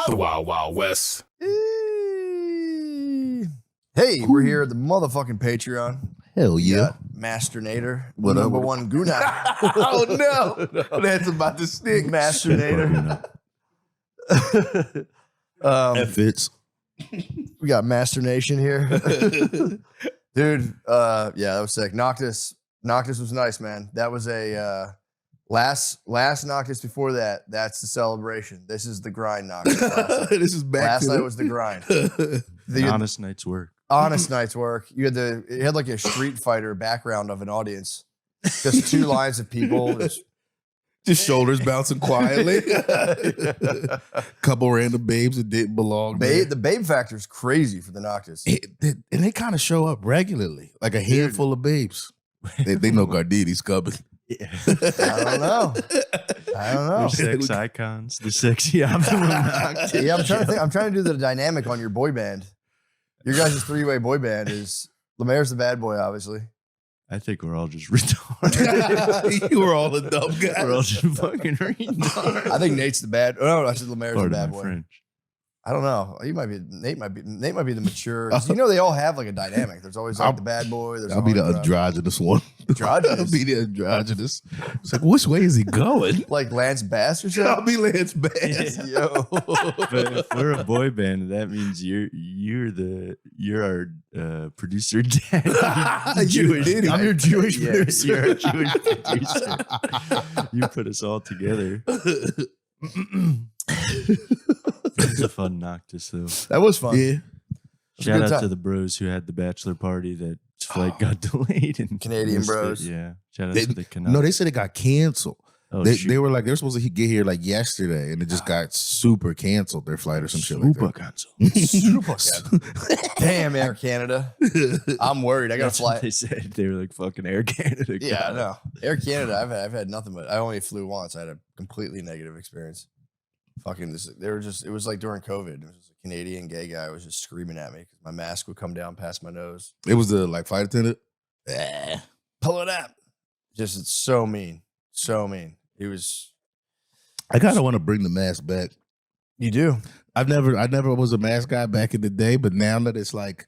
The Wild Wild West. Hey, we're here at the motherfucking Patreon. Hell yeah. Master Nader, What up? number one Guna. Oh no. That's about to stick. Master Nader. That fits. We got Master Nation here. Dude, yeah, that was sick. Noctis was nice, man. That was a last Noctis before that. That's the celebration. This is the grind Noctis. This is back Last to night was the grind. The honest night's work. Honest night's work. You had it had like a Street Fighter background of an audience. Just two lines of people. just shoulders bouncing quietly. Couple random babes that didn't belong there. The babe factor is crazy for the Noctis. And they kind of show up regularly, like a handful of babes. They know Gardini's coming. Yeah. I don't know. They're sex icons. The sexy optimum Noctis. Yeah, I'm trying to think. I'm trying to do the dynamic on your boy band. Your guys' three-way boy band is Lemaire's the bad boy, obviously. I think we're all just retarded. You were all the dumb guys. We're all just fucking retarded. I think Nate's the bad. Oh no, I said Lemaire's the Pardon bad my boy. French. I don't know. Nate might be the mature. You know, they all have like a dynamic. There's always like the bad boy. I'll be the androgynous one. Androgynous? I'll be the androgynous. It's like, which way is he going? Like Lance Bass or I'll something. be Lance Bass. Yo. But if we're a boy band, that means you're our producer dad. I'm your Jewish Yeah, producer. you're a Jewish producer. You put us all together. It's a fun Noctis though. That was fun. Yeah. Shout good out time. to the bros who had the bachelor party that flight got delayed and Canadian missed it. bros. Yeah. Shout out They- to the Canucks. No, they said it got canceled. Oh, they shoot. were like, they're supposed to get here like yesterday, and it just got super canceled, their flight or some shit like Super that. cancel. Damn, Air Canada. I'm worried. I got to That's what fly. they said. They were like fucking Air Canada. Yeah, I know. Air Canada, I've had nothing but, I only flew once. I had a completely negative experience. Fucking this, it was like during COVID. It was just a Canadian gay guy was just screaming at me because my mask would come down past my nose. It was the like flight attendant. Pull it up. Just, it's so mean. So mean. He was, I kind of want to bring the mask back. you do. I never was a mask guy back in the day, but now that it's like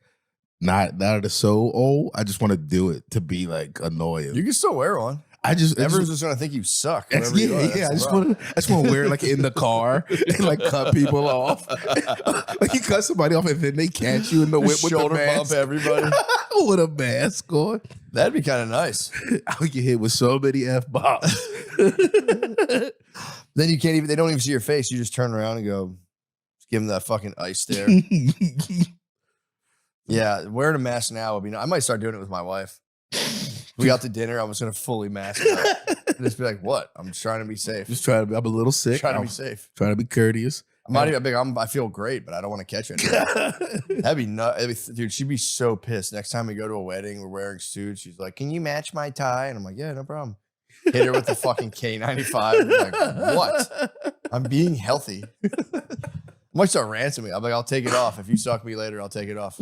not now that it's so old, I just want to do it to be like annoying. You can still wear one. Everyone's just going to think you suck. I wherever you are. That's the problem. just want to wear it like in the car and like cut people off. Like you cut somebody off and then they catch you in the whip with the Shoulder mask. bump everybody. With a mask on. That'd be kind of nice. I would get hit with so many F-bombs. Then you can't even, they don't even see your face. You just turn around and go, just give them that fucking ice stare. Yeah, wearing a mask now would be, I might start doing it with my wife. We got to dinner, I was going to fully mask up. And just be like, what? I'm just trying to be safe. Just trying to be, I'm a little sick. Trying to I'm be safe. trying to be courteous. I'm not even big. I feel great, but I don't want to catch it. That'd be nuts. Dude, she'd be so pissed. Next time we go to a wedding, we're wearing suits. She's like, can you match my tie? And I'm like, yeah, no problem. Hit her with the fucking K95. I'm like, what? I'm being healthy. I might start ranting me. I'm like, I'll take it off. If you suck me later, I'll take it off.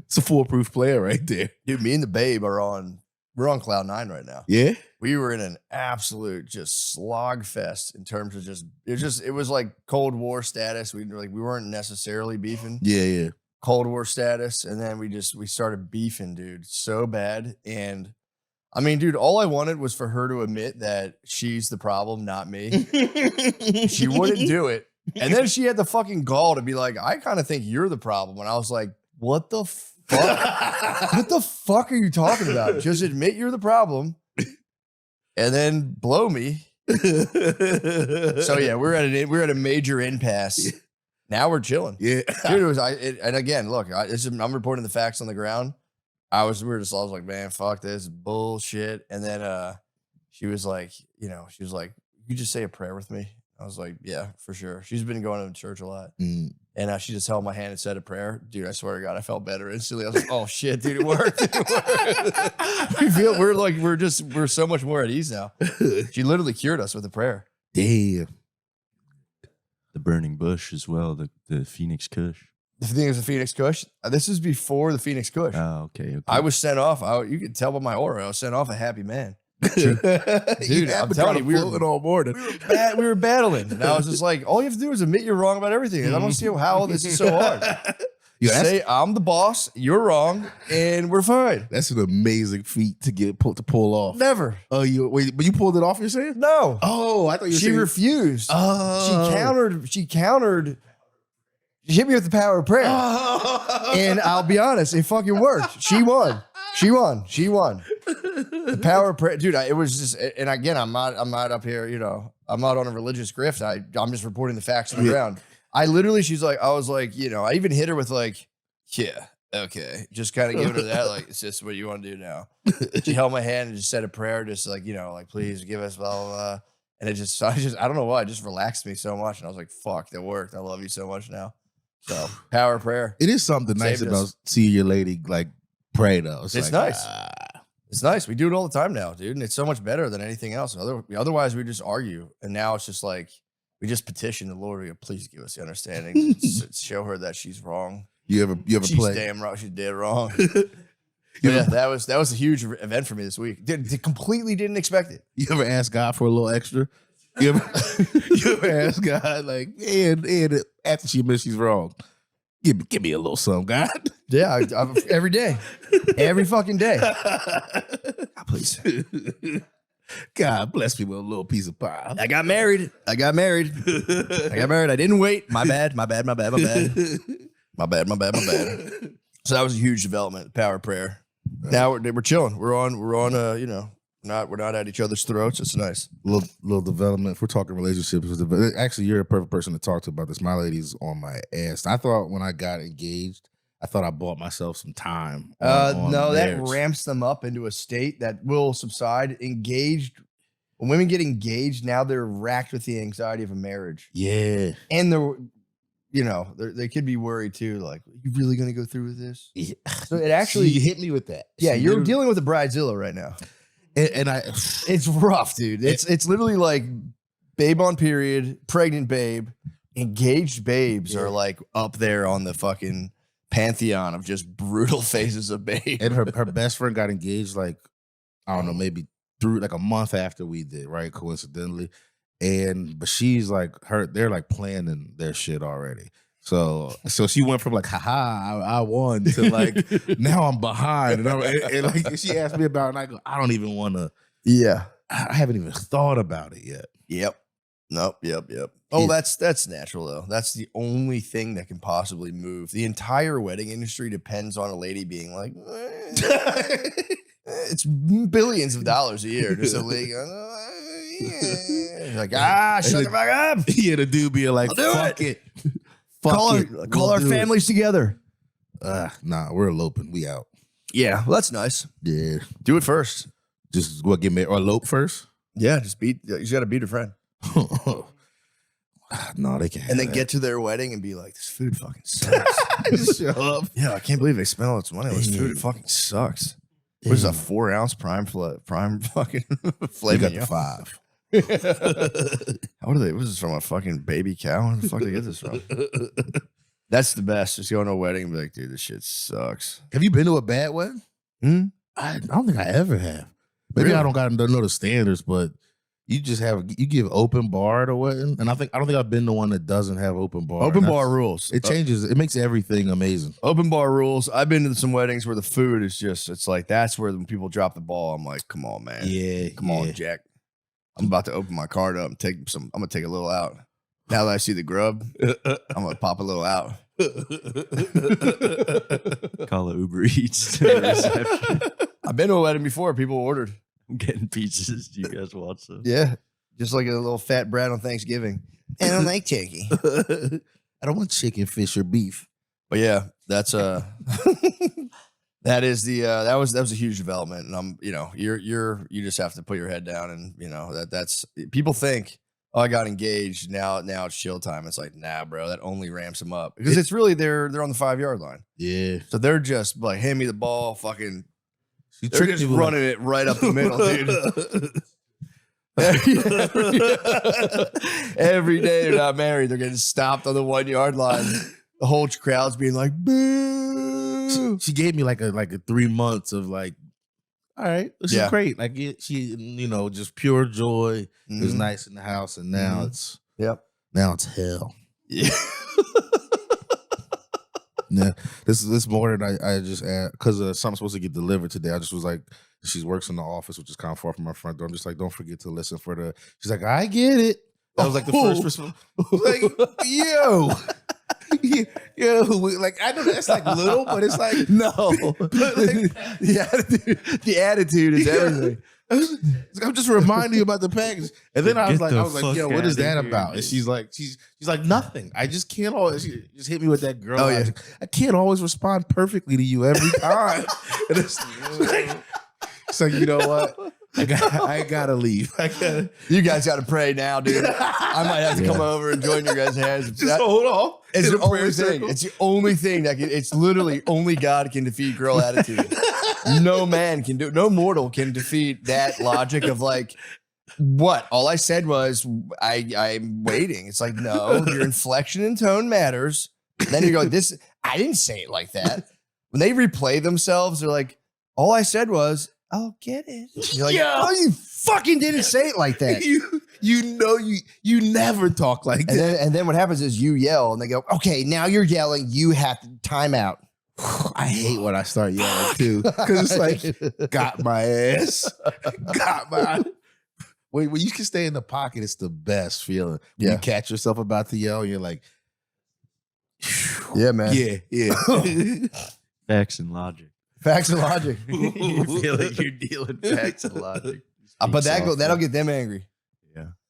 It's a foolproof player right there. Dude, me and the babe we're on cloud nine right now. Yeah. We were in an absolute just slog fest in terms of it was like Cold War status. We weren't necessarily beefing. Yeah. Cold War status. And then we started beefing, dude, so bad. And I mean, dude, all I wanted was for her to admit that she's the problem, not me. She wouldn't do it. And then she had the fucking gall to be like, I kind of think you're the problem. And I was like, what the fuck? What the fuck are you talking about? Just admit you're the problem and then blow me. So yeah, we're at a major impasse. Now we're chilling. Yeah. Dude, and again, look, I'm reporting the facts on the ground. I was like, man, fuck this bullshit. And then she was like, you just say a prayer with me. I was like, yeah, for sure. She's been going to church a lot. Mm. And she just held my hand and said a prayer. Dude, I swear to God, I felt better instantly. I was like, oh shit, dude, it worked. We're so much more at ease now. She literally cured us with a prayer. Damn. The burning bush as well. The Phoenix Kush. The thing is the Phoenix Kush. This is before the Phoenix Kush. Oh, okay. I was sent off. You could tell by my aura, I was sent off a happy man. Dude, I'm telling you, we were all morning. we were battling, and I was just like, all you have to do is admit you're wrong about everything. And I don't see how this is so hard. Yeah, Say I'm the boss, you're wrong, and we're fine. that's an amazing feat to pull off. Never. Oh, but you pulled it off. You're saying? No. Oh, I thought you were She saying. refused. Oh. She countered. She hit me with the power of prayer. And I'll be honest, it fucking worked. She won. The power of prayer. Dude, it was just, and again, I'm not up here, I'm not on a religious grift. I'm just reporting the facts on the ground. I was like, I even hit her with like, yeah, okay. Just kind of giving her that, like, it's just what you want to do now. She held my hand and just said a prayer, just like, like, please give us blah, blah, blah. And I don't know why, it just relaxed me so much. And I was like, fuck, that worked. I love you so much now. So power of prayer. It is something nice Saved about us. seeing your lady like pray though. It's like, nice. It's nice. We do it all the time now, dude. And it's so much better than anything else. Otherwise, we just argue. And now it's just like, we just petition the Lord. We go, please give us the understanding. Show her that she's wrong. You ever She's play? damn wrong. She's dead wrong. Yeah, that was a huge event for me this week. Completely didn't expect it. You ever ask God for a little extra? You ever ask God like, and after she admits she's wrong, give me a little something, God. Yeah, every day, every fucking day. God, please. God bless me with a little piece of pie. I got married. I didn't wait. My bad. My bad. So that was a huge development. Power of prayer. Now we're chilling. We're on. We're not at each other's throats. It's nice. Little development. If we're talking relationships, actually, you're a perfect person to talk to about this. My lady's on my ass. I thought when I got engaged, I thought I bought myself some time. On No, marriage. that ramps them up into a state that will subside. Engaged. When women get engaged, now they're racked with the anxiety of a marriage. Yeah. And they could be worried too. Like, are you really going to go through with this? Yeah. So it actually, you hit me with that. yeah, She you're literally- dealing with a bridezilla right now. and I. It's rough, dude. It's literally like babe on period, pregnant babe, engaged babes are like up there on the fucking pantheon of just brutal phases of babe. And her best friend got engaged like, I don't know, maybe through like a month after we did, right? Coincidentally. But she's like they're like planning their shit already. So she went from like, haha, I won to like now I'm behind. And like she asked me about it and I go, I don't even want to. Yeah. I haven't even thought about it yet. Yep. Nope. Yep. Oh, Yeah. that's natural though. That's the only thing that can possibly move. The entire wedding industry depends on a lady being like, it's billions of dollars a year. Just a lady going, like, shut the fuck up. Yeah, the dude being like, I'll do fuck it. Fuck Call it. our We'll do it. families together. Nah, we're eloping. We out. Yeah, well, that's nice. Yeah. Do it first. Just go get married or elope first? Yeah, you got to beat a friend. No, they can't. And then get to their wedding and be like, this food fucking sucks. Shut up. Yeah, I can't believe they spent all this money on this food. It fucking sucks. What is a 4 ounce prime fucking We flavor? got the 5. How do they? Was this from a fucking baby cow? Where the fuck did they get this from? That's the best. Just go to a wedding and be like, dude, this shit sucks. Have you been to a bad wedding? I don't think I ever have. Maybe Really? I don't know the standards, but you give open bar at a wedding, and I don't think I've been to one that doesn't have open bar. Open And bar rules. It changes. It makes everything amazing. Open bar rules. I've been to some weddings where the food is just, it's like, that's where when people drop the ball, I'm like, come on, man. Yeah, Come on, Jack. I'm about to open my card up and I'm going to take a little out. Now that I see the grub, I'm going to pop a little out. Call it Uber Eats to the reception. I've been to a wedding before. People ordered. I'm getting pizzas. Do you guys watch those? Yeah. Just like a little fat brat on Thanksgiving. I don't like turkey. I don't want chicken, fish, or beef. But yeah, that's that is the that was a huge development. And I'm, you just have to put your head down and that's people think, oh, I got engaged. Now it's chill time. It's like, nah, bro, that only ramps them up. Because it's really they're on the 5-yard line. Yeah. So they're just like, hand me the ball, fucking She they're just running it right up the middle, dude. Every day they're not married, they're getting stopped on the 1-yard line. The whole crowd's being like, boo. She gave me like a 3 months of like, all right, this is great. Like she, just pure joy. It was nice in the house, and now it's hell. Yeah. Yeah, this morning I just because something's supposed to get delivered today. I just was like, she works in the office, which is kind of far from my front door. I'm just like, don't forget to listen for the. She's like, I get it. That was like the first response. Like, yo, like I know that's like little, but it's like No, but like, the attitude is everything. I'm just reminding you about the package, and then I was like, yo, what is that here, about? And she's like, nothing. I just can't always. She just hit me with that girl. Oh, yeah. I can't always respond perfectly to you every time. And it's like, so you know what? I gotta leave. You guys got to pray now, dude. I might have to come over and join your guys' hands. Just hold on. It's In the a prayer only thing. circle. It's the only thing that can. It's literally only God can defeat girl attitude. No man can do. No mortal can defeat that logic of like, what? All I said was I'm waiting. It's like, no, your inflection and tone matters. Then you go, this. I didn't say it like that. When they replay themselves, they're like, all I said was, I'll get it. You're like, oh, you fucking didn't say it like that. You never talk like that. And then what happens is you yell and they go, okay, now you're yelling. You have to time out. I hate when I start yelling too, because it's like, got my ass, got my. When you can stay in the pocket, it's the best feeling. When you catch yourself about to yell, you're like, yeah, man. Yeah. Facts and logic. Facts and logic. You feel like you're dealing facts and logic. But that'll get them angry.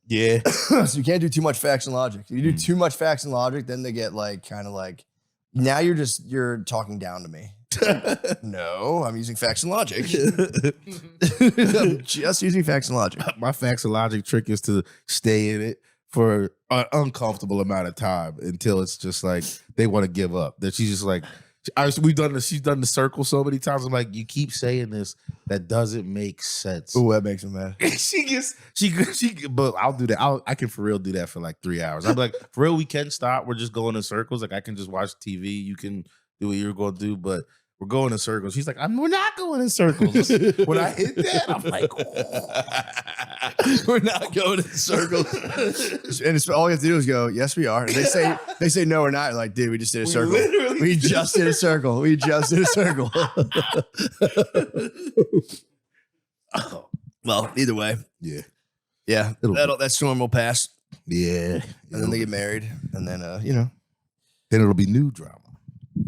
Yeah. So you can't do too much facts and logic. If you do too much facts and logic, then they get like kind of like, now you're talking down to me. No, I'm using facts and logic. I'm just using facts and logic. My facts and logic trick is to stay in it for an uncomfortable amount of time until it's just like they want to give up. That she's just like, she's done the circle so many times. I'm like, you keep saying this, that doesn't make sense. Ooh, that makes me mad. But I'll do that. I can for real do that for like 3 hours. I'm like, for real, we can stop. We're just going in circles. Like I can just watch TV. You can do what you're going to do, but we're going in circles. She's like, we're not going in circles. When I hit that, I'm like, we're not going in circles. And it's, all you have to do is go, yes, we are. And they say no, we're not. You're like, dude, we just did a circle. We just did a circle. We just did a circle. Well, either way. Yeah. Yeah. That storm will pass. Yeah. And then they get married. And then, then it'll be new drama.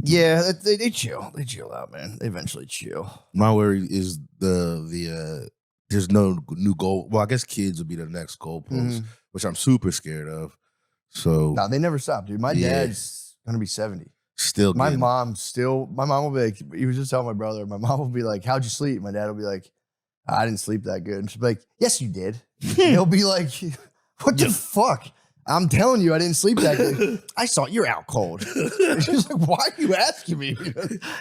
Yeah, they chill. They chill out, man. They eventually chill. My worry is the there's no new goal. Well, I guess kids will be the next goalpost, which I'm super scared of. So no, they never stop, dude. My dad's gonna be 70. Still, my mom will be like, he was just telling my brother, my mom will be like, how'd you sleep? My dad will be like, I didn't sleep that good. And she'll be like, yes, you did. He'll be like, what the fuck? I'm telling you, I didn't sleep that good. I saw you're out cold. She's like, why are you asking me?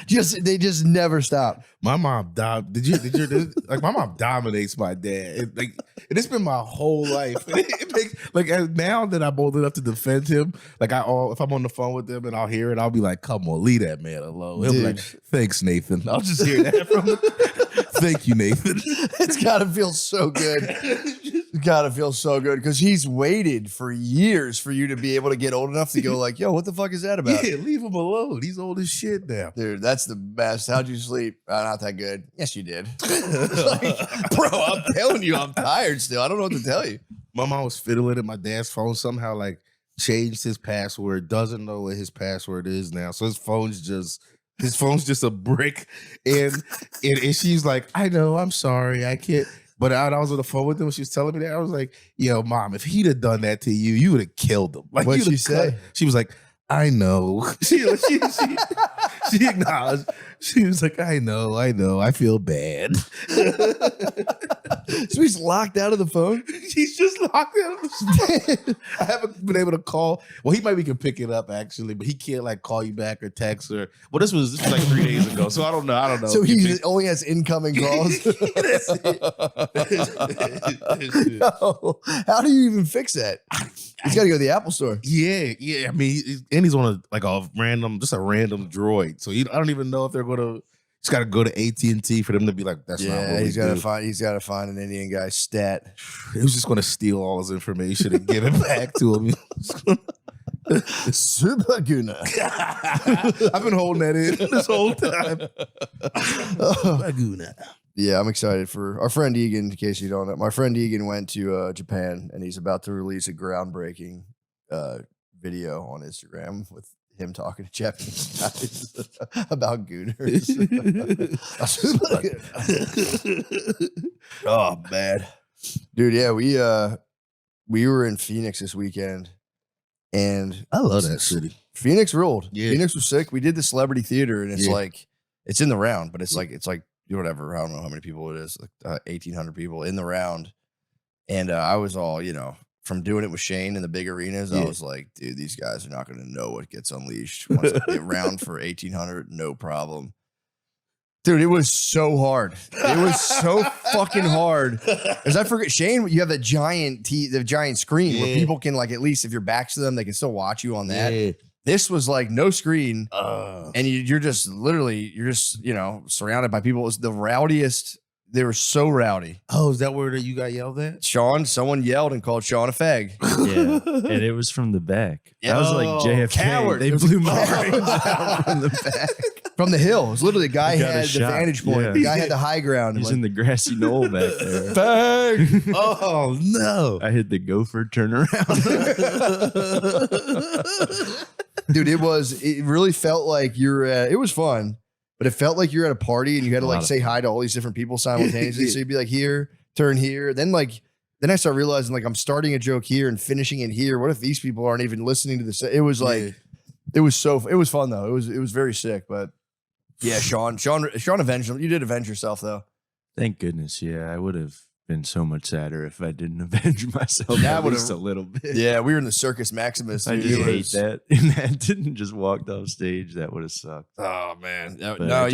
They just never stop. My mom like my mom dominates my dad. It's been my whole life. It makes, like now that I'm old enough to defend him, like if I'm on the phone with him and I'll hear it, I'll be like, come on, leave that man alone. He'll be like, thanks, Nathan. I'll just hear that from him. Thank you, Nathan. It's gotta feel so good. It's gotta feel so good because he's waited for years for you to be able to get old enough to go like, yo, what the fuck is that about? Yeah, leave him alone. He's old as shit now. Dude, that's the best. How'd you sleep? Not that good. Yes, you did. Like, bro, I'm telling you, I'm tired still. I don't know what to tell you. My mom was fiddling at my dad's phone, somehow like changed his password, doesn't know what his password is now. So his phone's just a brick. And she's like, I know, I'm sorry, I can't. But I was on the phone with him when she was telling me that. I was like, yo, mom, if he'd have done that to you, you would have killed him. Like, what'd she say? She was like, I know. She acknowledged. She was like, I know. I feel bad. So he's locked out of the phone? He's just locked out of the phone. I haven't been able to call. Well, he maybe can pick it up actually, but he can't like call you back or text or. Well, this was like 3 days ago, so I don't know. So he only has incoming calls. No. How do you even fix that? He's got to go to the Apple store. Yeah. I mean, and he's on a random droid. So I don't even know if they're going to. He's got to go to AT&T for them to be like, that's not what he's we got to do. find. He's got to find an Indian guy's stat. He was just going to steal all his information and give it back to him. Super Guna. I've been holding that in this whole time. Guna. Yeah, I'm excited for our friend Egan. In case you don't know, my friend Egan went to Japan, and he's about to release a groundbreaking video on Instagram with him talking to Japanese guys about gooners. Oh man, dude. Yeah, we were in Phoenix this weekend, and I love that city. Phoenix ruled. Yeah. Phoenix was sick. We did the celebrity theater, and it's like it's in the round, but it's like whatever. I don't know how many people it is, like 1,800 people in the round, and I was all from doing it with Shane in the big arenas. I was like, dude, these guys are not going to know what gets unleashed. Once I get round for 1,800, no problem. Dude, it was so hard. It was so fucking hard. Because I forget, Shane, you have that giant screen where people can at least if your back's to them, they can still watch you on that. Yeah. This was like no screen, and you're just surrounded by people. It was the rowdiest. They were so rowdy. Oh, is that where you got yelled at? Someone yelled and called Sean a fag. Yeah, and it was from the back. Yeah. That was like JFK. Coward. They blew my brains out from the back. From the hill. It was literally the guy had the vantage point. Yeah. The guy had the high ground. He's in the grassy knoll back there. Fag! Oh, no. I hit the gopher turnaround. Dude, it really felt like it was fun. But it felt like you're at a party and you had to say hi to all these different people simultaneously. So you'd be like, here, turn here. Then I start realizing I'm starting a joke here and finishing it here. What if these people aren't even listening to this? It was it was fun though. It was very sick. But yeah, Sean avenged him. You did avenge yourself though. Thank goodness. Yeah, I would have been so much sadder if I didn't avenge myself. That at least a little bit. Yeah, we were in the Circus Maximus. I just hate that. And that didn't just walked off stage. That would have sucked. Oh man, I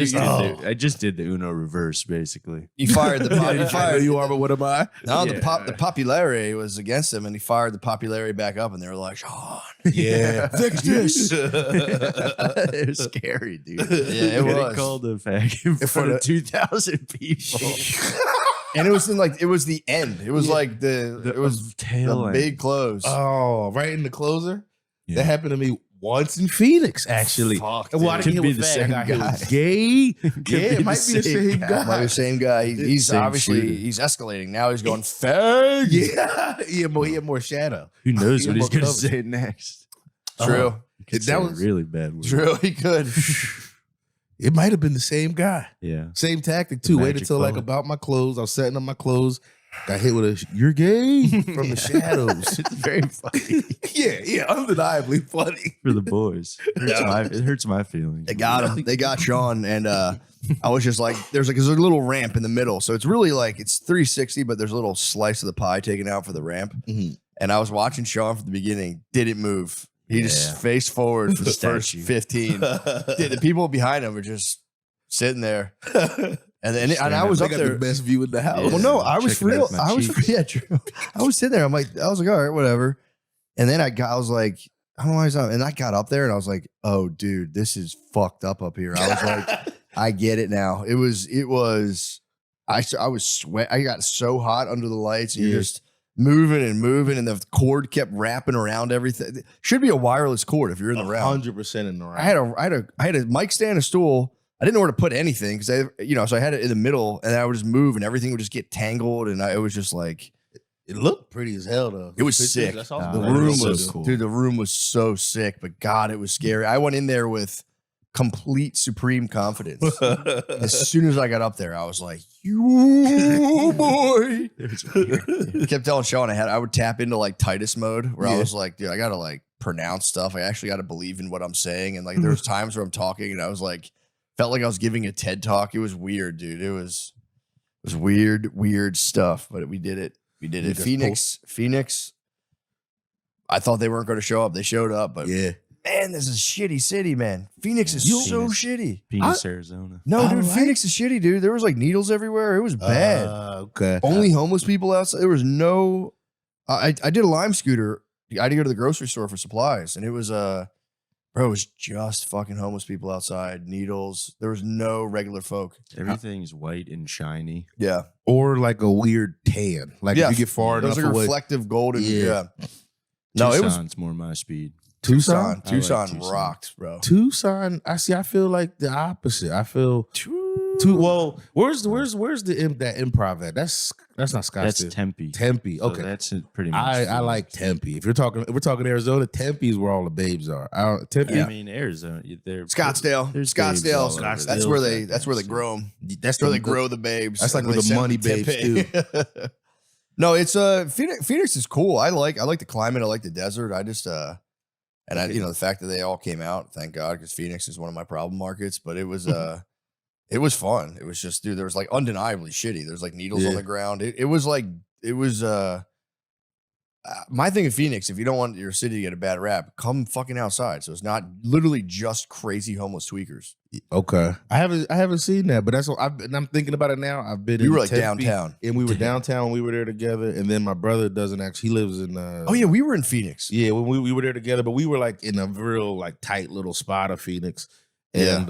just did the Uno reverse basically. You fired the pop. You fired. You are, but what am I? No, the popularity was against him, and he fired the popularity back up, and they were like, Sean, fix this. It was scary, dude. Yeah, it was. Called a fag in front of 2,000 people. And it was it was the end. It was like the big close. Oh, right in the closer. Yeah. That happened to me once in Phoenix, actually. Fuck, well, I didn't be the same guy. Gay. Yeah, it might be the same guy. Might be the same guy. He's Same obviously shooter. He's escalating now. He's going fag. Yeah, he had more shadow. Who knows what he's going to covered. say next? True. That was really bad word. True. He could. It might have been the same guy. Yeah. Same tactic too. Waited magic till bullet. about my clothes. I was setting up my clothes. Got hit with a "you're gay" from the shadows. It's very funny yeah, undeniably funny. for the boys. It hurts my feelings. They got him. They got Sean, and I was just like, there's a little ramp in the middle, so it's really it's 360, but there's a little slice of the pie taken out for the ramp. Mm-hmm. And I was watching Sean from the beginning. Didn't move. He just faced forward for the first Statue. 15. The people behind him were just sitting there, and I was They up got there. the best view in the house. Well, no, I was Checking real. out my I was cheeks. true. I was sitting there. I was like, all right, whatever. And then I was like, I don't know why he's not. And I got up there and I was like, oh, dude, this is fucked up here. I was like, I get it now. It was. I was sweat. I got so hot under the lights. And you're just moving, and the cord kept wrapping around everything. Should be a wireless cord if you're in the round. 100% in the round. I had a mic stand, a stool. I didn't know where to put anything because so I had it in the middle, and I would just move, and everything would just get tangled, and it was just like It looked pretty as hell though. it was Pictures, sick. that's all The good. room so was cool. dude. The room was so sick, but God, it was scary. I went in there with complete supreme confidence. As soon as I got up there, I was like, "You boy!" I kept telling Sean I would tap into Titus mode, where I was like, "Dude, I gotta pronounce stuff. I actually got to believe in what I'm saying." And there was times where I'm talking, and I was felt like I was giving a TED talk. It was weird, dude. It was weird stuff, but we did it. We did it. Phoenix. I thought they weren't going to show up. They showed up, but man, this is a shitty city, man. Phoenix is so shitty. Phoenix, Arizona. No, dude, Phoenix is shitty, dude. There was needles everywhere. It was bad. Okay. Only homeless people outside. There was no. I did a Lime scooter. I had to go to the grocery store for supplies, and it was Bro, it was just fucking homeless people outside, needles. There was no regular folk. Everything's white and shiny. Yeah. Or like a weird tan. Like if you get far it was enough like a away. reflective golden. Yeah. Yeah. No, it was Tucson's more my speed. Tucson. I like Tucson Tucson. rocked, bro. Tucson. I feel like the opposite. I feel well. Where's that improv at? That's not Scottsdale. That's Tempe. Tempe. So Okay. that's pretty much. I like Tempe. If we're talking Arizona, Tempe is where all the babes are. Tempe. I mean, Arizona. Scottsdale. There's babes Scottsdale. all over That's there. where they grow them. That's Where they grow the babes. That's like and where they the send money them to babes Tempe. No, it's Phoenix is cool. I like the climate. I like the desert. I just and I the fact that they all came out, thank God, because Phoenix is one of my problem markets. But it was it was fun. It was just, dude, there was like undeniably shitty. There's like needles on the ground. It was my thing in Phoenix, if you don't want your city to get a bad rap, come fucking outside. So it's not literally just crazy homeless tweakers. Okay. I haven't seen that, but that's what I'm thinking about it now. I've been We in were like Tempe, downtown. and we were downtown when we were there together. And then my brother doesn't actually, he lives in Oh yeah, we were in Phoenix. yeah, when we were there together, but we were like in a real like tight little spot of Phoenix. And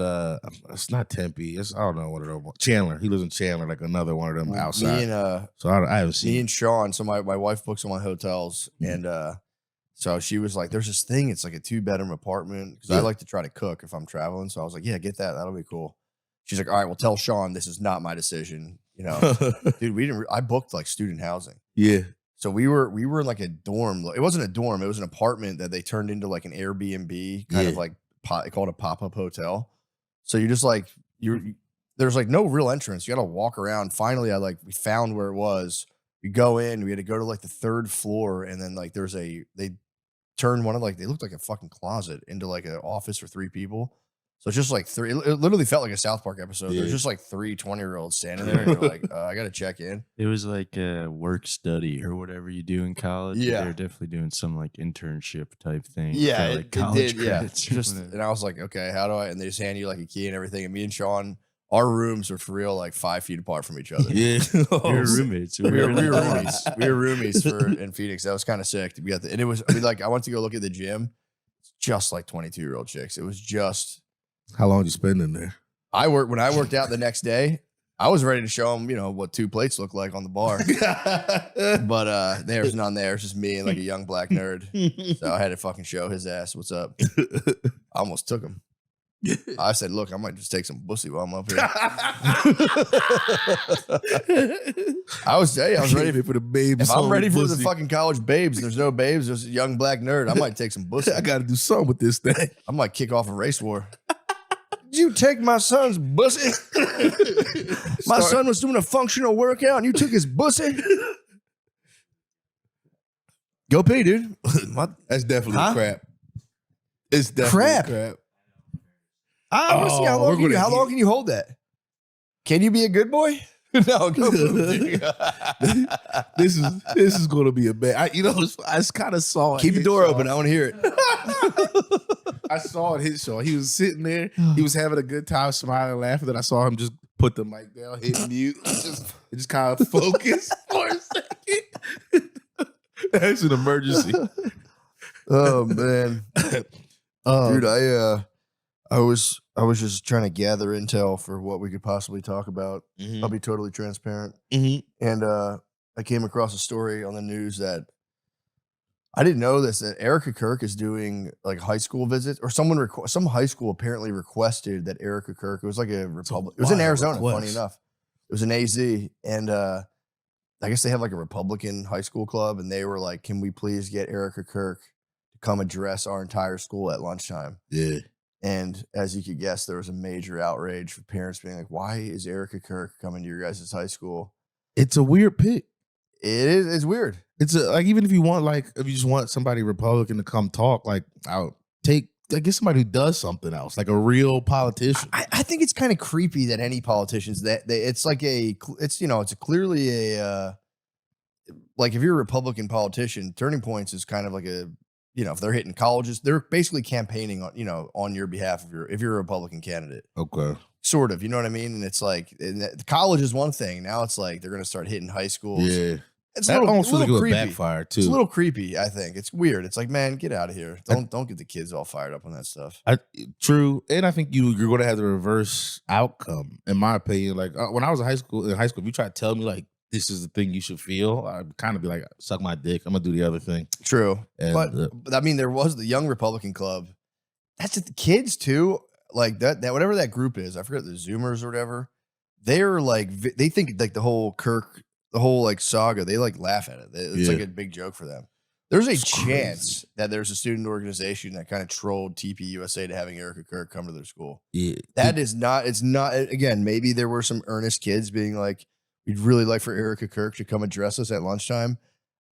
it's not Tempe. It's, I don't know what it is. Chandler. He lives in Chandler, like another one of them outside. Me and so I haven't seen me and Sean. So my wife books on my hotels, and so she was like, "There's this thing. It's like a 2-bedroom apartment." Because I like to try to cook if I'm traveling. So I was like, "Yeah, get that. That'll be cool." She's like, "All right, well, tell Sean this is not my decision." Dude, we didn't. I booked like student housing. Yeah. So we were in like a dorm. It wasn't a dorm. It was an apartment that they turned into like an Airbnb kind of like. They call it a pop-up hotel. So you're just like there's like no real entrance. You got to walk around. Finally, we found where it was. We go in. We had to go to like the 3rd floor, and then like they turned one of they looked like a fucking closet into like an office for 3 people. So it's just like 3. It literally felt like a South Park episode. There's just like 3 20-year-olds standing there, and you're like, I got to check in. It was like a work study or whatever you do in college. Yeah. They're definitely doing some like internship type thing. Yeah, for, like it college did. Yeah, credits or just whatever. and I was like, okay, how do I? And they just hand you like a key and everything. And me and Sean, our rooms are for real like 5 feet apart from each other. Yeah. We were roommates. We were roomies. We were roomies in Phoenix. That was kind of sick. We got and it was. I mean, like I went to go look at the gym. It's just like 22-year-old chicks. It was just. How long did you spend in there? When I worked out the next day, I was ready to show them, what 2 plates look like on the bar. But there's none there. It's just me and like a young black nerd. So I had to fucking show his ass what's up. I almost took him. I said, look, I might just take some pussy while I'm up here. I was ready for the babes. If I'm ready for the fucking college babes and there's no babes, there's a young black nerd, I might take some pussy. I got to do something with this thing. I might kick off a race war. Did you take my son's bussy? My son was doing a functional workout and you took his bussy? Go pee, dude. That's definitely Huh? crap. It's definitely crap. I want to see how long can you hold that? Can you be a good boy? No, go poop, dude. This is going to be a bad. I kind of saw it. Keep the door open. I want to hear it. I saw it hit Shaw. He was sitting there. He was having a good time, smiling, laughing. Then I saw him just put the mic down, hit mute. It just kind of focused for a second. That's an emergency. Oh man, dude, I was just trying to gather intel for what we could possibly talk about. I'll be totally transparent. And I came across a story on the news that I didn't know this, that Erica Kirk is doing like high school visits, or some high school apparently requested that Erica Kirk, it was like a Republic, it was in Arizona, funny enough. It was an AZ, and I guess they have like a Republican high school club, and they were like, can we please get Erica Kirk to come address our entire school at lunchtime? Yeah. And as you could guess, there was a major outrage for parents being like, why is Erica Kirk coming to your guys' high school? It's a weird pick. It is. It's weird. It's like, even if you just want somebody Republican to come talk, like I guess somebody who does something else, like a real politician. I think it's kind of creepy that any politicians it's clearly a like if you're a Republican politician, Turning Points is kind of like a, if they're hitting colleges, they're basically campaigning on, on your behalf if you're a Republican candidate. Okay. Sort of, you know what I mean? And it's like, the college is one thing. Now it's like they're going to start hitting high schools. Yeah. It's That almost feels like it would creepy. backfire too. It's a little creepy, I think. It's weird. It's like, man, get out of here. Don't get the kids all fired up on that stuff. True, and I think you're going to have the reverse outcome, in my opinion. Like when I was in high school, if you try to tell me like this is the thing you should feel, I'd kind of be like, suck my dick. I'm gonna do the other thing. True, And, but I mean, there was the Young Republican Club. That's just the kids too. Like that whatever that group is, I forget, the Zoomers or whatever. They're like, they think like the whole Kirk, the whole like saga. They like laugh at it. It's like a big joke for them. There's a chance that there's a student organization that kind of trolled TPUSA to having Erica Kirk come to their school. Yeah, That is not. It's not. Again, maybe there were some earnest kids being like, "We'd really like for Erica Kirk to come address us at lunchtime."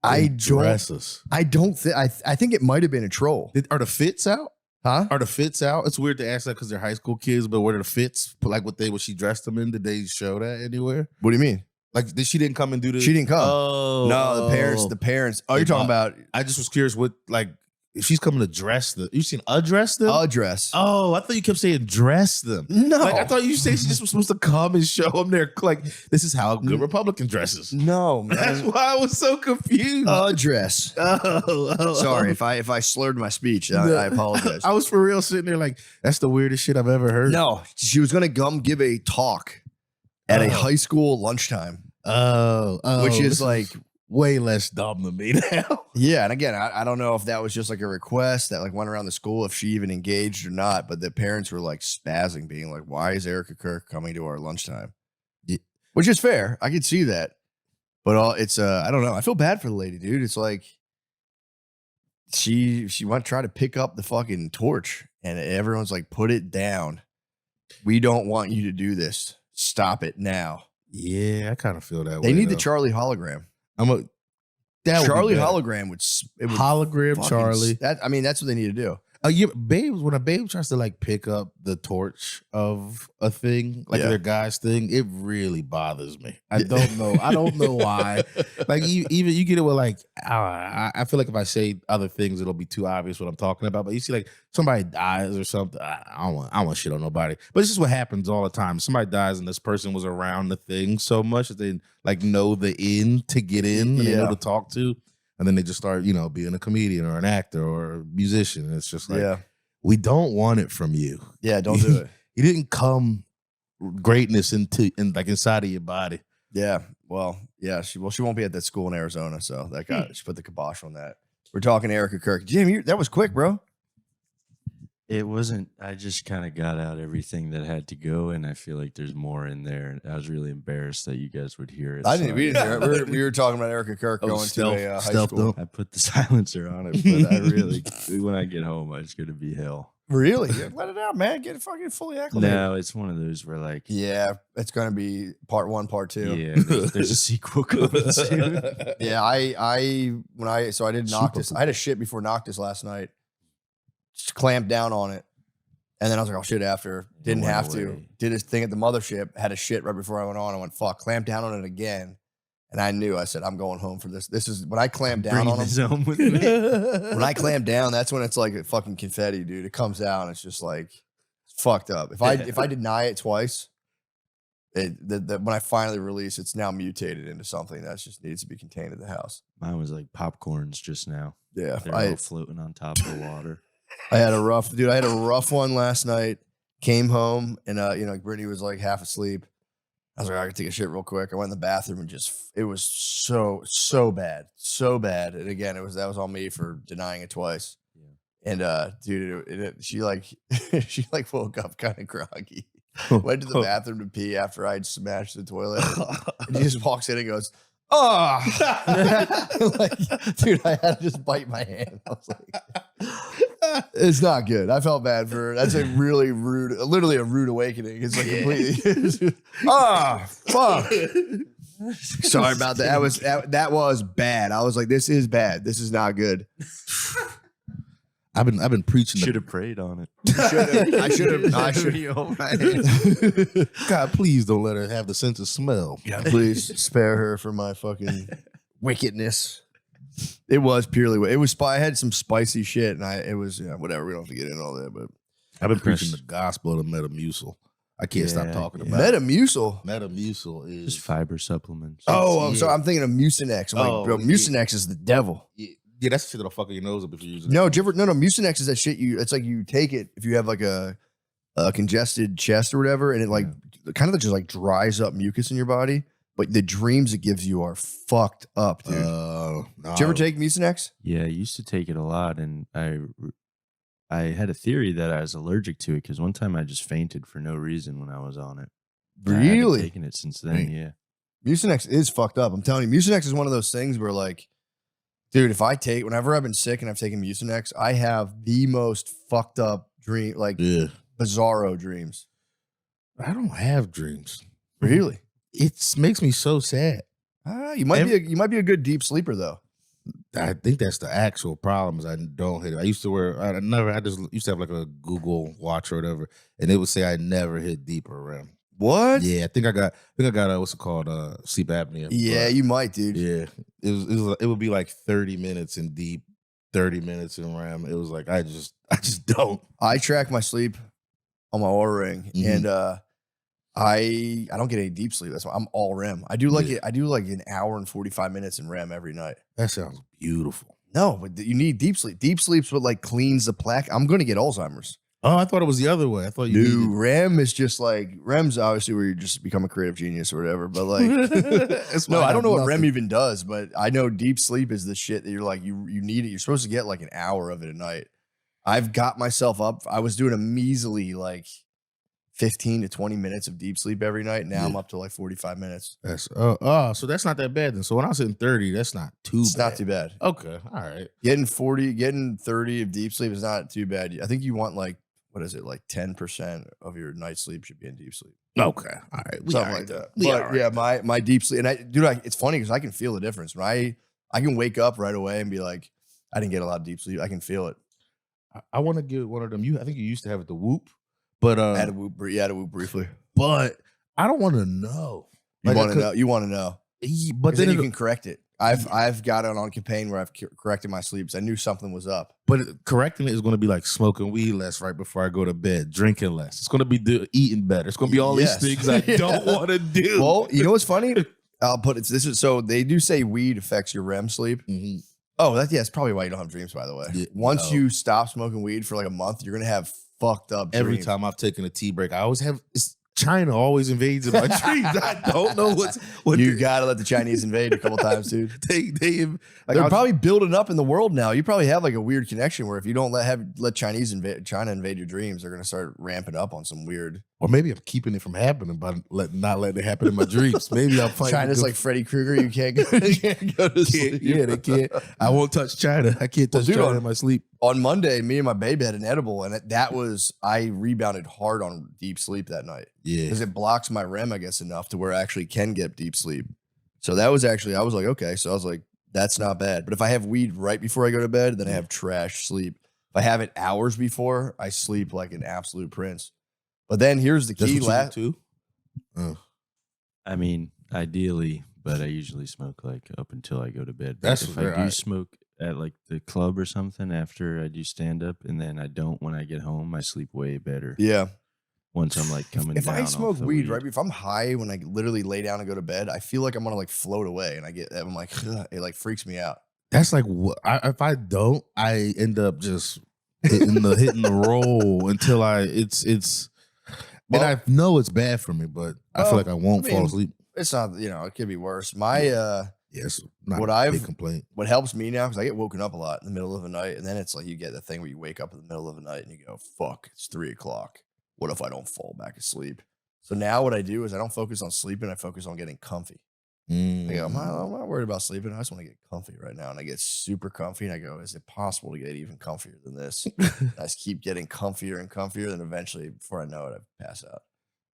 I don't think. I think it might have been a troll. Are the fits out? Huh? Are the fits out? It's weird to ask that because they're high school kids, but were the fits like what she dressed them in? Did they show that anywhere? What do you mean? Like she didn't come and do the. She didn't come. Oh no, the parents. Oh, you're talking about. I just was curious what like if she's coming to dress them. You seen address them? Address. Oh, I thought you kept saying dress them. No, like I thought you said she just was supposed to come and show them their like this is how a good Republican dresses. No, man. That's why I was so confused. Address. Sorry if I slurred my speech. I apologize. I was for real sitting there like that's the weirdest shit I've ever heard. No, she was gonna come give a talk at a high school lunchtime. Which is like way less dumb than me now. Yeah, and again, I don't know if that was just like a request that like went around the school, if she even engaged or not, but the parents were like spazzing, being like, "Why is Erica Kirk coming to our lunchtime?" Yeah. Which is fair. I could see that, but it's I don't know. I feel bad for the lady, dude. It's like she went to try to pick up the fucking torch, and everyone's like, "Put it down. We don't want you to do this. Stop it now." Yeah, I kind of feel that way. They need the Charlie hologram. Charlie hologram would hologram Charlie. That's what they need to do. When a babe tries to like pick up the torch of a thing, like their guy's thing, it really bothers me. I don't know. I don't know why. Like you get it with like, I feel like if I say other things, it'll be too obvious what I'm talking about. But you see like somebody dies or something, I don't want shit on nobody. But it's just what happens all the time. Somebody dies and this person was around the thing so much that they like know the in to get in and they know to talk to. And then they just start, being a comedian or an actor or a musician. And it's just like, we don't want it from you. Yeah, don't do it. You didn't come greatness inside of your body. Yeah, well, yeah. She won't be at that school in Arizona, so she put the kibosh on that. We're talking Erica Kirk. Jim, that was quick, bro. It wasn't. I just kind of got out everything that had to go, and I feel like there's more in there. I was really embarrassed that you guys would hear it. We didn't hear it. We were talking about Erica Kirk going to a high school. I put the silencer on it, but I really, when I get home, it's going to be hell. Really? Yeah, let it out, man. Get it fucking fully acclimated. No, it's one of those where like, yeah, it's going to be part 1, part 2. Yeah, there's a sequel coming soon. Yeah, I did Noctis. I had a shit before Noctis last night. Just clamped down on it. And then I was like, I'll shit after. Didn't have to. Did his thing at the mothership. Had a shit right before I went on. I went, fuck, clamped down on it again. And I knew, I said, I'm going home for this. This is when I clamp down on him. With me. When I clamp down, that's when it's like a fucking confetti, dude. It comes out and it's just like it's fucked up. If I deny it twice, when I finally release, it's now mutated into something that just needs to be contained in the house. Mine was like popcorns just now. Yeah. They're all floating on top of the water. I had a rough one last night. Came home and Brittany was like half asleep. I was like, I could take a shit real quick. I went in the bathroom and it was so bad. And again, that was on me for denying it twice. Yeah. And dude, she woke up kind of groggy. Went to the bathroom to pee after I'd smashed the toilet. And she just walks in and goes, "Oh," like, dude, I had to just bite my hand. I was like, it's not good. I felt bad for her. That's a really rude, literally a rude awakening. It's like completely, fuck. Sorry about that. That was bad. I was like, this is bad. This is not good. I've been preaching. Should have prayed on it. I should have. God, please don't let her have the sense of smell. Yeah, please spare her for my fucking wickedness. It was purely. It was. I had some spicy shit, and it was whatever. We don't have to get into all that, but I've been preaching the gospel of the Metamucil. I can't stop Yeah, talking yeah. about it. Metamucil. Metamucil is Just fiber supplements. Oh, yeah. so I'm thinking of Mucinex. I'm like, Oh, bro, yeah. Mucinex is the devil. yeah, that's the shit that'll fuck your nose up if you're using it. No, Mucinex is that shit it's like you take it if you have like a congested chest or whatever, and it like kind of just like dries up mucus in your body. But the dreams it gives you are fucked up, dude. No, Did you ever take Mucinex? Yeah, I used to take it a lot, and I had a theory that I was allergic to it because one time I just fainted for no reason when I was on it. And I haven't Really? taken it since then. Yeah. Mucinex is fucked up. I'm telling you, Mucinex is one of those things where like, dude, whenever I've been sick and I've taken Mucinex, I have the most fucked up dream, like bizarro dreams. I don't have dreams. Really? It makes me so sad. You might be a good deep sleeper though. I think that's the actual problem is I don't hit it. I used to I just used to have like a Google Watch or whatever, and it would say I never hit deeper REM. What? Yeah, I think I got what's it called, sleep apnea. Yeah, you might, dude. Yeah, it would be like 30 minutes in deep, 30 minutes in REM. It was like I just don't. I track my sleep on my Oura Ring, and I don't get any deep sleep. That's why I'm all REM. I do like an hour and 45 minutes in REM every night. That sounds beautiful. No, but you need deep sleep. Deep sleep's what like cleans the plaque. I'm gonna get Alzheimer's. Oh, I thought it was the other way. I thought you Dude, REM is just like REM's obviously where you just become a creative genius or whatever. But like, no, I don't know what REM even does. But I know deep sleep is the shit that you're like you need it. You're supposed to get like an hour of it a night. I've got myself up. I was doing a measly like 15 to 20 minutes of deep sleep every night. Now I'm up to like 45 minutes. That's so that's not that bad then. So when I was hitting 30, that's not too It's bad. not too bad. Okay, all right. Getting 30 of deep sleep is not too bad. I think you want like, what is it? Like 10% of your night sleep should be in deep sleep. Okay, all right. Something like that. But yeah, my deep sleep, and it's funny because I can feel the difference. When I can wake up right away and be like, I didn't get a lot of deep sleep. I can feel it. I want to get one of them. I think you used to have it, the Whoop. But I had a Whoop briefly. But I don't want to know. You want to know? You want to know? But then you can correct it. I've got it on campaign where I've corrected my sleeps. I knew something was up. But correcting it is going to be like smoking weed less right before I go to bed, drinking less. It's going to be eating better. It's going to be all these things I don't want to do. Well, you know what's funny? I'll put it. So they do say weed affects your REM sleep. Mm-hmm. Oh, that's probably why you don't have dreams. By the way, once you stop smoking weed for like a month, you're gonna have fucked up dreams. Every time I've taken a tea break, I always have. China always invades in my dreams. I don't know what you gotta let the Chinese invade a couple times, dude. They're probably building up in the world now. You probably have like a weird connection where if you don't let China invade your dreams, they're gonna start ramping up on some weird. Or maybe I'm keeping it from happening by not letting it happen in my dreams. Maybe I'm fighting. China's like Freddy Krueger. You can't go to sleep. Yeah, they can't. I won't touch China. I can't touch China in my sleep. On Monday, me and my baby had an edible, and I rebounded hard on deep sleep that night. Yeah, because it blocks my REM, I guess, enough to where I actually can get deep sleep. So that was actually, I was like, okay. So I was like, that's not bad. But if I have weed right before I go to bed, then I have trash sleep. If I have it hours before, I sleep like an absolute prince. But then here's the key. Too? I mean, ideally, but I usually smoke like up until I go to bed. That's if I do smoke at like the club or something after I do stand up, and then I don't when I get home, I sleep way better. Yeah. Once I'm like coming if down. I smoke weed, right? If I'm high when I literally lay down and go to bed, I feel like I'm gonna like float away, and I'm like, it like freaks me out. That's like if I don't, I end up just hitting the roll until it's. And I know it's bad for me, but I feel like I won't fall asleep. It's not, it could be worse. My yes, not a big complaint. What helps me now because I get woken up a lot in the middle of the night, and then it's like you get the thing where you wake up in the middle of the night and you go, "Fuck, it's 3:00. What if I don't fall back asleep?" So now what I do is I don't focus on sleeping. I focus on getting comfy. I go, I'm not worried about sleeping. I just want to get comfy right now. And I get super comfy. And I go, is it possible to get even comfier than this? I just keep getting comfier and comfier. Then eventually, before I know it, I pass out.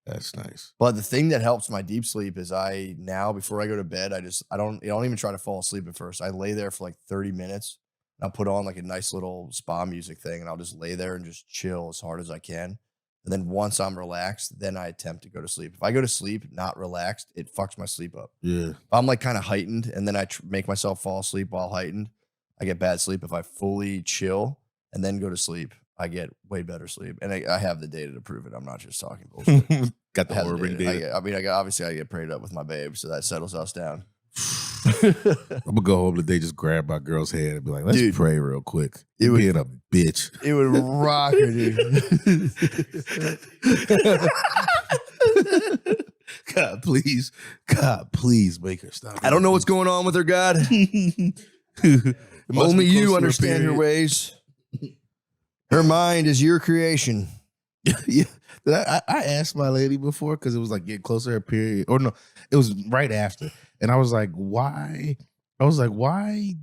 That's nice. But the thing that helps my deep sleep is before I go to bed, I don't even try to fall asleep at first. I lay there for like 30 minutes. And I'll put on like a nice little spa music thing. And I'll just lay there and just chill as hard as I can. And then once I'm relaxed, then I attempt to go to sleep. If I go to sleep not relaxed, it fucks my sleep up. Yeah. If I'm like kind of heightened and then I make myself fall asleep while heightened, I get bad sleep. If I fully chill and then go to sleep, I get way better sleep, and I have the data to prove it. I'm not just talking bullshit. Got the I have orbiting data. data. I mean, obviously I get prayed up with my babe, so that settles us down. I'm gonna go home today, just grab my girl's hand and be like, "Let's Dude, pray real quick." it You would- being a bitch. It would rock her, dude. God, please make her stop. I don't know what's going on with her, God. Only you understand her ways. Her mind is your creation. Yeah, I asked my lady before because it was like getting closer to her period, or no, it was right after, and I was like, "Why?" Why?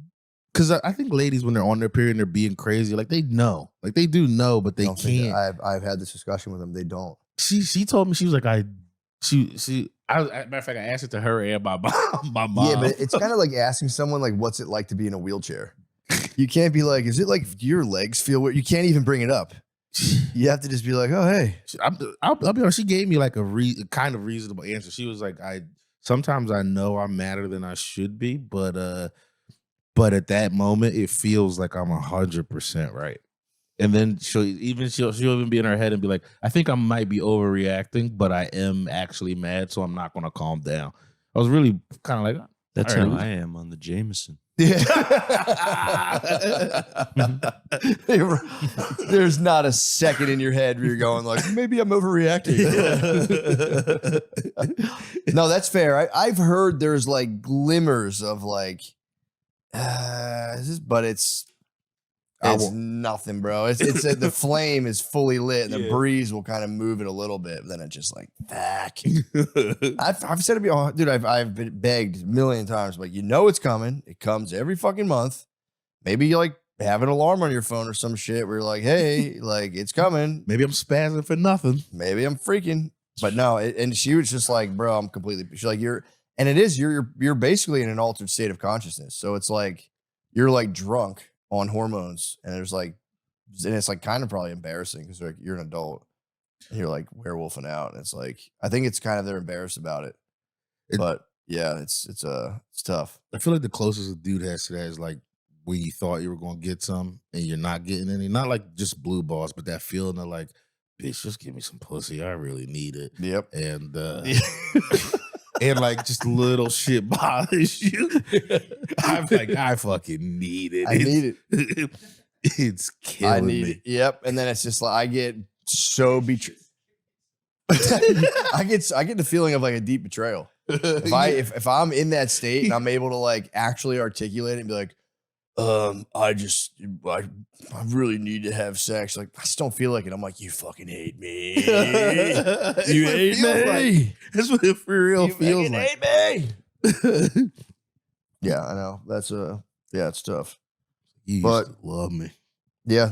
Because I think ladies, when they're on their period and they're being crazy, like they know, like they do know, but they Don't think can't. that- I've had this discussion with them. They don't. She told me, she was like, matter of fact, I asked it to her and my mom. Yeah, but it's kind of like asking someone like, "What's it like to be in a wheelchair?" You can't be like, "Is it like do your legs feel weird?" You can't even bring it up. You have to just be like, "Oh, hey." I'll be honest. She gave me like a kind of reasonable answer. She was like, sometimes I know I'm madder than I should be, but at that moment it feels like I'm 100% right." And then she'll even be in her head and be like, "I think I might be overreacting, but I am actually mad, so I'm not going to calm down." I was really kind of like, That's all how right. I am on the Jameson. Yeah. There's not a second in your head where you're going like, maybe I'm overreacting. No, that's fair. I've heard there's like glimmers of like, but it's nothing, bro. It's the flame is fully lit and the breeze will kind of move it a little bit, but then it's just like, fuck. I've said it before, dude. I've been begged a million times, but you know it's coming. It comes every fucking month. Maybe you like have an alarm on your phone or some shit where you're like, hey, like it's coming. Maybe I'm spazzing for nothing. Maybe I'm freaking. But no, and she was just like, bro, I'm completely. She's like, you're basically in an altered state of consciousness. So it's like you're like drunk on hormones, and it's like kind of probably embarrassing because like you're an adult and you're like werewolfing out, and it's like I think it's kind of they're embarrassed about it. But yeah, it's tough. I feel like the closest a dude has to that is like when you thought you were going to get some and you're not getting any. Not like just blue balls, but that feeling of like, bitch, just give me some pussy. I really need it. Yep. And and like just little shit bothers you. I'm like, I fucking need it. I need it. It's killing I need me. it. Yep. And then it's just like I get so betrayed. I get the feeling of like a deep betrayal. If I'm in that state and I'm able to like actually articulate it and be like, I really need to have sex. Like I just don't feel like it. I'm like, you fucking hate me. You hate me. Like. That's what it for real You feels fucking like. hate me. Yeah, I know. That's it's tough. You But- used to love me. Yeah.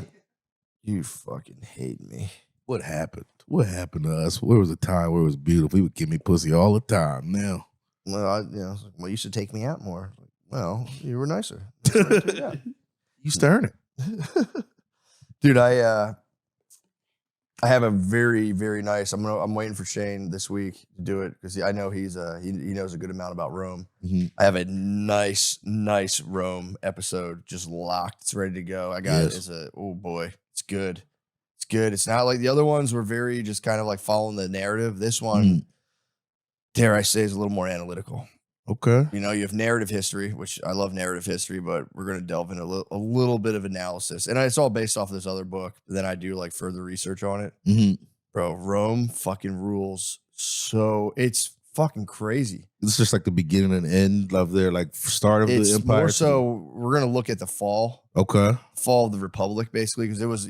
You fucking hate me. What happened? What happened to us? There was a time where it was beautiful. He would give me pussy all the time. Now, Well, you used to take me out more. Well, you were nicer. you used to earn it. Dude, I have a very, very nice. I'm waiting for Shane this week to do it because I know he knows a good amount about Rome. Mhm. I have a nice Rome episode just locked. It's ready to go. I got it. Oh boy, it's good. It's good. It's not like the other ones were very just kind of like following the narrative. This one, dare I say, is a little more analytical. Okay. You know, you have narrative history, which I love narrative history, but we're going to delve into a little bit of analysis. And it's all based off this other book. But then I do like further research on it. Mm-hmm. Bro, Rome fucking rules. So it's fucking crazy. It's just like the beginning and end of their like start of It's the empire. more so we're going to look at the fall of the Republic, basically, because it was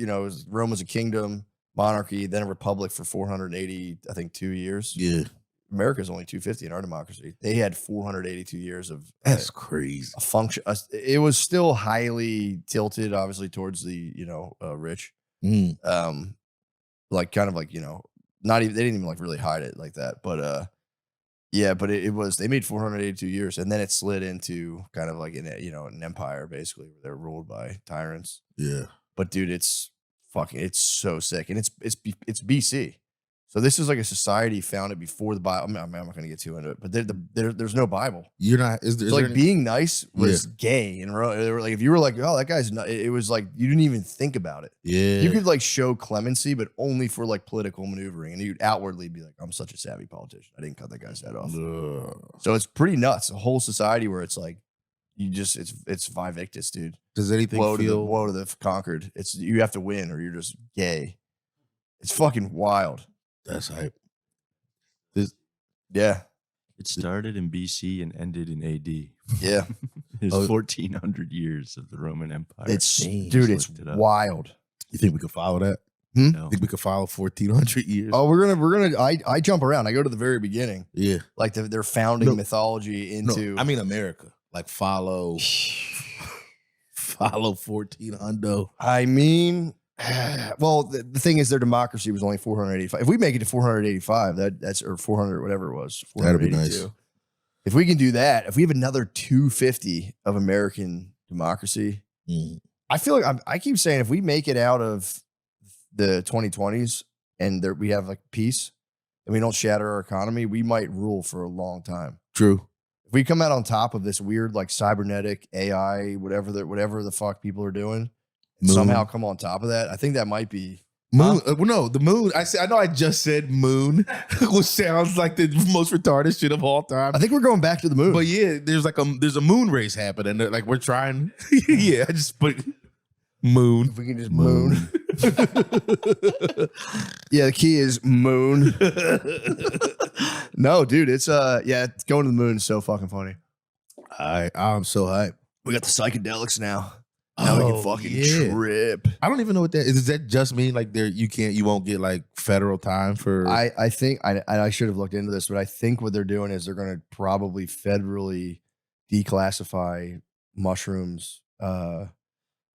Rome was a kingdom, monarchy, then a republic for 480, I think, 2 years. Yeah. America's only 250 in our democracy. They had 482 years of That's crazy. a function. It was still highly tilted, obviously, towards the rich. Mm. Like kind of like not even they didn't even like really hide it like that. But yeah, but it was they made 482 years, and then it slid into kind of like an empire basically where they're ruled by tyrants. Yeah. But dude, it's so sick, and it's BC. So this is like a society founded before the Bible. I'm not going to get too into it, but there's no Bible. You're not. Is So there like any- being nice was gay, and they were like if you were like, oh, that guy's not, it was like you didn't even think about it. Yeah. You could like show clemency, but only for like political maneuvering, and you'd outwardly be like, I'm such a savvy politician. I didn't cut that guy's head off. So it's pretty nuts. A whole society where it's like it's Vivictus, dude. Does anything Woe feel? to the conquered. It's you have to win or you're just gay. It's fucking wild. That's hype. Yeah. It started in BC and ended in AD. Yeah. It's 1,400 years of the Roman Empire. It's Dang, dude, just it's looked it up. wild. You think we could follow that? No. Think we could follow 1,400 years? Oh, we're gonna I jump around. I go to the very beginning. yeah. Like their founding No. mythology into No, I mean America. Like follow 1,400. I mean, well, the thing is, their democracy was only 485. If we make it to 485, that's or 400, whatever it was, That'd be 482. nice. If we can do that, if we have another 250 of American democracy, Mm. I feel like I keep saying if we make it out of the 2020s and we have like peace and we don't shatter our economy, we might rule for a long time. True. If we come out on top of this weird like cybernetic AI, whatever the fuck people are doing, and Moon. somehow come on top of that, I think that might be Moon. Well, no, the moon. I know I just said moon, which sounds like the most retarded shit of all time. I think we're going back to the moon. But yeah, there's a moon race happening. Like we're trying. Yeah, I just put moon. If we can just moon. Yeah, the key is moon. No, dude, it's going to the moon is so fucking funny. I'm so hyped. We got the psychedelics now. Now we can fucking trip. I don't even know what that is. Does that just mean like you won't get like federal time for? I think I should have looked into this, but I think what they're doing is they're going to probably federally declassify mushrooms,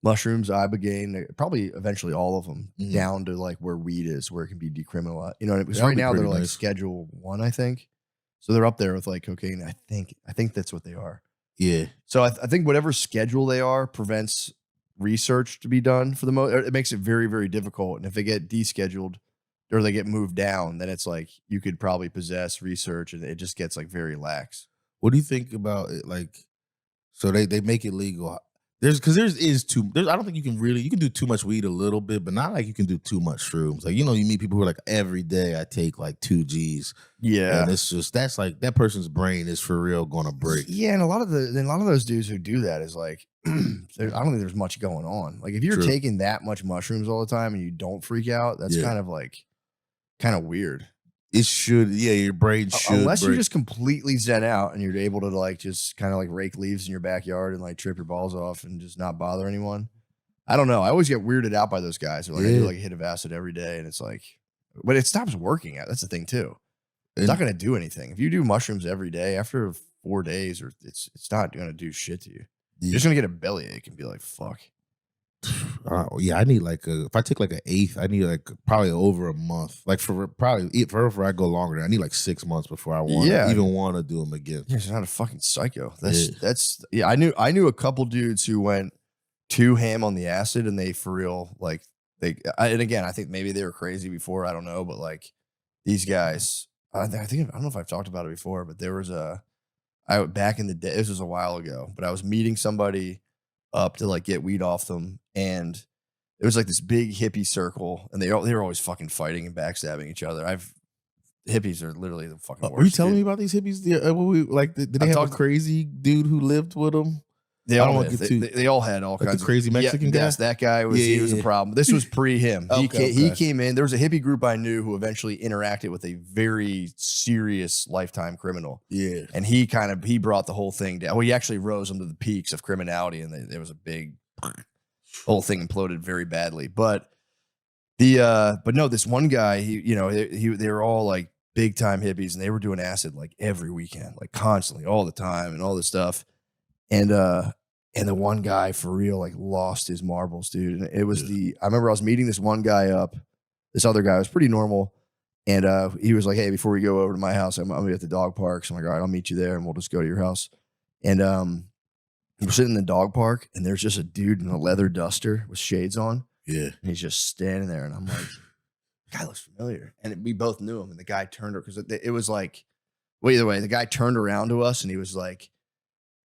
ibogaine, probably eventually all of them down to like where weed is, where it can be decriminalized. You know, because That would right be now they're pretty like nice. Schedule 1, I think. So they're up there with like cocaine. I think that's what they are. Yeah. So I think whatever schedule they are prevents research to be done for the most. It makes it very, very difficult. And if they get descheduled or they get moved down, then it's like you could probably possess research, and it just gets like very lax. What do you think about it? Like, so they make it legal. I don't think you can do too much weed a little bit, but not like you can do too much shrooms. Like, you meet people who are like, every day I take like 2 G's. Yeah. And it's just, that's like, that person's brain is for real going to break. Yeah, and a lot of those dudes who do that is like, I don't think there's much going on. Like if you're True. taking that much mushrooms all the time and you don't freak out, that's Yeah. kind of weird. It should, your brain should Unless you break. just completely zen out and you're able to like just kind of like rake leaves in your backyard and like trip your balls off and just not bother anyone. I don't know. I always get weirded out by those guys. They're like, I do like a hit of acid every day, and it's like, but it stops working. That's the thing too. It's not going to do anything. If you do mushrooms every day, after 4 days, or it's not going to do shit to you. You're just going to get a bellyache and be like, fuck. I need if I take like an eighth, I need like probably over a month. Like for I go longer, I need like 6 months before I even want to do them again. You're not a fucking psycho. I knew a couple dudes who went too ham on the acid, and they for real and again, I think maybe they were crazy before. I don't know, but like these guys, I don't know if I've talked about it before, but there was back in the day. This was a while ago, but I was meeting somebody up to like get weed off them, and it was like this big hippie circle, and they were always fucking fighting and backstabbing each other. Hippies are literally the fucking worst. Were you telling me about these hippies? Did they have a crazy dude who lived with them? They all had all kinds the crazy Mexican guy. Yes, that guy was he was a problem. This was pre him. He came in. There was a hippie group I knew who eventually interacted with a very serious lifetime criminal. Yeah, and he brought the whole thing down. Well, he actually rose them to the peaks of criminality, and there was a big whole thing imploded very badly. But no, this one guy, they were all like big time hippies, and they were doing acid like every weekend, like constantly, all the time, and all this stuff. And the one guy for real like lost his marbles, dude. And it was I remember I was meeting this one guy up. This other guy was pretty normal. And he was like, hey, before we go over to my house, I'm gonna be at the dog park. So I'm like, all right, I'll meet you there and we'll just go to your house. And we're sitting in the dog park, and there's just a dude in a leather duster with shades on. Yeah. And he's just standing there. And I'm like, guy looks familiar. And we both knew him. And the guy turned her because it was like, well, either way, the guy turned around to us and he was like,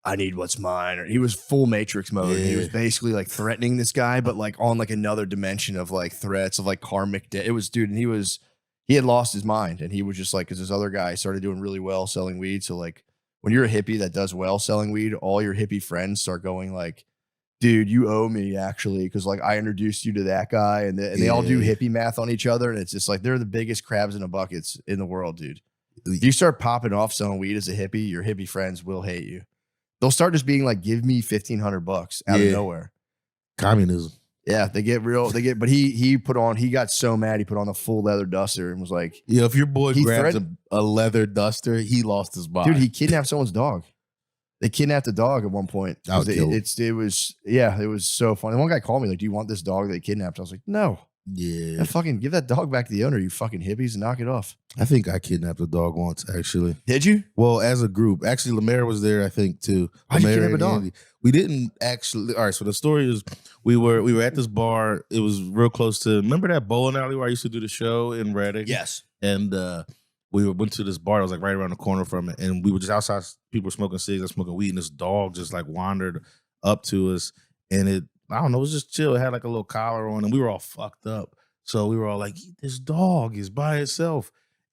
I need what's mine. Or he was full Matrix mode. And he was basically like threatening this guy, but like on like another dimension of like threats of like karmic debt. It was, dude, and he had lost his mind. And he was just like, because this other guy started doing really well selling weed. So like when you're a hippie that does well selling weed, all your hippie friends start going like, dude, you owe me actually. Cause like I introduced you to that guy and they all do hippie math on each other. And it's just like, they're the biggest crabs in the buckets in the world, dude. If you start popping off selling weed as a hippie, your hippie friends will hate you. They'll start just being like, give me $1,500 out of nowhere. Communism. Yeah, but he got so mad, he put on the full leather duster and was like, yeah, if your boy grabs a leather duster, he lost his mind. Dude, he kidnapped someone's dog. They kidnapped the dog at one point. It was so funny. One guy called me like, do you want this dog they kidnapped? I was like, no. Yeah. Fucking give that dog back to the owner, you fucking hippies, and knock it off. I think I kidnapped a dog once, actually. Did you? Well, as a group. Actually, Lemaire was there, I think, too. How'd you kidnap a dog? Andy. We didn't actually. All right, so the story is we were at this bar. It was real close to, remember that bowling alley where I used to do the show in Reading? Yes. And we went to this bar. It was like right around the corner from it. And we were just outside. People were smoking cigs and smoking weed. And this dog just like wandered up to us. And I don't know, it was just chill. It had like a little collar on and we were all fucked up. So we were all like, this dog is by itself.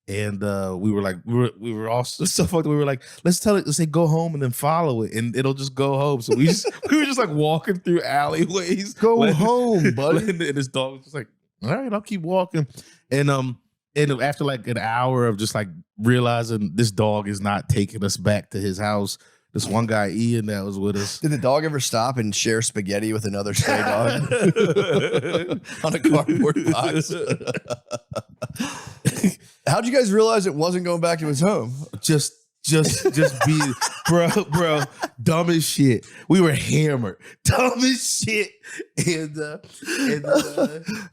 And we were like, we were all so fucked up. We were like, let's say go home and then follow it and it'll just go home. So we were just like walking through alleyways. Go home, buddy. And this dog was just like, all right, I'll keep walking. And after like an hour of just like realizing this dog is not taking us back to his house, this one guy, Ian, that was with us. Did the dog ever stop and share spaghetti with another stray dog on a cardboard box? How'd you guys realize it wasn't going back to his home? Just be, bro, dumb as shit. We were hammered, dumb as shit. And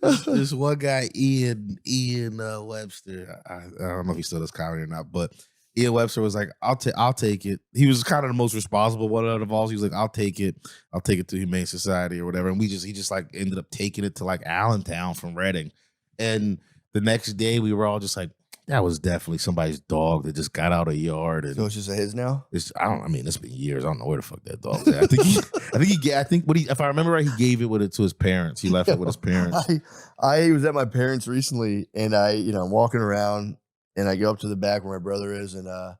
this one guy, Ian Webster. I don't know if he still does comedy or not, but Ian Webster was like, I'll take it. He was kind of the most responsible one out of all. He was like, I'll take it to Humane Society or whatever. And he just like ended up taking it to like Allentown from Reading. And the next day we were all just like, that was definitely somebody's dog that just got out of a yard. And so it's just his now? It's been years. I don't know where the fuck that dog's at. If I remember right, he gave it to his parents. He left it with his parents. I was at my parents recently and I'm walking around and I go up to the back where my brother is and I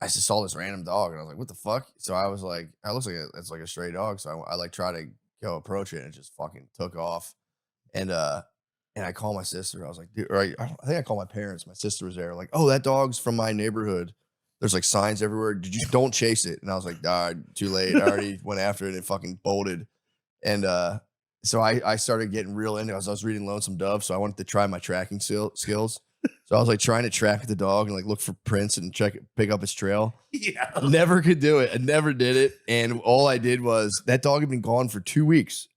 just saw this random dog and I was like, what the fuck? So I was like, it looks like it's like a stray dog. So I like try to go approach it and it just fucking took off. And I called my sister. I was like, dude, I think I called my parents. My sister was there. Like, oh, that dog's from my neighborhood. There's like signs everywhere. Don't chase it. And I was like, too late. I already went after it and it fucking bolted. And so I started getting real into it. I was reading Lonesome Dove. So I wanted to try my tracking skills. So I was like trying to track the dog and like look for prints and pick up its trail. Yeah. Never could do it. I never did it. And all I did was that dog had been gone for 2 weeks.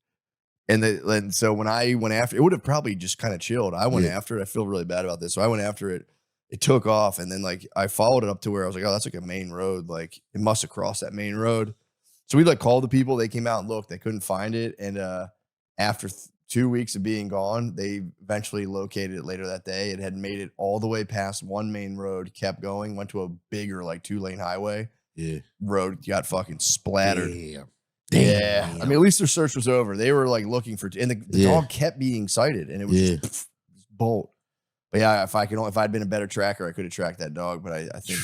And so when I went after it, would have probably just kind of chilled. I went after it. I feel really bad about this. So I went after it. It took off. And then like I followed it up to where I was like, oh, that's like a main road. Like it must have crossed that main road. So we like called the people. They came out and looked. They couldn't find it. And after 2 weeks of being gone, they eventually located it later that day. It had made it all the way past one main road, kept going, went to a bigger like 2-lane highway. Yeah. Road got fucking splattered. Yeah. I mean, at least their search was over. They were like looking for, and the dog kept being sighted and it was just bolt. But yeah, if I'd been a better tracker, I could have tracked that dog. But I think,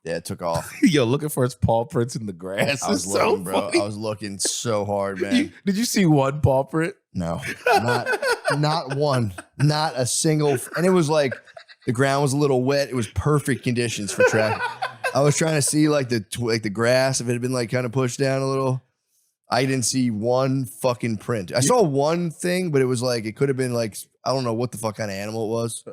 it took off. Yo, looking for its paw prints in the grass. I was looking, bro. I was looking so hard, man. Did you see one paw print? No, not one, not a single. And it was like the ground was a little wet. It was perfect conditions for track. I was trying to see like the grass if it had been like kind of pushed down a little. I didn't see one fucking print. I saw one thing, but it was like, it could have been like, I don't know what the fuck kind of animal it was.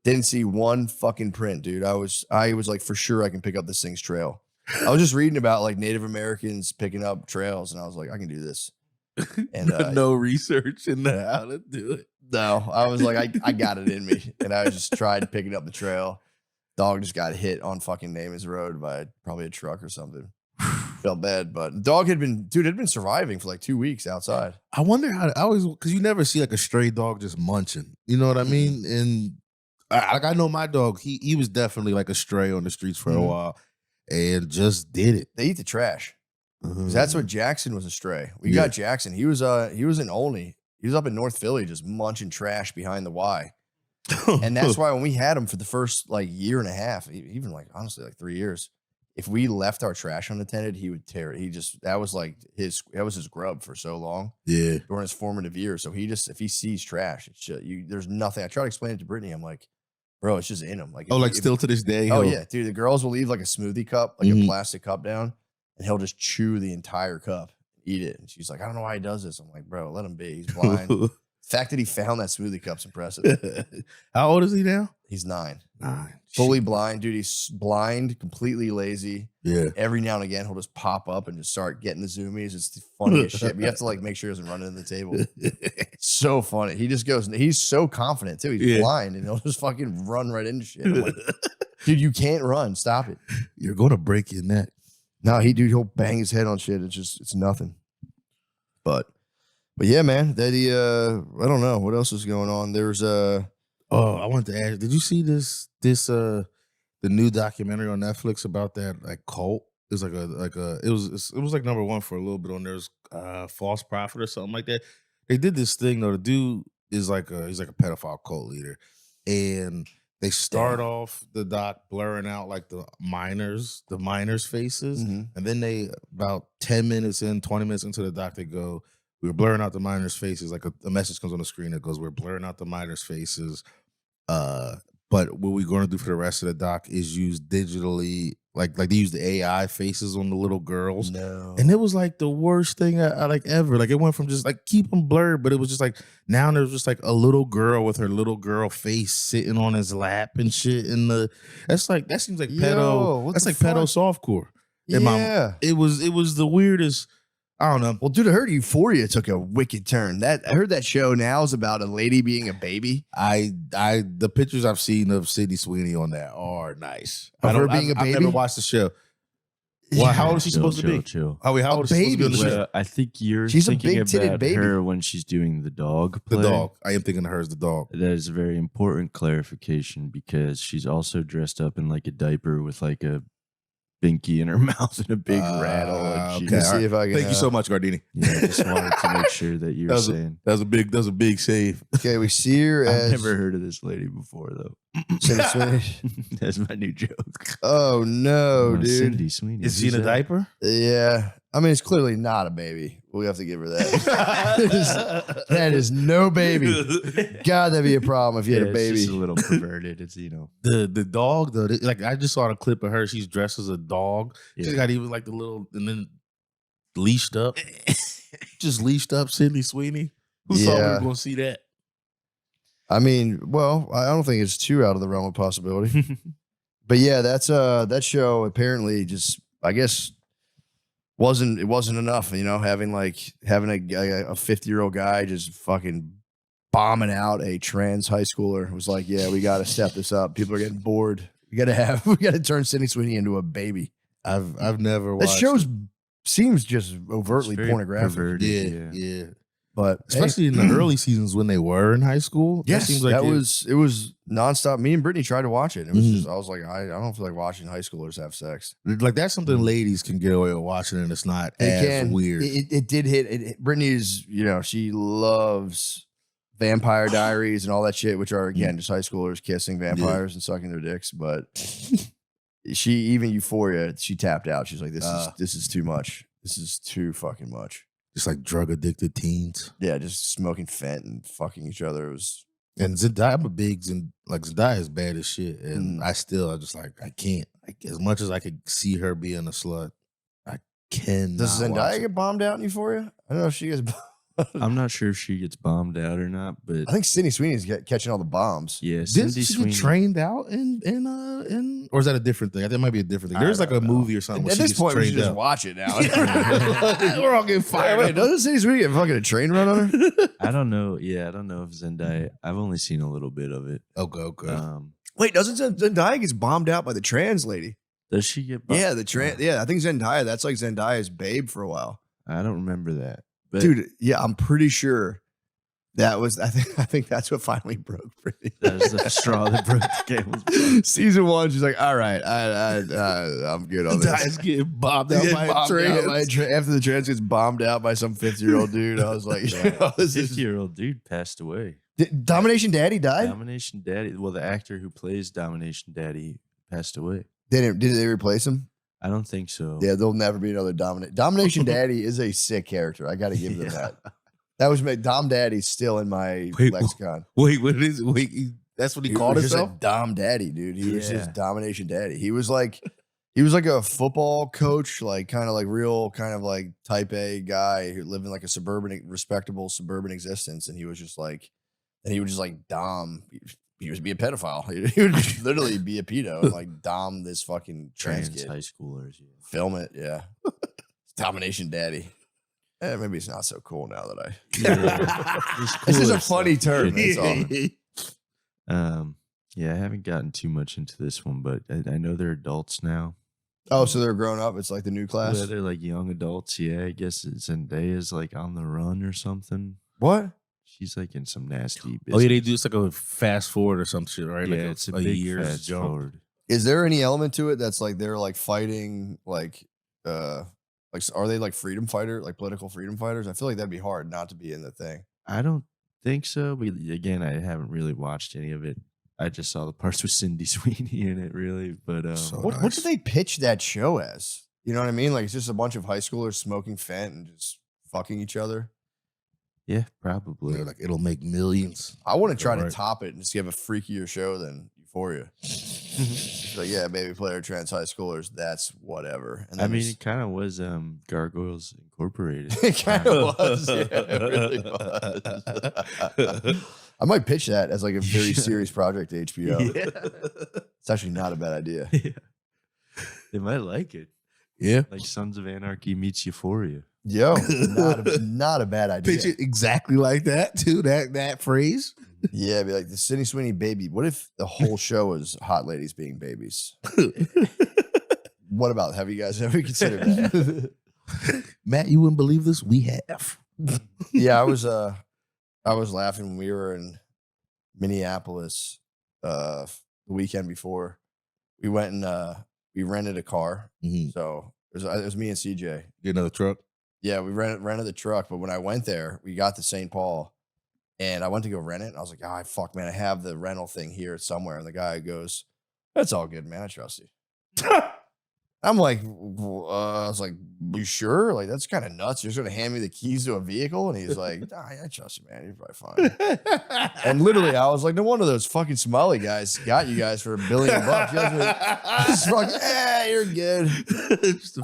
Didn't see one fucking print, dude. I was like, for sure I can pick up this thing's trail. I was just reading about like Native Americans picking up trails and I was like, I can do this. And no research in how to do it. No, I was like, I got it in me. And I just tried picking up the trail. Dog just got hit on fucking Namath Road by probably a truck or something. felt bad, but the dog had been surviving for like 2 weeks outside. I wonder how I always because you never see like a stray dog just munching. You know what I mean? And I know my dog. He was definitely like a stray on the streets for a while, and just did it. They eat the trash. 'Cause that's what Jackson was a stray. We Yeah. got Jackson. He was in Olney. He was up in North Philly just munching trash behind the Y. And that's why when we had him for the first like year and a half, even like honestly like 3 years, if we left our trash unattended, he would tear it. That was his grub for so long. Yeah. During his formative years. So if he sees trash, it's just, there's nothing. I try to explain it to Brittany. I'm like, bro, it's just in him. Like, Still to this day. Oh yeah, dude. The girls will leave like a smoothie cup, like a plastic cup down, and he'll just chew the entire cup, eat it. And she's like, I don't know why he does this. I'm like, bro, let him be. He's blind. The fact that he found that smoothie cup's impressive. How old is he now? He's 9. 9. Fully blind, dude. He's blind, completely lazy. Yeah. Every now and again, he'll just pop up and just start getting the zoomies. It's the funniest shit. But you have to like make sure he doesn't run into the table. It's so funny. He just goes, he's so confident too. He's blind and he'll just fucking run right into shit. I'm like, dude, you can't run. Stop it. You're going to break your neck. No, he'll bang his head on shit. It's nothing. But yeah, man, I don't know what else is going on. There's I wanted to ask, did you see the new documentary on Netflix about that like cult? It was it was like number 1 for a little bit on there's False Prophet or something like that. They did this thing though. The dude is he's like a pedophile cult leader, and they start off the doc blurring out like the minors' faces, and then they about 10 minutes in, 20 minutes into the doc, they go, we were blurring out the minors' faces. Like a message comes on the screen that goes, we're blurring out the minors' faces. But what we're going to do for the rest of the doc is use digitally, like they use the AI faces on the little girls. No. And it was like the worst thing I like ever. Like it went from just like keep them blurred, but it was just like now there's just like a little girl with her little girl face sitting on his lap and shit. And that seems like pedo. That's like pedo softcore. Yeah. It was the weirdest. I don't know. Well, dude, I heard Euphoria took a wicked turn. I heard that show now is about a lady being a baby. The pictures I've seen of Sydney Sweeney on that are nice. Of her being a baby? I've never watched the show. Well, how old is she supposed to be? Chill. How old is she supposed to be on the show? Well, I think She's a thinking big-titted about baby. her when she's doing the dog play. The dog. I am thinking of her as the dog. That is a very important clarification because she's also dressed up in like a diaper with like a binky in her mouth and a big rattle. And Okay. See if I can, Thank you so much, Gardini. Yeah, I just wanted to make sure that you were saying. That was a big save. Okay, we see her I've as never heard of this lady before though. Cindy Sweeney. That's my new joke. Oh no, dude. Cindy Sweeney. Is she in a diaper? Yeah. I mean, it's clearly not a baby. We have to give her that. That is no baby. God, that'd be a problem if you had a It's baby. just a little perverted. It's The dog though. Like I just saw a clip of her. She's dressed as a dog. She's got even like the little and then leashed up. Just leashed up Sydney Sweeney. Who thought we were gonna see that? I mean, well, I don't think it's too out of the realm of possibility. But yeah, that's that show apparently just, I guess, wasn't enough, you know, having a 50-year-old guy just fucking bombing out a trans high schooler. It was like, yeah, we got to step this up. People are getting bored. We got to turn Sydney Sweeney into a baby. I've never watched. That show seems just overtly pornographic. Perverted, Yeah. But Especially in the early seasons when they were in high school. yes, That seems like it was nonstop. Me and Brittany tried to watch it. It was just, I was like, I don't feel like watching high schoolers have sex. like that's something ladies can get away with watching, and it's not as weird. It did hit. Brittany's, you know, she loves Vampire Diaries and all that shit, which are again just high schoolers kissing vampires and sucking their dicks. But she, even Euphoria, she tapped out. She's like, this is too much. This is too fucking much. Just like drug addicted teens. Yeah, just smoking fent and fucking each other. It was. And Zendaya, I'm a big Zendaya is bad as shit, and I just like I can't. Like, as much as I could see her being a slut, I cannot. Does Zendaya get bombed out in Euphoria? I don't know if she gets. I'm not sure if she gets bombed out or not, but I think Sydney Sweeney's catching all the bombs. yeah, Did Cindy she Sweeney. get trained out in or is that a different thing? I think it might be a different thing. There's like a movie or something. At where this she gets point, we should trained just out. watch it now. We're all getting fired. Wait, doesn't Sydney Sweeney get fucking a train run on her? I don't know. Yeah, I don't know if Zendaya. I've only seen a little bit of it. Okay. Wait, doesn't Zendaya get bombed out by the trans lady? Does she get? Yeah, I think Zendaya. That's like Zendaya's babe for a while, I don't remember that, but dude. Yeah, I'm pretty sure that was. I think that's what finally broke Brittany. that was the straw that broke the camel's back. Season 1, she's like, all right, I'm good on Dies this. getting bombed out by a trans. After the trans gets bombed out by some 50-year-old dude, I was like, this is 50-year-old dude passed away. Domination Daddy died. Domination Daddy. Well, the actor who plays Domination Daddy passed away. Did they replace him? I don't think so. Yeah, there'll never be another Domination Daddy is a sick character. I got to give them that. That was my Dom Daddy's still in my lexicon. Wait, what is? Wait, that's what he called was just himself. a Dom Daddy, dude. He was Yeah. just Domination Daddy. He was like a football coach, like kind of like real, kind of like type A guy who lived in like a respectable suburban existence, and he was just like, Dom. He was be a pedophile. He would just literally be a pedo and like Dom this fucking trans kid. High schoolers. Yeah. Film it, yeah. Domination Daddy. Maybe it's not so cool now that This is a funny term. That's all. Yeah, I haven't gotten too much into this one, but I know they're adults now. Oh, so they're grown up. It's like the new class. Yeah, they're like young adults. Yeah, I guess Zendaya's like on the run or something. What? She's like in some nasty business. Oh yeah, they do. It's like a fast forward or some shit, right? Yeah, like it's a big year's fast jump. forward. Is there any element to it that's like they're like fighting like are they like freedom fighter, like political freedom fighters? I feel like that'd be hard not to be in the thing. I don't think so. But again, I haven't really watched any of it. I just saw the parts with Cindy Sweeney in it, really. But So what nice. do they pitch that show as? You know what I mean? Like it's just a bunch of high schoolers smoking fent and just fucking each other. yeah, probably. They're like it'll make millions. I want to try to Right. top it and just give a freakier show than Euphoria. Like, yeah, baby player, trans high schoolers, that's whatever. And I then mean, just- it kind of was Gargoyles Incorporated. it kind of was. Yeah, it really was. I might pitch that as like a very serious project to HBO. It's actually not a bad idea. Yeah. They might like it. Yeah. Like Sons of Anarchy meets Euphoria. Yo, not a bad idea. Pitch it exactly like that too. That phrase. Yeah, be like the Sydney Sweeney baby. What if the whole show was hot ladies being babies? What about? Have you guys ever considered that? Matt, you wouldn't believe this. We have. Yeah, I was laughing when we were in Minneapolis the weekend before. We went and we rented a car. Mhm. So it was me and CJ. Get another truck. Yeah, we rented the truck, but when I went there, we got to St. Paul and I went to go rent it. And I was like, oh, fuck, man, I have the rental thing here somewhere. And the guy goes, that's all good, man. I trust you. I'm like, I was like, you sure? Like, that's kind of nuts. You're just going to hand me the keys to a vehicle? And he's like, nah, I trust you, man. You're probably fine. And literally, I was like, no wonder those fucking Somali guys got you guys for $1 billion. You guys were just fucking, you're good.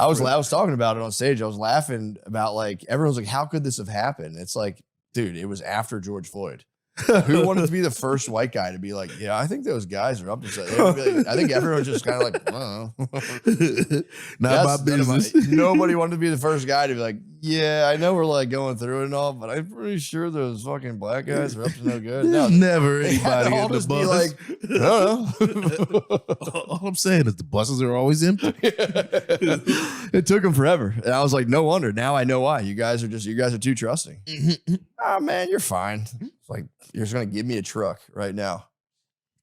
I was talking about it on stage. I was laughing about like, everyone's like, how could this have happened? It's like, dude, it was after George Floyd. Who wanted to be the first white guy to be like, yeah, I think those guys are up to something. Like, I think everyone's just kind of like, I don't know. Not my business. Nobody wanted to be the first guy to be like, yeah, I know we're like going through it and all, but I'm pretty sure those fucking black guys are up to no good. No, Never they had to anybody all in the just be bus. like, I don't know. All I'm saying is the buses are always empty. It took them forever. And I was like, no wonder. Now I know why. You guys are too trusting. Oh man, you're fine. It's like, you're just gonna give me a truck right now.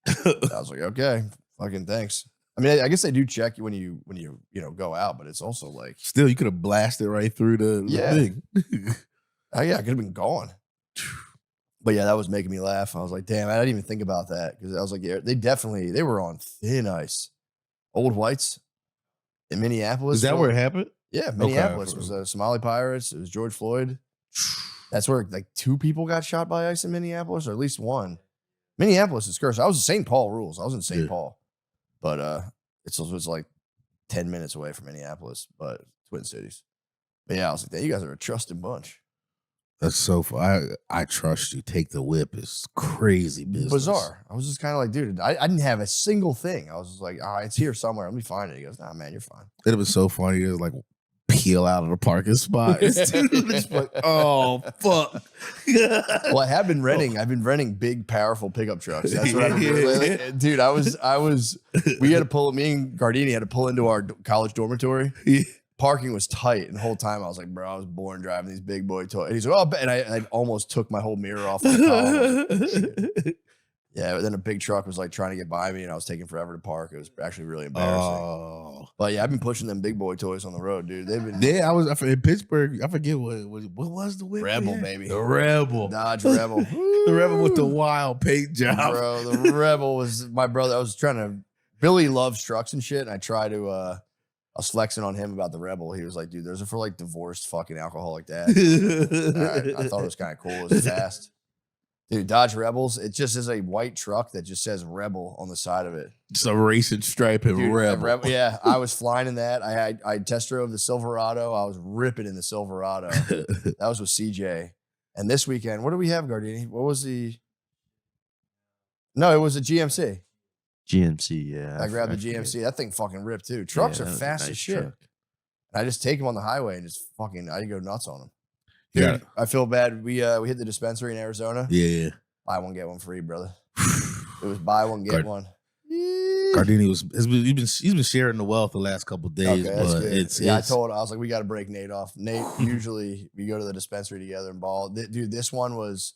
I was like, okay, fucking thanks. I mean, I guess they do check you when you go out, but it's also like, Still, you could have blasted right through the Yeah. thing. oh yeah, I could have been gone. But yeah, that was making me laugh. I was like, damn, I didn't even think about that because I was like, yeah, they were on thin ice. Old whites in Minneapolis. Is that where it happened? Yeah, Minneapolis was the Somali pirates. It was George Floyd. That's where like 2 people got shot by ICE in Minneapolis, or at least 1. Minneapolis is cursed. I was in St. Paul rules. I was in St. Yeah. Paul, but it's like 10 minutes away from Minneapolis, but Twin Cities. But yeah, I was like, you guys are a trusted bunch. That's so fun. I trust you. Take the whip. It's crazy business. Bizarre. I was just kind of like, dude, I didn't have a single thing. I was just like, it's here somewhere. Let me find it. He goes, nah, man, you're fine. It was so funny. It was like peel out of the parking spot. It's just like, oh fuck. Well, I've been renting big, powerful pickup trucks. That's what I've been doing lately. Dude, we had to pull, me and Gardini had to pull into our college dormitory. Parking was tight, and the whole time I was like, bro, I was born driving these big boy toys. And he's like, oh, and I almost took my whole mirror off my column. Yeah, but then a big truck was like trying to get by me, and I was taking forever to park. It was actually really embarrassing. Oh. But yeah, I've been pushing them big boy toys on the road, dude. They've been Yeah, I was in Pittsburgh. I forget what was the whip? Rebel, man? baby. The Rebel. Dodge Rebel. The Rebel with the wild paint job. Bro, the Rebel was my brother. I was trying to, Billy loves trucks and shit, and I tried to, I was flexing on him about the Rebel. He was like, dude, those are for like divorced fucking alcoholic dads. I thought it was kind of cool. It was fast. Dude, Dodge Rebels, it just is a white truck that just says Rebel on the side of it. It's a racing stripe and Dude, Rebel. Yeah, I was flying in that. I test drove the Silverado. I was ripping in the Silverado. That was with CJ. And this weekend, what do we have, Gardini? What was the... No, it was a GMC. GMC, yeah. I grabbed the GMC. That thing fucking ripped too. Trucks are fast as shit. Truck. I just take them on the highway and just fucking, I go nuts on them. Yeah. Dude, I feel bad. We hit the dispensary in Arizona. Yeah. Buy one, get one free, brother. It was buy one, get one. Gardini he's been sharing the wealth the last couple of days. Okay, that's but good. I was like, we got to break Nate off. Nate, usually we go to the dispensary together and ball. Dude, this one was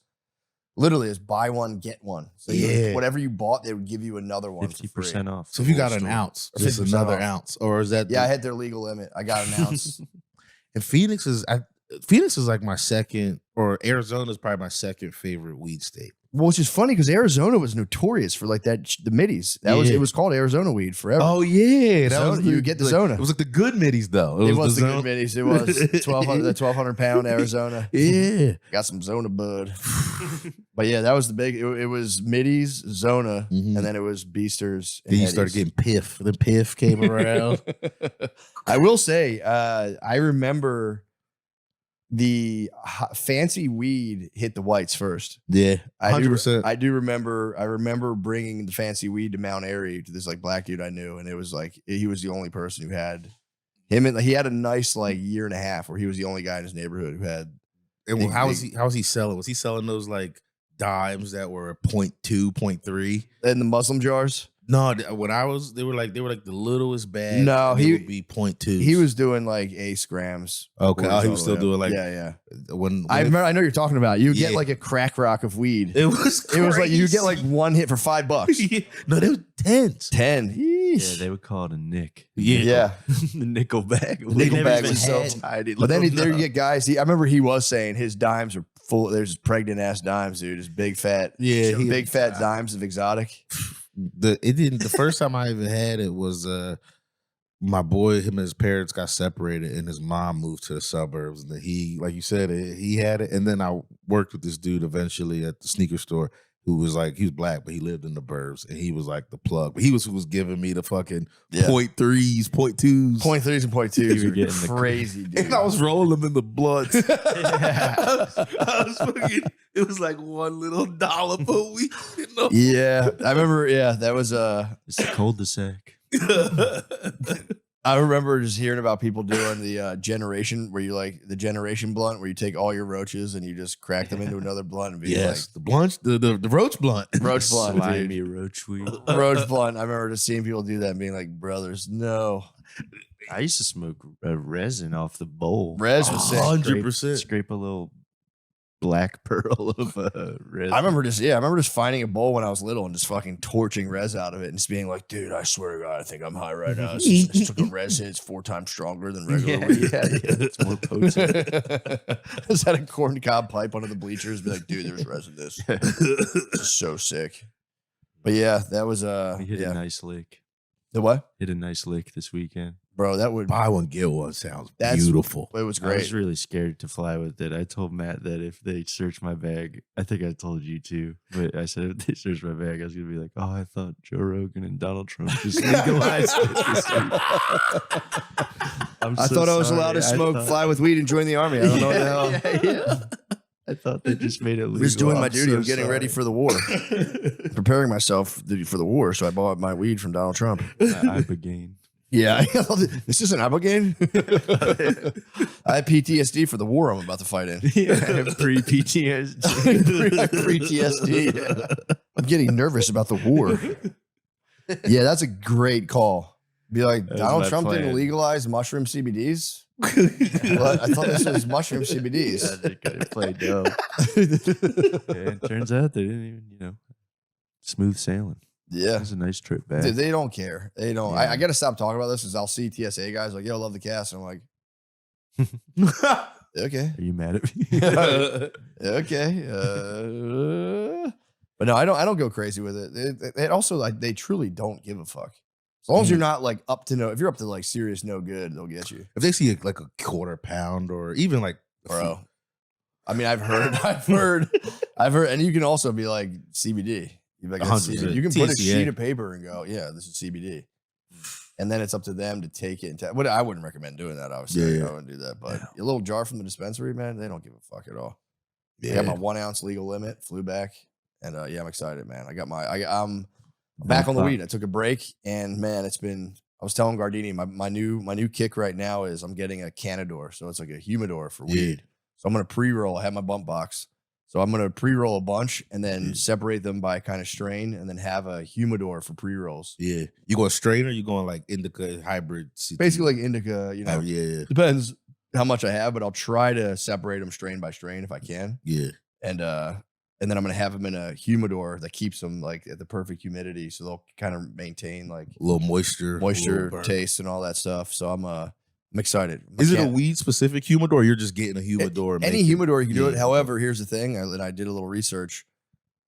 literally is buy one, get one. So whatever you bought, they would give you another one 50% off. So if you got an ounce, just another ounce, or is that? Yeah, I hit their legal limit. I got an ounce. And Phoenix is like my second, or Arizona is probably my second favorite weed state. Well, which is funny because Arizona was notorious for like that the middies. It was called Arizona weed forever. Oh yeah, that was you get the Zona. It was like the good middies though. It was the good middies. It was 1,200 pound Arizona. Yeah, got some Zona bud. But yeah, that was the big. It was middies, Zona, and then it was Beasters. Then you started getting Piff. The Piff came around. I will say, I remember the fancy weed hit the whites first. Yeah, 100%. I do remember. I remember bringing the fancy weed to Mount Airy to this like black dude I knew, and it was like he was the only person who had him. And he had a nice like year and a half where he was the only guy in his neighborhood who had. And how was he selling? Was he selling those like dimes that were 0.2, 0.3 in the Muslim jars? No, when I was, they were like the littlest bag. No, he would be 0.2. He was doing like 8 grams. Okay, he was still doing like When I remember, I know you're talking about. You get like a crack rock of weed. It was crazy. It was like you get like one hit for $5. No, they were 10s. 10. Yeah, they would call it a nick. Yeah. The nickel bag. Nickel bag was so tiny. But then there you get guys. I remember he was saying his dimes are full. There's pregnant ass dimes, dude. It's big fat. Yeah, big fat dimes of exotic. The first time I even had it was my boy, him and his parents got separated and his mom moved to the suburbs, and he, like you said, he had it. And then I worked with this dude eventually at the sneaker store who was like, he was black, but he lived in the burbs, and he was like the plug. But he was who was giving me the fucking 0.3s, 0.2s. 0.3s and 0.2s. You were getting crazy, dude. And I was rolling them in the blunts. I was fucking, it was like one little dollop a week. You know? Yeah. I remember, that was it's a cul-de-sac. I remember just hearing about people doing the generation where you like the generation blunt where you take all your roaches and you just crack them into another blunt and be like the blunt, the roach blunt. Roach blunt. Slimy roach weed. Roach blunt. I remember just seeing people do that and being like, brothers, no. I used to smoke resin off the bowl. Res was sick. 100%. Scrape a little black pearl of resin. I remember just finding a bowl when I was little and just fucking torching res out of it and just being like, dude, I swear to God, I think I'm high right now. I just took a res hit. It's 4 times stronger than regular weed. Yeah, it's more potent. Just had a corn cob pipe under the bleachers. Be like, dude, there's res in this. It's so sick. But yeah, that was we hit a nice lick. The what? Hit a nice lick this weekend. Bro, that would buy one, get one sounds beautiful. It was great. I was really scared to fly with it. I told Matt that if they search my bag, I think I told you too, but I said if they search my bag, I was going to be like, oh, I thought Joe Rogan and Donald Trump just legalized it this week. I thought I was allowed to smoke, fly with weed, and join the army. I don't know what the hell. Yeah. I thought they just made it legal. I'm just doing my duty. I'm getting ready for the war. Preparing myself for the war, so I bought my weed from Donald Trump. Ibogaine. Yeah, this isn't Ibogaine. I have PTSD for the war I'm about to fight in. Pre-PTSD. Pre-PTSD. Yeah. I'm getting nervous about the war. Yeah, that's a great call. Be like, That was Donald my Trump didn't plan. legalize mushroom CBDs? But I thought this was mushroom CBDs. They could play dope. Yeah, it turns out they didn't even, smooth sailing. Yeah. It was a nice trip back. Dude, they don't care. They don't. Yeah. I got to stop talking about this because I'll see TSA guys like, yo, love the cast. And I'm like, okay. Are you mad at me? Okay. But no, I don't go crazy with it. It also, like, they truly don't give a fuck. As long as you're not like up to if you're up to like serious no good, they'll get you. If they see like a quarter pound or even like Bro. I mean, I've heard, and you can also be like CBD. You be like, that's 100%. CBD. You can put a THCA. sheet of paper and go, yeah, this is CBD. And then it's up to them to take it. And I wouldn't recommend doing that, obviously. Yeah. I wouldn't do that. But a little jar from the dispensary, man, they don't give a fuck at all. Yeah. I got my 1 ounce legal limit, flew back. And yeah, I'm excited, man. I'm back on the weed. I took a break and man, I was telling Gardini, my new kick right now is I'm getting a Canador. So it's like a humidor for weed. So I'm going to pre-roll. I have my bump box. So I'm going to pre-roll a bunch and then separate them by kind of strain and then have a humidor for pre-rolls. Yeah. You going straight or you going like indica hybrid? CT? Basically like indica, Yeah. depends how much I have, but I'll try to separate them strain by strain if I can. Yeah. And then I'm going to have them in a humidor that keeps them like at the perfect humidity. So they'll kind of maintain like A little moisture, taste and all that stuff. So I'm excited. Is it a weed specific humidor or you're just getting a humidor? Any humidor you can do it. Yeah. However, here's the thing. I did a little research.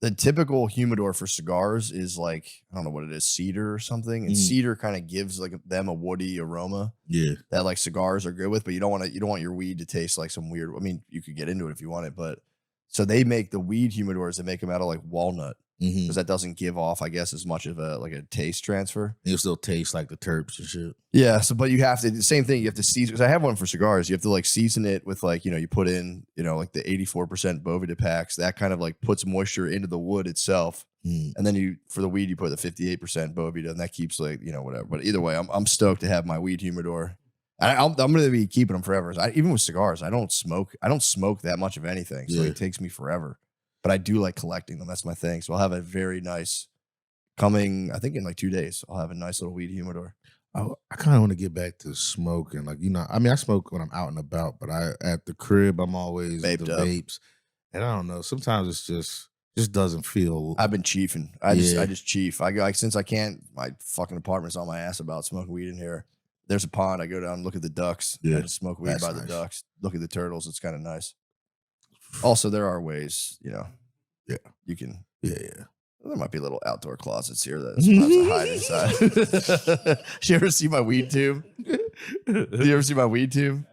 The typical humidor for cigars is like, I don't know what it is, cedar or something. And cedar kind of gives like them a woody aroma. Yeah. That like cigars are good with, but you don't want your weed to taste like some weird. I mean, you could get into it if you want it, but so they make the weed humidors. They make them out of like walnut because that doesn't give off, I guess, as much of a taste transfer. It'll still taste like the terps and shit. Yeah. So, but you have to, the same thing. You have to season, because I have one for cigars. You have to like season it with like, you put in, like the 84% Boveda packs. That kind of like puts moisture into the wood itself. And then for the weed, you put the 58% Boveda and that keeps like, whatever. But either way, I'm stoked to have my weed humidor. I'm going to be keeping them forever. Even with cigars, I don't smoke that much of anything. So it takes me forever. But I do like collecting them. That's my thing. So I'll have a very nice coming, I think in like 2 days, I'll have a nice little weed humidor. I kind of want to get back to smoking. Like, I mean, I smoke when I'm out and about, but at the crib, I'm always Vaped the up. vapes. And I don't know. Sometimes it's just doesn't feel. I've been chiefing. I just chief. Since I can't, my fucking apartment's on my ass about smoking weed in here. There's a pond. I go down and look at the ducks. Yeah. I just smoke weed That's by the nice. ducks. Look at the turtles. It's kind of nice. Also, there are ways, Yeah. you can. Yeah. There might be little outdoor closets here that sometimes I hide inside. You ever see my weed tube? Do you ever see my weed tube?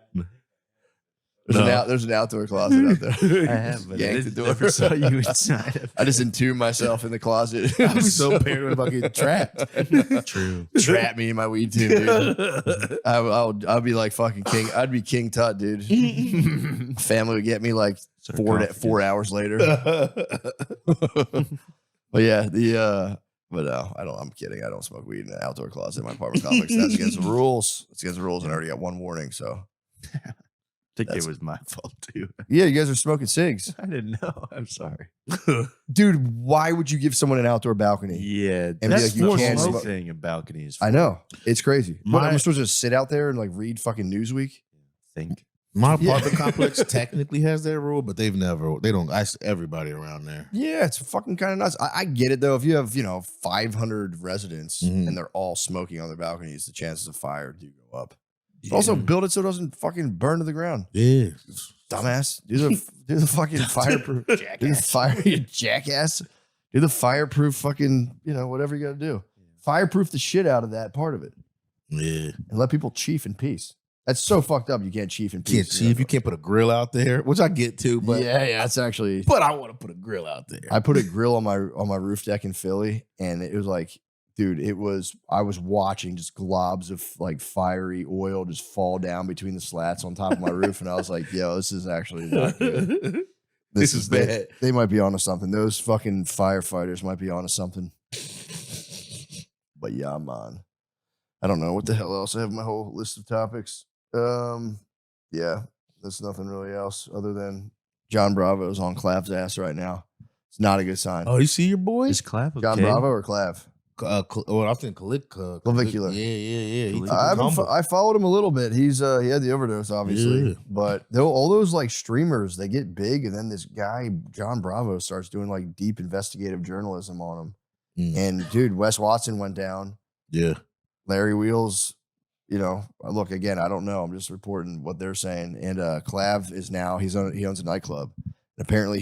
There's an outdoor closet out there. I have, but I Yanked the door. never saw you inside of it. I just entomb myself in the closet. I'm so paranoid about getting trapped. True. Trap me in my weed tube, dude. I'll be like fucking king. I'd be King Tut, dude. Family would get me like 4 hours later. But yeah, but no, I don't. I'm kidding. I don't smoke weed in an outdoor closet in my apartment complex. That's against the rules. It's against the rules, and I already got one warning. So I think it was my fault too. yeah, you guys are smoking cigs, I didn't know. I'm sorry. dude. Why would you give someone an outdoor balcony? Yeah, be that's like, you more can't smoke smoke. thing in balconies. I know it's crazy. What, My- I'm supposed to just sit out there and like read fucking Newsweek? think. My apartment complex technically has their rule, but they don't ask everybody around there. Yeah, it's fucking kind of nuts. I get it though. If you have 500 residents and they're all smoking on their balconies, the chances of fire do go up. Yeah. Also, build it so it doesn't fucking burn to the ground. Yeah. Dumbass. Do the fucking fireproof. Do the fire, you jackass. Do the fireproof fucking, whatever you got to do. Fireproof the shit out of that part of it Yeah. and let people chief in peace. That's so fucked up. You can't chief in peace. You can't put a grill out there, which I get too, but yeah, that's actually. but I want to put a grill out there. I put a grill on my roof deck in Philly, and it was like, dude, I was watching just globs of like fiery oil just fall down between the slats on top of my roof, and I was like, yo, this is actually not good. This is bad. They might be onto something. Those fucking firefighters might be onto something. But yeah, I'm on. I don't know what the hell else. I have my whole list of topics. Yeah, there's nothing really else other than John Bravo's on Clav's ass right now. It's not a good sign. Oh, you see your boy? Is Clap okay? John Bravo or Clav? Well, I think Clavicular. Yeah. He took it I humble. I followed him a little bit. He had the overdose, obviously. Yeah. But all those like streamers, they get big, and then this guy, John Bravo, starts doing like deep investigative journalism on him. And dude, Wes Watson went down. Yeah. Larry Wheels, look, again, I don't know. I'm just reporting what they're saying. And Clav is now, he owns a nightclub. And apparently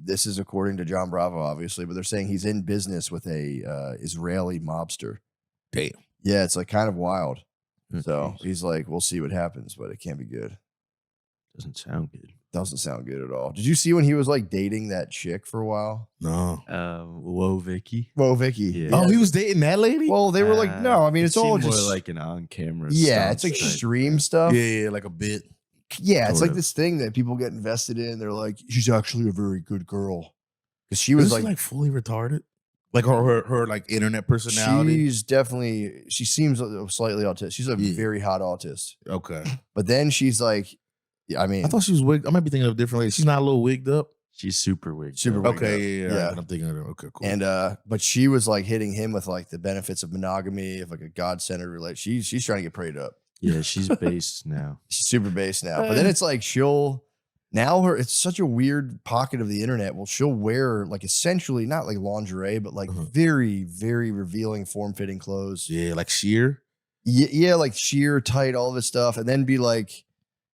this is according to John Bravo, obviously, but they're saying he's in business with a Israeli mobster. Damn. Yeah, it's like kind of wild. Oh, So geez. he's like, we'll see what happens, but it can't be good. Doesn't sound good. Doesn't sound good at all. Did you see when he was like dating that chick for a while? No. Whoa, Vicky. Whoa, Vicky. Yeah. Oh, he was dating that lady? Well, they were like, no, I mean, it's all seemed just more like an on-camera. yeah, it's stunt like type. stream stuff. Yeah, like a bit. Yeah, it's Sort like of. this thing that people get invested in. They're like, she's actually a very good girl. Because she Was was like, like, fully retarded? Like her like internet personality? she seems slightly autistic. She's a Yeah. very hot autist. Okay. But then she's like, I mean, I thought she was wigged. I might be thinking of a different lady. She's not a little wigged up? She's super wigged. Super out. wigged Okay, up. yeah. Yeah. Right, I'm thinking of it. Okay, cool. and but she was like hitting him with like the benefits of monogamy, of like a God-centered relationship. She's trying to get prayed up. Yeah, she's based now. She's super based now. But then it's like it's such a weird pocket of the internet. Well, she'll wear like essentially not like lingerie, but like very, very revealing form-fitting clothes. Yeah, like sheer. Yeah, like sheer tight, all this stuff, and then be like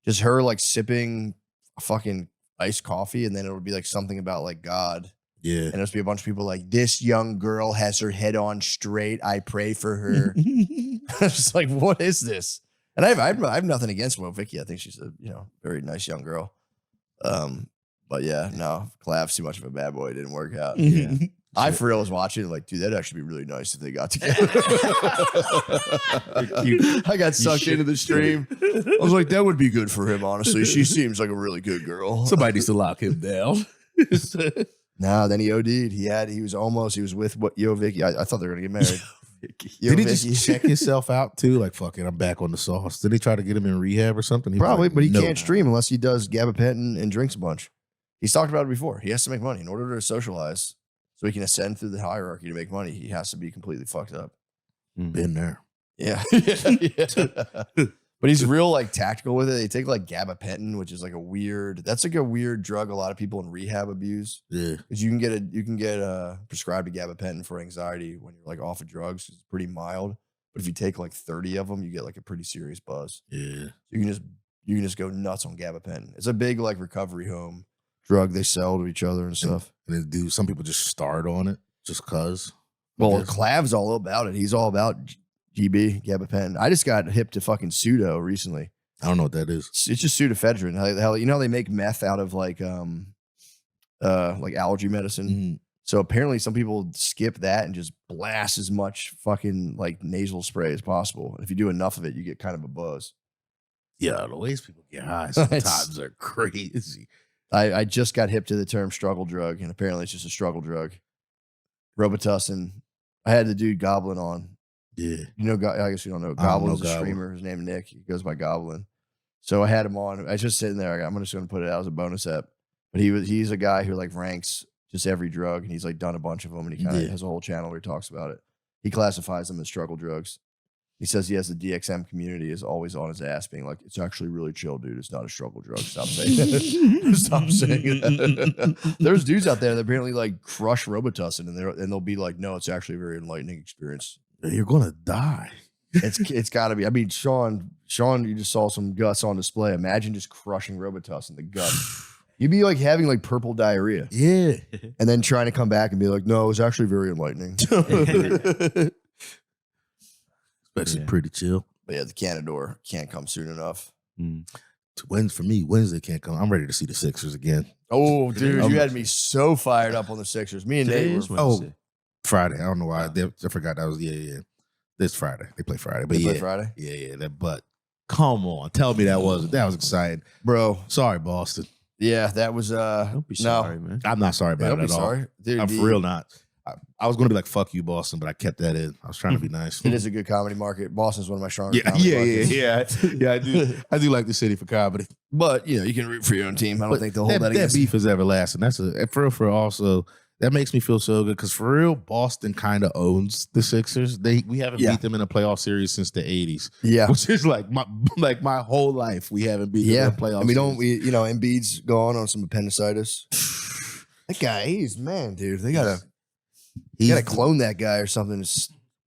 just her like sipping a fucking iced coffee, and then it would be like something about like God. Yeah. And there's be a bunch of people like, this young girl has her head on straight. I pray for her. It's just like, what is this? And I have nothing against Will Vicky. I think she's a very nice young girl. But yeah, no, Clav's too much of a bad boy. It didn't work out. Yeah. I for real was watching it like, dude, that'd actually be really nice if they got together. I got sucked into the stream. I was like, that would be good for him, honestly. She seems like a really good girl. Somebody needs to lock him down. No, then he OD'd. He was with Yo Vicky. I thought they were gonna get married. Yo, Did he Vicky. just check himself out too? Like, fuck it, I'm back on the sauce. Did they try to get him in rehab or something? He was Probably, like, but he "No." can't stream unless he does gabapentin and drinks a bunch. He's talked about it before. He has to make money in order to socialize, so he can ascend through the hierarchy to make money. He has to be completely fucked up. Been there. Yeah. But he's real like tactical with it. They take like gabapentin, which is like that's like a weird drug a lot of people in rehab abuse. Yeah. Because you can get prescribed a gabapentin for anxiety when you're like off of drugs. It's pretty mild. But if you take like 30 of them, you get like a pretty serious buzz. Yeah. You can just go nuts on gabapentin. It's a big like recovery home drug they sell to each other and stuff. And then some people just start on it just cause. Well, Clav's all about it. He's all about GB, gabapentin. I just got hip to fucking pseudo recently. I don't know what that is. It's just pseudoephedrine. How they make meth out of like allergy medicine. Mm-hmm. So apparently some people skip that and just blast as much fucking like nasal spray as possible. And if you do enough of it, you get kind of a buzz. Yeah, the ways people get high sometimes are crazy. I just got hip to the term struggle drug, and apparently it's just a struggle drug. Robitussin. I had the dude Goblin on. Yeah. I guess you don't know. Goblin's a streamer. His name is Nick. He goes by Goblin. So I had him on. I was just sitting there. I'm just going to put it out as a bonus app. But he's a guy who like ranks just every drug, and he's like done a bunch of them, and he kind of has a whole channel where he talks about it. He classifies them as struggle drugs. He says he has the DXM community is always on his ass, being like, it's actually really chill, dude. It's not a struggle drug. Stop saying that. Stop saying that. There's dudes out there that apparently like crush Robitussin, and they'll be like, no, it's actually a very enlightening experience. You're gonna die. It's got to be. I mean, Sean, you just saw some guts on display. Imagine just crushing Robitussin, the gut. You'd be like having like purple diarrhea. Yeah. And then trying to come back and be like, no, it was actually very enlightening. Actually pretty chill. But yeah, the Canador can't come soon enough. For me, Wednesday can't come. I'm ready to see the Sixers again. Oh, dude, you had me so fired up on the Sixers. Me and Nate were Friday. I don't know why. I forgot that was This Friday. They play Friday. But they play Friday? Yeah. But come on. Tell me that was exciting. Bro. Sorry, Boston. Yeah, that was Don't be sorry, man. I'm not sorry about it at all. Dude, I'm for real not. I was going to be like, fuck you, Boston, but I kept that in. I was trying to be nice. It is a good comedy market. Boston's one of my stronger comedy markets. Yeah. I do like the city for comedy. But, you know, you can root for your own team. I don't think they'll hold that against beef is everlasting. That's for also, that makes me feel so good because for real, Boston kind of owns the Sixers. We haven't beat them in a playoff series since the 80s. Yeah. Which is like my whole life. We haven't beat them in a playoff series. You know, Embiid's gone on some appendicitis. That guy, dude. They gotta clone that guy or something.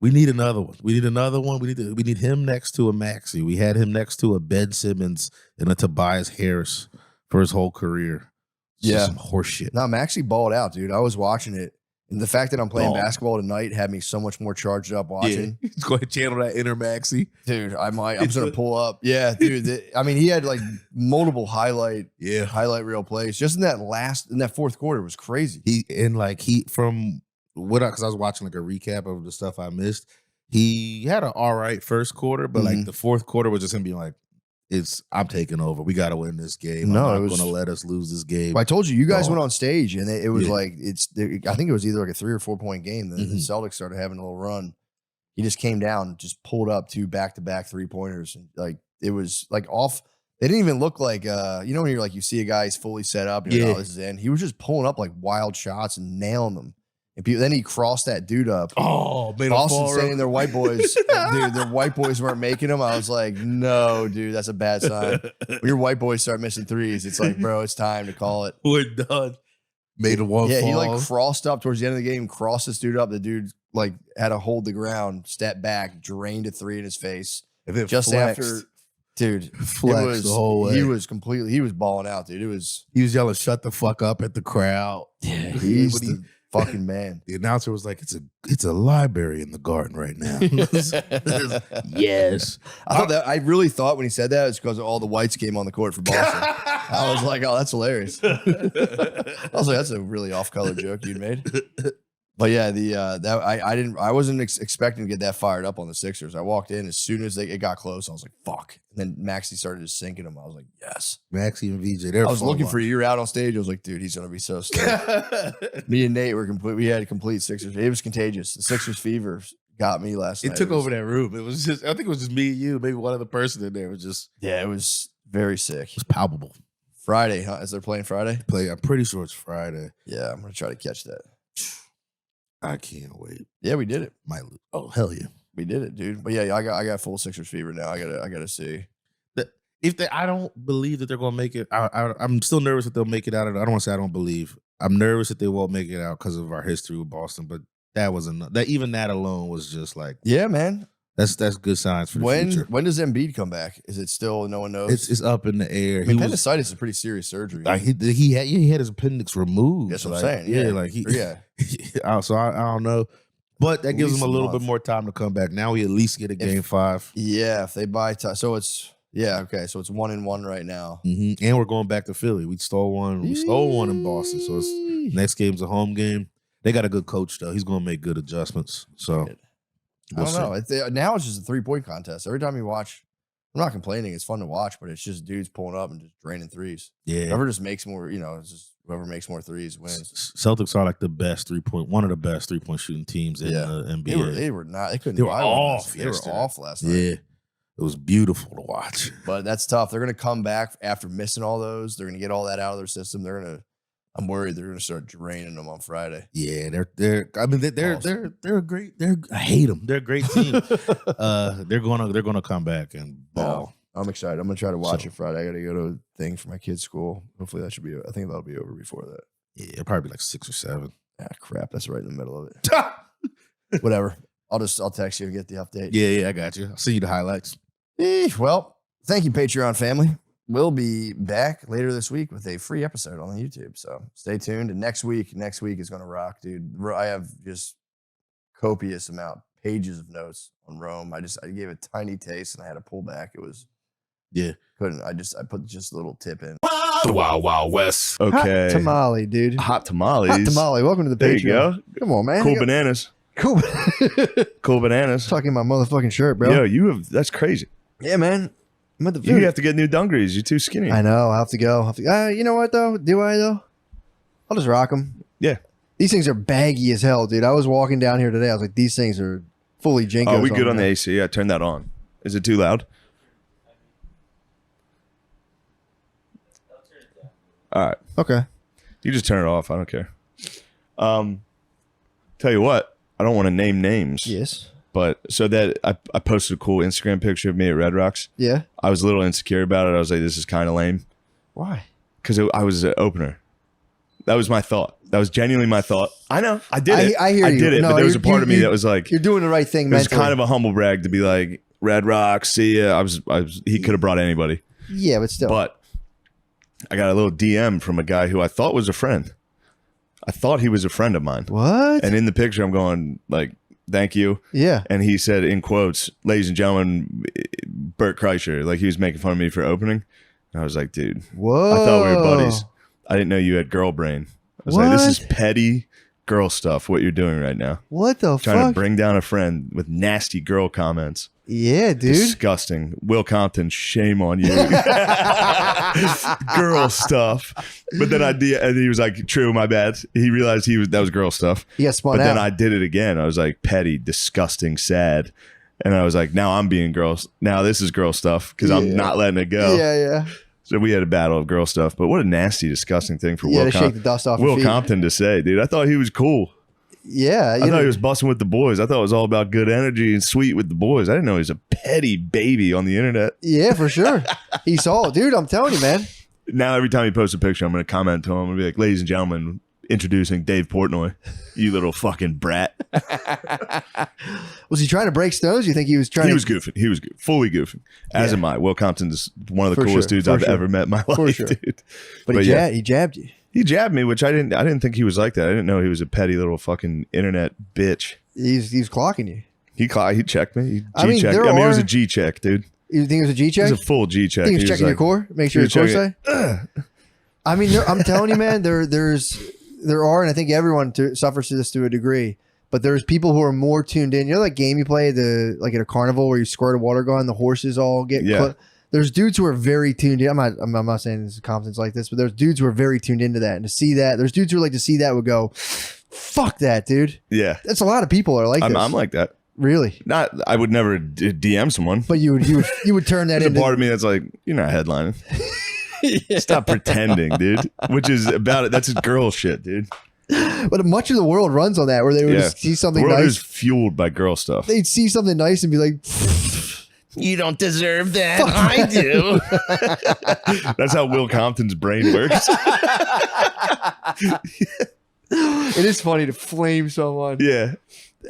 We need another one. We need him next to a Maxey. We had him next to a Ben Simmons and a Tobias Harris for his whole career. It's just some horse shit. No, Maxey balled out, dude. I was watching it. And the fact that I'm playing basketball tonight had me so much more charged up watching. Yeah. Go ahead and channel that inner Maxey. Dude, I'm just gonna pull up. Yeah, dude. He had like multiple highlight reel plays. Just in that fourth quarter was crazy. Because I was watching like a recap of the stuff I missed. He had an all right first quarter, but like the fourth quarter was just him being like, I'm taking over. We got to win this game. I'm not going to let us lose this game. I told you guys went on stage and it was like, I think it was either like a 3 or 4 point game. The Celtics started having a little run. He just came down, just pulled up 2 back-to-back 3-pointers. And like, it was like off. They didn't even look like, when you're like, you see a guy, he's fully set up. You're like, oh, this is in. He was just pulling up like wild shots and nailing them. And then he crossed that dude up. Oh, man. Boston saying their white boys, dude, their white boys weren't making them. I was like, no, dude, that's a bad sign. When your white boys start missing threes, it's like, bro, it's time to call it. We're done. Made a one. Yeah, he like crossed up towards the end of the game, crossed this dude up. The dude like had to hold the ground, step back, drained a 3 in his face. And then just after, dude, flexed the whole way. He was balling out, dude. He was yelling, "Shut the fuck up" at the crowd. Yeah, he's the fucking man. The announcer was like, it's a library in the garden right now. Yes. I really thought when he said that it was because all the whites came on the court for Boston. I was like, oh, that's hilarious. I was like, that's a really off-color joke you'd made. But yeah, I wasn't expecting to get that fired up on the Sixers. I walked in as soon as it got close. I was like, fuck. And then Maxey started just sinking them. I was like, yes. Maxey and VJ. I was looking for you. You're out on stage. I was like, dude, he's gonna be so stoked. Me and Nate we had a complete Sixers. It was contagious. The Sixers fever got me last night. It took over that room. It was just, I think it was just me and you, maybe one other person in there. It was just, it was very sick. It was palpable. Friday, huh? Is they playing Friday? I'm pretty sure it's Friday. Yeah, I'm gonna try to catch that. I can't wait. Yeah, we did it. Might lose. Oh, hell yeah. We did it, dude. But yeah, I got full Sixers fever now. I gotta see. I don't believe that they're gonna make it. I'm still nervous that they'll make it out of. I don't want to say I don't believe. I'm nervous that they won't make it out because of our history with Boston. But that was enough. Even that alone was just like, yeah, man. That's good signs for the future. When does Embiid come back? Is it still no one knows? It's up in the air. I mean, appendicitis is a pretty serious surgery. He had his appendix removed. That's what I'm saying. Yeah, so I don't know, but that gives him a little bit more time to come back. Now we at least get a game 5. Yeah, if they buy time, so it's okay. So it's 1-1 right now, and we're going back to Philly. We stole one. We stole one in Boston. So next game's a home game. They got a good coach though. He's gonna make good adjustments. So. I don't know. Now it's just a 3-point contest. Every time you watch, I'm not complaining. It's fun to watch, but it's just dudes pulling up and just draining threes. Yeah. Whoever just makes more, it's just whoever makes more threes wins. Celtics are like one of the best 3-point shooting teams in the NBA. They were not. They couldn't. They were off. They were off last night. Yeah. It was beautiful to watch. But that's tough. They're going to come back after missing all those. They're going to get all that out of their system. I'm worried they're going to start draining them on Friday. Yeah, they're a great. I hate them. They're a great team. They're gonna come back and ball. I'm excited. I'm gonna try to watch it Friday. I got to go to a thing for my kid's school. Hopefully that should be. I think that'll be over before that. Yeah, it'll probably be like 6 or 7. Ah, crap. That's right in the middle of it. Whatever. I'll text you and get the update. Yeah, I got you. I'll see you the highlights. Well, thank you, Patreon family. We'll be back later this week with a free episode on the YouTube. So stay tuned. And next week is going to rock, dude. I have just copious pages of notes on Rome. I gave a tiny taste and I had to pull back. It was, I put just a little tip in. The Wild Wild West. Okay. Hot tamale, dude. Hot tamales. Hot tamale. Welcome to the There Patreon. you go. Come on, man. Cool bananas. Cool. Cool bananas. Talking my motherfucking shirt, bro. Yo, that's crazy. Yeah, man. I'm at the You have to get new dungarees. You're too skinny. I know. I have to go. You know what, though? Do I, though? I'll just rock them. Yeah. These things are baggy as hell, dude. I was walking down here today. I was like, these things are fully Jinkos. Oh, we good on the me. AC? Yeah, turn that on. Is it too loud? All right. Okay. You just turn it off. I don't care. Tell you what, I don't want to name names. Yes. But so that I posted a cool Instagram picture of me at Red Rocks. Yeah. I was a little insecure about it. I was like, this is kind of lame. Why? Because I was an opener. That was my thought. That was genuinely my thought. I know. I did it. I hear you. I did it. No, but there was a you're- part of me you- that was like, You're doing the right thing, it was mentally. kind of a humble brag to be like, Red Rocks, see ya. He could have brought anybody. Yeah, but still. But I got a little DM from a guy who I thought was a friend. I thought he was a friend of mine. What? And in the picture, I'm going like, thank you. Yeah. And he said in quotes, ladies and gentlemen, Bert Kreischer. Like he was making fun of me for opening. And I was like, dude, Whoa. I thought we were buddies. I didn't know you had girl brain. I was like, this is petty girl stuff, what you're doing right now. What the Trying fuck? to bring down a friend with nasty girl comments. Yeah, dude. Disgusting. Will Compton, shame on you. Girl stuff. But then and he was like, true, my bad. He realized that was girl stuff. He got spun But out. then I did it again. I was like, petty, disgusting, sad. And I was like, now I'm being girl. Now this is girl stuff because I'm not letting it go. Yeah, yeah. So we had a battle of girl stuff. But what a nasty, disgusting thing for You Will had to shake the dust off your Will feet. Compton to say, dude. I thought he was cool. Yeah. I thought he was busting with the boys. I thought it was all about good energy and sweet with the boys. I didn't know he was a petty baby on the internet. Yeah, for sure. He saw it. Dude, I'm telling you, man. Now every time he posts a picture, I'm going to comment to him and be like, ladies and gentlemen, introducing Dave Portnoy. You little fucking brat. Was he trying to break stones? You think he was trying He to... was goofing. He was fully goofing. As Yeah. am I. Will Compton's one of the For coolest sure, dudes for I've sure. ever met in my For life, sure. dude. But yeah, he jabbed you. he jabbed me, which I didn't think he was like that. I didn't know he was a petty little fucking internet bitch. He's clocking you. He checked me. He I mean, G-checked. there I mean, it was a are- G-check, dude. You think it was a G It check? was a full G-check. Think he was He was checking your like, core? Make sure he your was core checking- say? I mean, I'm telling you, man, there are, and I think everyone suffers to this to a degree, but there's people who are more tuned in. You know that game you play like at a carnival where you squirt a water gun, the horses all get Yeah. There's dudes who are very tuned in. I'm not saying this is confidence like this, but there's dudes who are very tuned into that. And to see that, there's dudes who like to see that would go, fuck that, dude. Yeah. That's a lot of people are like this. I'm like that. Really? I would never DM someone. But you would turn that There's a into part of me that's like, you're not headlining. Stop pretending, dude. Which is about it. That's just girl shit, dude. But much of the world runs on that, where they would just see The something world nice. is fueled by girl stuff. They'd see something nice and be like, You don't deserve that. I do. That's how Will Compton's brain works. it is funny to flame someone. Yeah.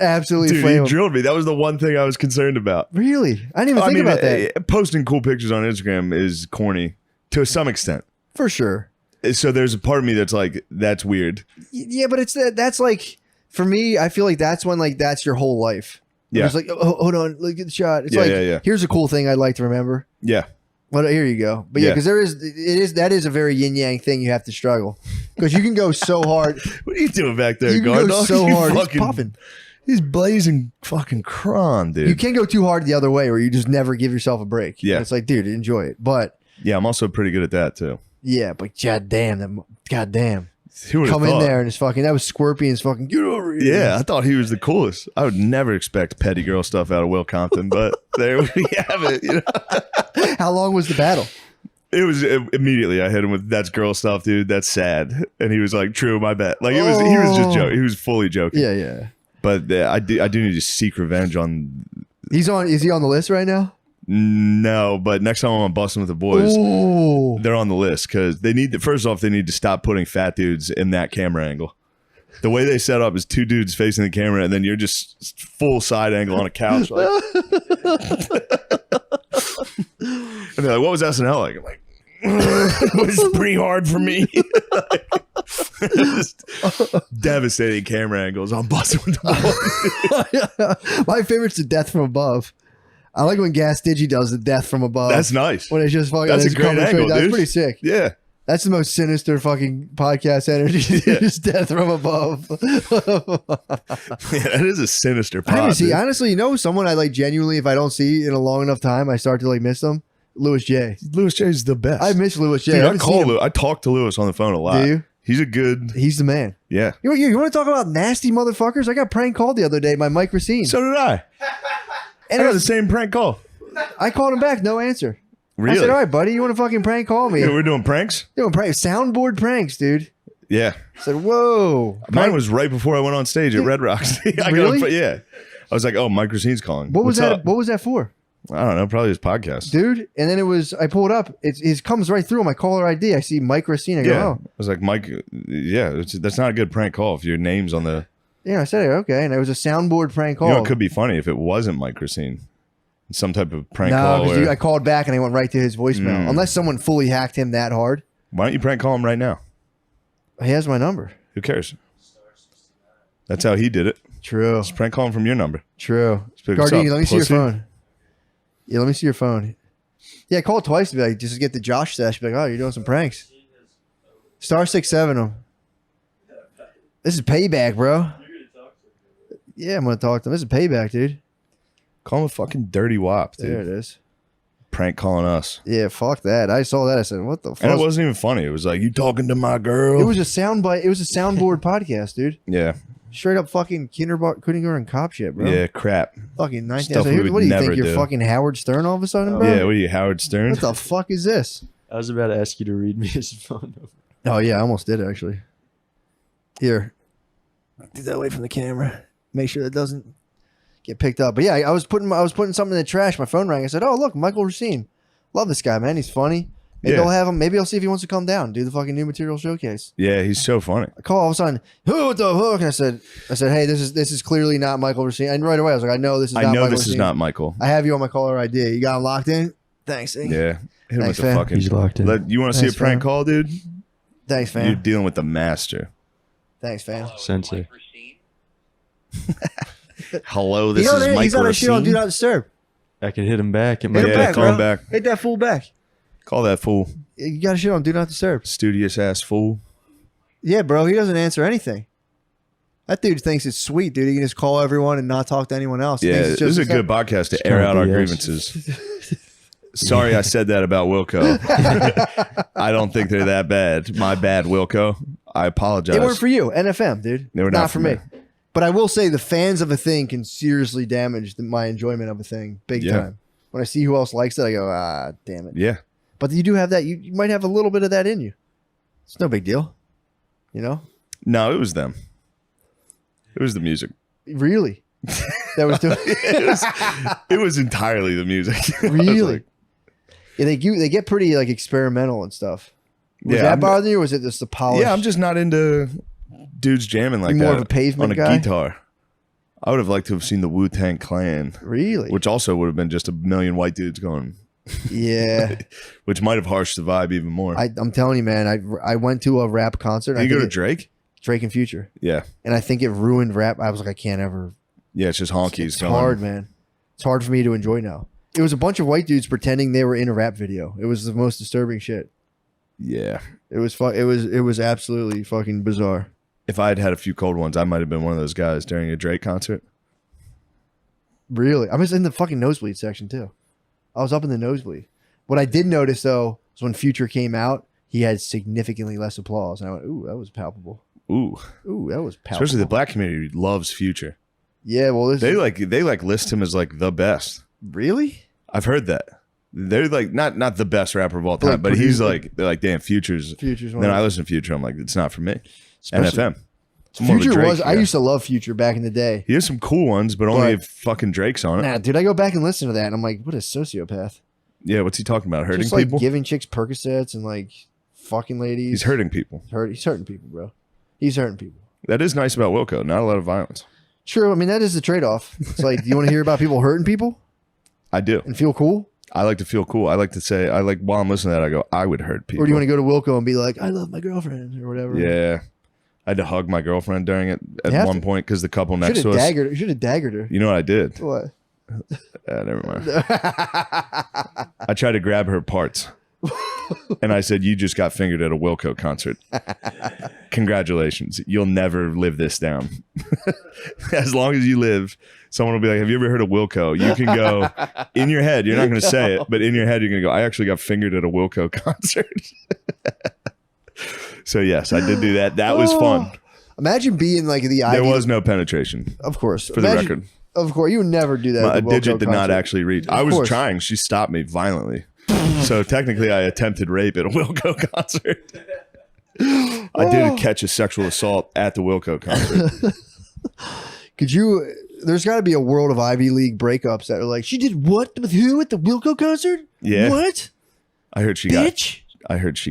Absolutely Dude, flame he them. drilled me. That was the one thing I was concerned about. Really? I didn't even think about that. Posting cool pictures on Instagram is corny to some extent. For sure. So there's a part of me that's like, that's weird. Yeah, but that's like, for me, I feel like that's when like that's your whole life. Yeah. It's like, oh, hold on, look at the shot. It's Yeah, like, yeah. here's a cool thing I'd like to remember. Yeah. Well, here you go. But yeah, Yeah. because that is a very yin yang thing you have to struggle. Because you can go so hard. What are you doing back there, You can guard go dog? so You hard. He's fucking- popping. He's blazing fucking cron, dude. You can't go too hard the other way or you just never give yourself a break. Yeah. It's like, dude, enjoy it. But Yeah, I'm also pretty good at that too. yeah, but goddamn. Who would've Come in thought? there and it's fucking, that was Scorpion's fucking, get over here. Yeah, I thought he was the coolest. I would never expect petty girl stuff out of Will Compton, but there we have it. You know? How long was the battle? It was immediately I hit him with that's girl stuff, dude. That's sad, and he was like, "True, my bet." Like he was just joking. He was fully joking. Yeah, yeah. But I do need to seek revenge on. Is he on the list right now? No, but next time I'm busting with the boys, Ooh. they're on the list because they need to. First off, they need to stop putting fat dudes in that camera angle. The way they set up is two dudes facing the camera, and then you're just full side angle on a couch. Like, and they're like, "What was SNL like?" I'm like, "It was pretty hard for me." Just devastating camera angles. I'm busting with the boys. My favorite's the death from above. I like when Gas Digi does the death from above. That's nice. when it's just fucking. That's a it's great coming angle, straight down. dude. That's pretty sick. Yeah. That's the most sinister fucking podcast energy. Yeah. Just death from above. Yeah, that is a sinister I haven't pod. seen, dude. honestly, you know, someone I like genuinely, if I don't see in a long enough time, I start to like miss them. Louis J. Louis J is the best. I miss Louis J. Dude, I I haven't seen him. I talk to Lewis on the phone a lot. Do you? He's a good. He's the man. Yeah. You want to talk about nasty motherfuckers? I got prank called the other day by Mike Racine. So did I. And I got the same prank call. I called him back, no answer. Really? I said, all right, buddy, you want to fucking prank call me? Yeah, we're doing pranks? Doing pranks. Soundboard pranks, dude. Yeah. I said, whoa. Mine was right before I went on stage at Red Rocks. Really? Yeah. I was like, oh, Mike Racine's calling. What was What's that? up? What was that for? I don't know. Probably his podcast. Dude. And then I pull it up. It comes right through on my caller ID. I see Mike Racine. I go, Yeah. oh. I was like, Mike, yeah, that's not a good prank call if your name's on the. Yeah, I said, okay. And it was a soundboard prank call. You know, it could be funny if it wasn't Mike Racine. Some type of prank No, call. because Where, I called back and I went right to his voicemail. Unless someone fully hacked him that hard. why don't you prank call him right now? He has my number. Who cares? That's how he did it. True. Just prank call him from your number. True. Speak, what's Gardini, up, let me see your pussy? phone. Yeah, let me see your phone. Yeah, call it twice to be like, just to get the Josh stash. Be like, oh, you're doing some pranks. Star 6-7 him. This is payback, bro. Yeah, I'm gonna talk to him. This is payback, dude. Call him a fucking dirty wop, dude. There it is. Prank calling us. Yeah, fuck that. I saw that. I said, what the fuck? And it wasn't even funny. It was like, you talking to my girl? It was a soundbite. It was a soundboard podcast, dude. Yeah. Straight up fucking kindergarten cop shit, bro. Yeah, crap. Fucking 19. Stuff we would What do you never think? You're do. fucking Howard Stern all of a sudden, bro? Yeah, what are you, Howard Stern? What the fuck is this? I was about to ask you to read me his phone number. Oh yeah, I almost did actually. Here, do that away from the camera. Make sure that doesn't get picked up. But yeah, I was putting something in the trash. My phone rang. I said, "Oh look, Michael Racine. Love this guy, man. He's funny. Maybe Yeah. I'll have him. Maybe I'll see if he wants to come down, do the fucking new material showcase." Yeah, he's so funny. I call all of a sudden, who what the fuck? And I said, hey, this is clearly not Michael Racine. And right away I was like, I know this is not I know Michael this is Racine. not Michael. I have you on my caller ID. You got him locked in? Thanks. Eh? Yeah. Hit him Thanks, with the fam. fucking. He's locked in. You want to see a Thanks, prank fam. call, dude? Thanks, You're fam. dealing with the master. Thanks, fam. Sensei. Hello, this is Mike He's on a shit on Do Racine. Not Disturb. I can hit him back. It Hit might him Yeah, back, call him bro. back. Hit that fool back. Call that fool. You got a shit on Do Not Disturb. Studious ass fool. Yeah, bro. He doesn't answer anything. That dude thinks it's sweet, dude. He can just call everyone and not talk to anyone else. He Yeah, thinks this it's just is a good podcast to air kinda out our BS. grievances. Sorry I said that about Wilco. I don't think they're that bad. My bad, Wilco. I apologize. They weren't for you. NFM, dude. They were not not for for me. me. But I will say the fans of a thing can seriously damage my enjoyment of a thing big Yeah. time. When I see who else likes it, I go, ah, damn it. Yeah. But you do have that. You might have a little bit of that in you. It's no big deal. You know? No, it was them. It was the music. Really? That was doing It was entirely the music. I was really. like, Yeah, they get pretty like experimental and stuff. Was Yeah, that I'm- bothering you, or was it just the polish? yeah, I'm just not into dudes jamming like You're more that of a pavement on a guy? guitar. I would have liked to have seen the Wu-Tang Clan, Really? which also would have been just a million white dudes going, Yeah. which might have harshed the vibe even more. I'm telling you, man. I went to a rap concert. Did I you go think to Drake? Drake and Future, Yeah. and I think it ruined rap. I was like, I can't ever. Yeah, it's just honkies. It's going. hard, man. It's hard for me to enjoy now. It was a bunch of white dudes pretending they were in a rap video. It was the most disturbing shit. Yeah. It was absolutely fucking bizarre. If I had had a few cold ones, I might have been one of those guys during a Drake concert. Really, I was in the fucking nosebleed section too. I was up in the nosebleed. What I did notice though was when Future came out, he had significantly less applause, and I went, "Ooh, that was palpable. Ooh. Ooh, that was palpable." Especially the black community loves Future. Yeah, well, this They list him as like the best. really. I've heard that. They're like not the best rapper of all But, time, like, but he's producer- like they're like, damn, Future's. Future's one. Then I listen to Future, I'm like, it's not for me. Especially- NFM. I'm more of a Future Drake was. I guy. used to love Future back in the day. He has some cool ones, but only But- if fucking Drake's on it. Nah, dude, I go back and listen to that, and I'm like, what a sociopath. Yeah, what's he talking about? Hurting Just like people? giving chicks Percocets and like fucking ladies. He's hurting people. He's hurting people, bro. He's hurting people. That is nice about Wilco. Not a lot of violence. True. I mean, that is the trade off. It's like, do you want to hear about people hurting people I do. and feel cool? I like to feel cool. I like to say, while I'm listening to that, I go, I would hurt people. Or do you want to go to Wilco and be like, I love my girlfriend or whatever? Yeah. I had to hug my girlfriend during it You at have one to. point because the couple You next should to have us. daggered. You should have daggered her. You know what I did? What? Never mind. I tried to grab her parts. And I said, you just got fingered at a Wilco concert. Congratulations. You'll never live this down. As long as you live, someone will be like, have you ever heard of Wilco? You can go in your head. You're not going to say it, but in your head, you're going to go, I actually got fingered at a Wilco concert. So yes, I did do that. That was fun. Imagine being like the There Ivy. was no penetration, Of course. for the record. Of course. You would never do that. at A the Wilco digit did not concert. actually reach. I Of was course. trying. She stopped me violently. So technically, I attempted rape at a Wilco concert. I did catch a sexual assault at the Wilco concert. Could you? There's got to be a world of Ivy League breakups that are like, she did what with who at the Wilco concert? Yeah. What? I heard she Bitch?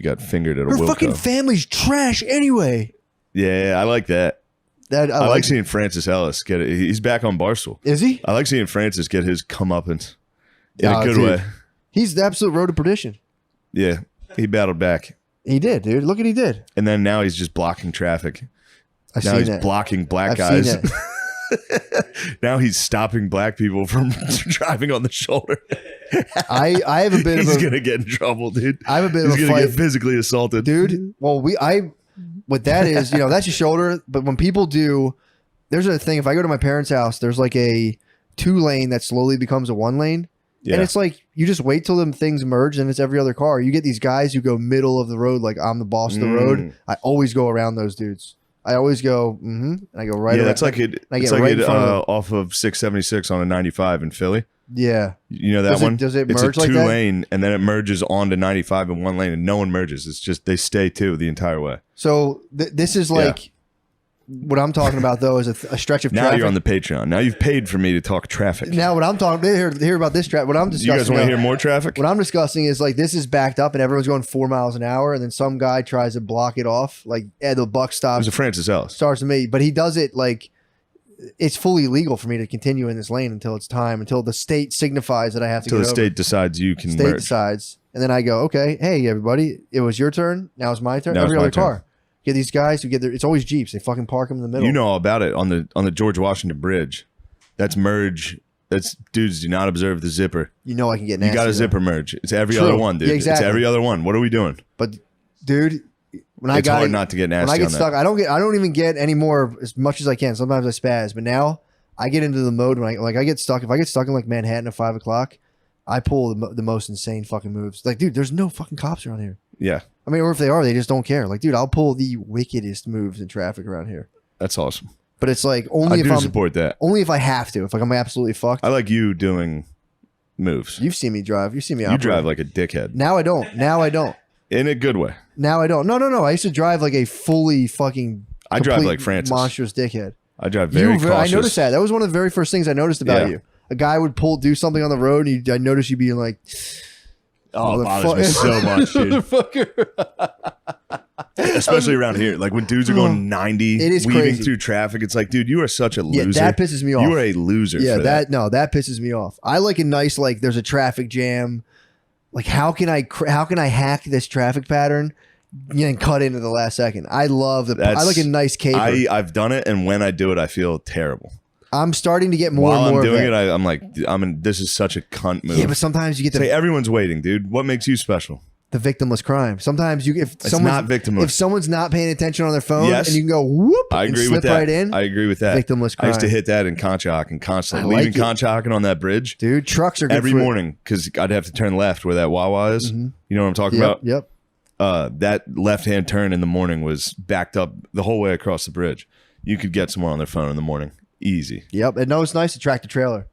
got fingered at a Her Wilco. fucking family's trash anyway. Yeah, I like that. That I like seeing Francis Ellis get it. He's back on Barstool. Is he? I like seeing Francis get his comeuppance in Oh, a good dude. way. He's the absolute road to perdition. Yeah, he battled back, He did, dude. Look what he did. and then now he's just blocking traffic. I've Now seen he's it. blocking black I've guys. seen it. Now he's stopping black people from driving on the shoulder. I have a bit He's of a gonna get in trouble, dude. I have a bit He's of a gonna fight, get physically assaulted, dude. Well, what that is, that's your shoulder. But when people do, there's a thing. If I go to my parents' house, there's like a 2-lane that slowly becomes a 1-lane. Yeah. And it's like, you just wait till them things merge and it's every other car. You get these guys who go middle of the road, like I'm the boss of the road. I always go around those dudes. I always go, and I go right yeah, around. that's like it. I It's get like right in it front of them. off of 676 on a 95 in Philly. Yeah. You know that Does it- one? does it it's merge a like that? 2-lane, and then it merges onto 95 in 1 lane, and no one merges. It's just they stay 2 the entire way. So this is like, what I'm talking about though is a stretch of Now traffic. you're on the Patreon. Now you've paid for me to talk traffic. Now what I'm talking, hear about this traffic. What I'm You discussing. guys want to now- hear more traffic? What I'm discussing is like this is backed up and everyone's going 4 miles an hour, and then some guy tries to block it off. Like, the buck It stops, was a Francis Ellis. starts to me, but he does it like it's fully legal for me to continue in this lane until it's time, until the state signifies that I have to Until get the over. state decides you can State merge. decides, and then I go, okay, hey everybody, it was your turn. Now it's my turn. Now it's Every my other turn. car. Get these guys who get their. It's always Jeeps. They fucking park them in the middle. You know all about it on the George Washington Bridge. That's merge. That's dudes do not observe the zipper. You know I can get You nasty. got a though. zipper merge. It's every True. other one, dude. Yeah, exactly. It's every other one. What are we doing? But dude, when I It's got hard not to get nasty when I get on stuck, that. I don't even get any more as much as I can. Sometimes I spaz, but now I get into the mode when I get stuck. If I get stuck in like Manhattan at 5 o'clock, I pull the most insane fucking moves. Like, dude, there's no fucking cops around here. Yeah, I mean, or if they are, they just don't care. Like, dude, I'll pull the wickedest moves in traffic around here. that's awesome. But it's like I only if do I'm support that. only if I have to. If like I'm absolutely fucked. I like you doing moves. You've seen me drive. You've seen me. You operate. drive like a dickhead Now I don't. Now I don't. in a good way. Now I don't. No. I used to drive like a fully fucking. I drive complete like Francis. monstrous dickhead. I drive very I cautious. noticed that. That was one of the very first things I noticed about Yeah. you. A guy would do something on the road, and I noticed you being like, Oh, it bothers me so much, dude. "Motherfucker." Especially around here. Like when dudes are going 90, It is weaving crazy. through traffic. It's like, dude, you are such a Yeah, loser. that pisses me off. You are a loser. Yeah, for that pisses me off. I like a nice like. There's a traffic jam. Like, how can I hack this traffic pattern? And cut into the last second. I love I That's- like a nice caper. I've done it, and when I do it, I feel terrible. I'm starting to get more While and more I'm of doing that. it, I'm like, this is such a cunt move. Yeah, but sometimes you get Say everyone's waiting, dude. What makes you special? the victimless crime. Sometimes if It's not victimless. if someone's not paying attention on their phone, Yes. and you can go whoop, I and agree slip with that. right in. I agree with that. Victimless I used to crime. hit that in Conshohocken constantly, I like leaving it. Conshohocken on that bridge Dude, trucks are good every for it. morning because I'd have to turn left where that Wawa is. Mhm. You know what I'm talking Yep, about? yep. That left-hand turn in the morning was backed up the whole way across the bridge. You could get someone on their phone in the morning, easy. Yep. And no, it's nice to tractor trailer.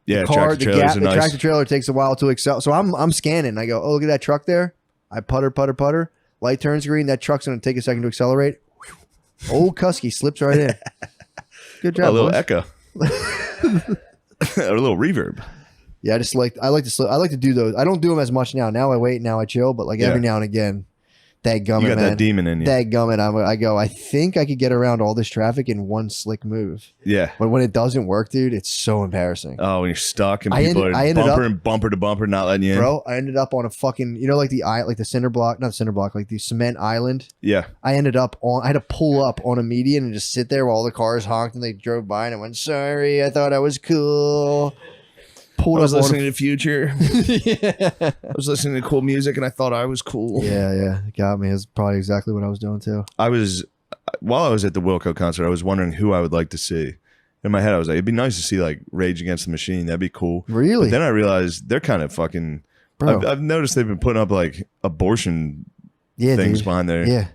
Yeah, Car, tractor the trailers gap, are the nice. tractor trailer takes a while to excel. So I'm scanning. I go, oh, look at that truck there. I putter. Light turns green. That truck's going to take a second to accelerate. Old Cusky slips right in. Good A job, little boys. echo, a little reverb. Yeah, I like to do those. I don't do them as much now. Now I wait. Now I chill. But like every Yeah. now and again, dadgummit, You got man. that demon in you. Dadgummit. I go, I think I could get around all this traffic in one slick move. Yeah. But when it doesn't work, dude, it's so embarrassing. Oh, when you're stuck and I people ended- are I ended bumper up- and bumper to bumper, not letting you in. Bro, I ended up on a fucking, like the cinder block, not cinder block, like the cement island. Yeah. I had to pull up on a median and just sit there while all the cars honked and they drove by, and I went, sorry, I thought I was cool. Pulled up on to Future. yeah. I was listening to cool music and I thought I was cool. Yeah, it got me. It's probably exactly what I was doing too. While I was at the Wilco concert, I was wondering who I would like to see. In my head, I was like, it'd be nice to see like Rage Against the Machine. That'd be cool. Really? But then I realized they're kind of fucking. Bro. I've noticed they've been putting up like abortion Yeah, things dude. behind there. Yeah.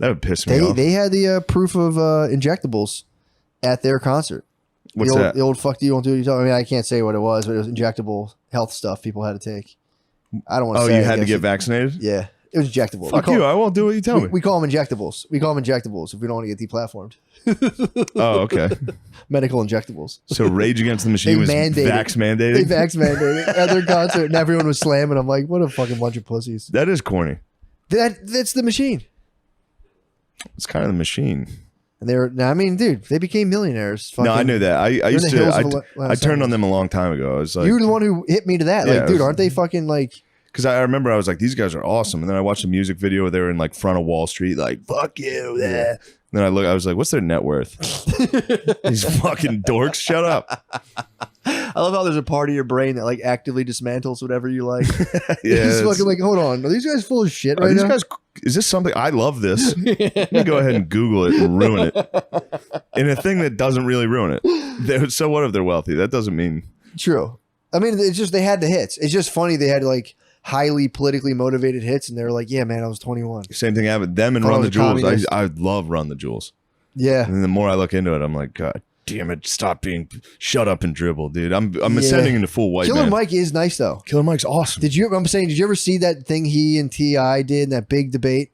That would piss me off. They had the proof of injectables at their concert. What's the that? old fuck do you won't do what you tell. I mean, I can't say what it was, but it was injectable health stuff people had to take. I don't want to say. Oh, you I had to guess get it- vaccinated? Yeah, it was injectable. Fuck you. I won't do what you tell me. We call them injectables. We call them injectables if we don't want to get deplatformed. Oh, okay. Medical injectables. So Rage Against the Machine was mandated- vax They mandated? vax mandated at their concert, and everyone was slamming. I'm like, what a fucking bunch of pussies. That is corny. That's the machine. It's kind of the machine. And I mean, dude, they became millionaires. No, I Fucking- knew that. I in used the hills of to. Los I turned on Angeles. them a long time ago. I was like, You were the one who hit me to that. Yeah, Like, it dude, was- aren't they fucking like? because I remember I was like, these guys are awesome. And then I watched a music video where they were in like front of Wall Street, like, fuck you. Yeah. And then I was like, what's their net worth? These fucking dorks, shut up. I love how there's a part of your brain that like actively dismantles whatever you like. Yeah. It's it's- fucking like, hold on, are these guys full of shit are right these now? guys, is this something? I love this. Let me go ahead and Google it and ruin it. In a thing that doesn't really ruin it. So what if they're wealthy? That doesn't mean. True. I mean, it's just they had the hits. It's just funny they had like highly politically motivated hits, and they were like, "Yeah, man, I was 21." Same thing happened. Them and Thought I Run was the a Jewels. communist. I love Run the Jewels. Yeah, And the more I look into it, I'm like, God damn it, stop being, shut up and dribble, dude. I'm Yeah. ascending into full white Killer man. Mike is nice though. Killer Mike's awesome. Did you ever see that thing he and Ti did in that big debate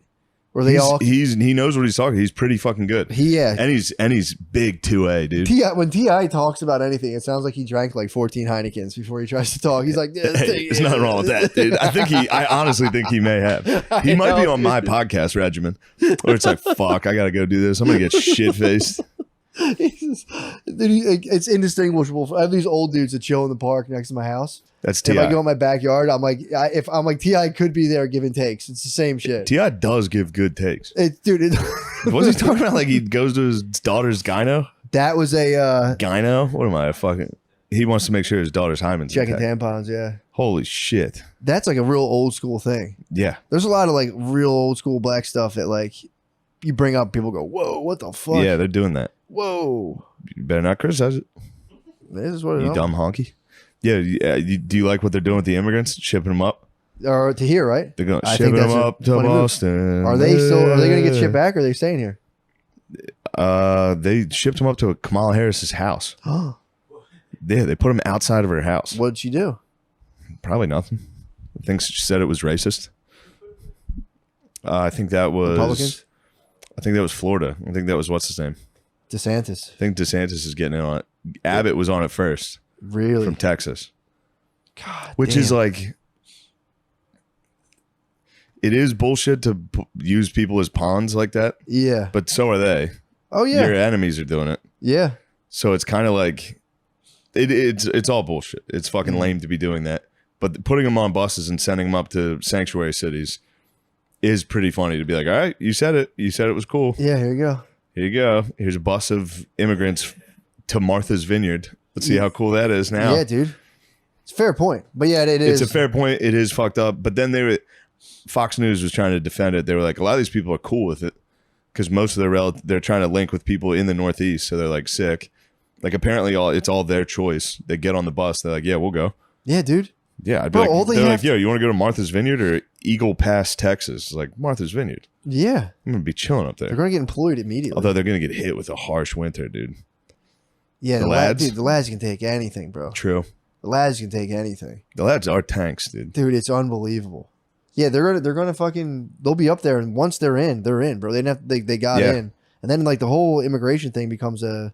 where they He knows what he's talking. He's pretty fucking good. yeah. And he's big 2A, dude. When Ti talks about anything, it sounds like he drank like 14 Heinekens before he tries to talk. He's like, Hey, there's nothing wrong with that, dude. I honestly think he may have. He might be on my podcast regimen where it's like, fuck, I gotta go do this. I'm gonna get shit faced. It's indistinguishable. I have these old dudes that chill in the park next to my house. That's If I go T.I. in my backyard, I'm like, if I'm like Ti could be there giving takes. It's the same shit. T.I. does give good takes. Dude, Was he talking about like he goes to his daughter's gyno? that was a Gyno? What am I fucking? He wants to make sure his daughter's hymen's checking intact. tampons. Yeah, Holy shit. that's like a real old school thing. Yeah. There's a lot of like real old school black stuff that like you bring up, people go, "Whoa, what the fuck?" Yeah, they're doing that. Whoa, You better not criticize it. this is what it You is. dumb honky. Yeah. Do you like what they're doing with the immigrants? Shipping them up? Or to here, right? They're going I shipping think them that's a up to funny move. Boston. Are they going to get shipped back, or are they staying here? They shipped them up to Kamala Harris's house. Yeah, they put him outside of her house. What'd she do? Probably nothing. I think she said it was racist. I think that was Republicans? I think that was Florida. I think that was what's his name. DeSantis. I think DeSantis is getting in on it. Abbott was on it first Really? from Texas, God, which is damn. like, it is bullshit to use people as pawns like that. Yeah. But so are they. Oh yeah. Your enemies are doing it. Yeah. So it's kind of like it's all bullshit. It's fucking lame to be doing that. But putting them on buses and sending them up to sanctuary cities is pretty funny to be like, all right, you said it. You said it was cool. Yeah. Here you go. Here you go. Here's a bus of immigrants to Martha's Vineyard. Let's see how cool that is now. Yeah, dude. It's a fair point, but yeah, it is. It's a fair point. It is fucked up. But then Fox News was trying to defend it. They were like, a lot of these people are cool with it because most of they're trying to link with people in the Northeast. So they're like sick. Like apparently it's all their choice. They get on the bus. They're like, yeah, we'll go. Yeah, dude. Yeah, I'd be Bro, all like, they they're have like, yo, you want to go to Martha's Vineyard or Eagle Pass, Texas? It's like Martha's Vineyard. Yeah, I'm gonna be chilling up they're there. going to get employed immediately. Although they're gonna get hit with a harsh winter, dude. yeah, the the lads? dude, the lads can take anything, bro. True. The lads can take anything, The lads are tanks, dude. dude. It's unbelievable. Yeah, they're gonna fucking they'll be up there, and once they're in, bro. They didn't have they got Yeah. in, and then like the whole immigration thing becomes a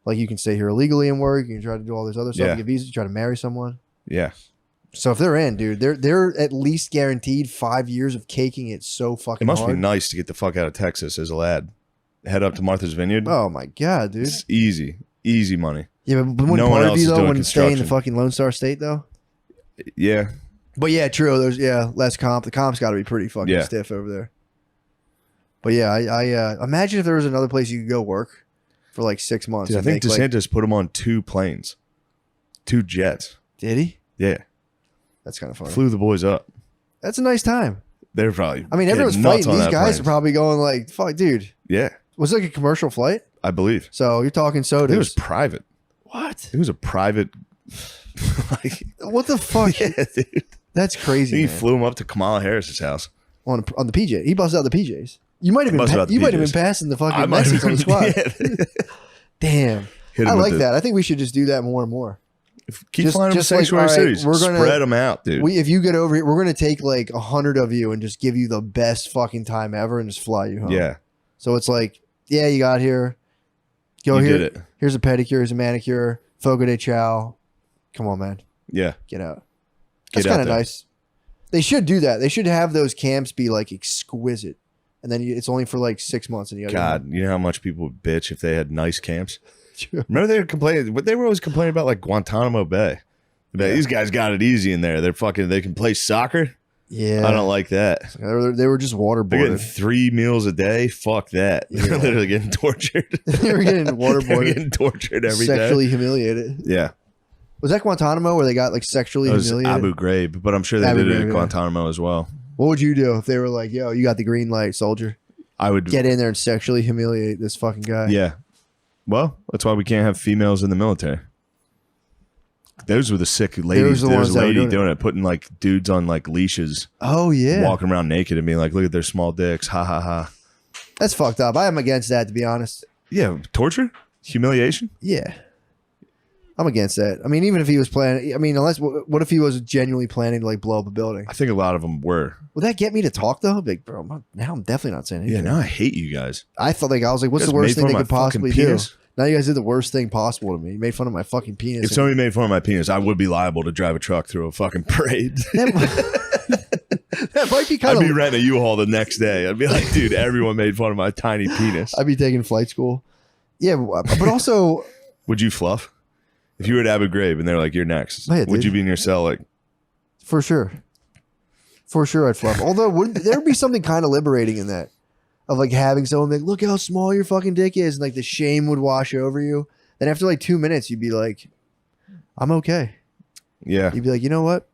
like you can stay here illegally and work. You can try to do all this other stuff. Yeah. You get visas. You try to marry someone. Yeah. So if they're in, dude, they're at least guaranteed 5 years of caking it so It fucking must hard. be nice to get the fuck out of Texas as a lad. Head up to Martha's Vineyard. Oh my god, dude. It's easy. Easy money. Yeah, but when No one part of else you is though doing wouldn't stay in the construction. fucking Lone Star State though. Yeah. But yeah, true. There's less comp. The comp's got to be pretty fucking Yeah. stiff over there. But yeah, I imagine if there was another place you could go work for like 6 months. Dude, I and think make, like- DeSantis put him on 2 planes. 2 jets. did he? Yeah. That's kind of funny. Flew the boys up. That's a nice time. They're probably I mean, getting everyone's nuts fighting. on These that guys plane. are probably going like, "Fuck, dude." Yeah, Was it like a commercial flight? I believe. So you're talking I sodas. think it was private. What? It was a private. like, What the fuck? yeah, dude. That's crazy. He Man. flew him up to Kamala Harris's house. On the PJ. He busted out the PJs. You might have been. Must have You might have been PJs. passing the I fucking might message have on the squad. yeah. Damn. Hit I 'em with like the- that. I think we should just do that more and more. Keep Just- flying them to just like, sanctuary all right, cities. we're gonna- Spread them out, dude. If you get over here, we're gonna take like 100 of you and just give you the best fucking time ever and just fly you home. yeah, So it's like, yeah, you got here. Go you here. did it. Here's a pedicure. Here's a manicure. Fogo de chao. Come on, man. Yeah, Get out. Get That's out kind of there. nice. They should do that. They should have those camps be like exquisite, and then it's only for like 6 months, and you gotta God, you know how much people would bitch if they had nice camps. go. Remember they were complaining. What they were always complaining about, like Guantanamo Bay. That These guys got it easy in there. They're fucking. They can play soccer. Yeah, I don't like that. They were just They're getting waterboarded. 3 meals a day. Fuck that. Yeah. They're literally getting tortured. They were getting They're waterboarded, getting tortured every day. sexually humiliated. Yeah, Was that Guantanamo where they got like sexually it was humiliated? Abu Ghraib, but I'm sure they Abu did it Ghraib, at yeah. Guantanamo as well. What would you do if they were like, "Yo, you got the green light, soldier. I would Get in there and sexually humiliate this fucking guy"? Yeah. Well, that's why we can't have females in the military. Those were the sick ladies. the There ones was a that were lady doing doing it, putting like dudes on like leashes, Oh yeah, walking around naked and being like, look at their small dicks. Ha ha ha. that's fucked up. I am against that, to be honest. Yeah. Torture? Humiliation? Yeah, I'm against that. I mean, even if he was planning, I mean, unless what if he was genuinely planning to like blow up a building? I think a lot of them were. Would that get me to talk though? Big bro, now I'm definitely not saying Yeah, anything. now I hate you guys. I felt like I was like, what's You the guys worst made thing they fun could of my fucking possibly do? penis? Now you guys did the worst thing possible to me. You made fun of my fucking penis. If somebody made fun of my penis, I would be liable to drive a truck through a fucking parade. That might be kind I'd be of. renting a U-Haul the next day. I'd be like, dude, everyone made fun of my tiny penis. I'd be taking flight school. Yeah, but also, Would you fluff? If you were at Abu Ghraib and they're like, you're next, Yeah, would dude. you be in your cell like, for sure, I'd fluff. Although, there would be something kind of liberating in that, of like having someone like, look how small your fucking dick is, and like the shame would wash over you. Then after like 2 minutes, you'd be like, I'm okay. yeah. You'd be like, you know what?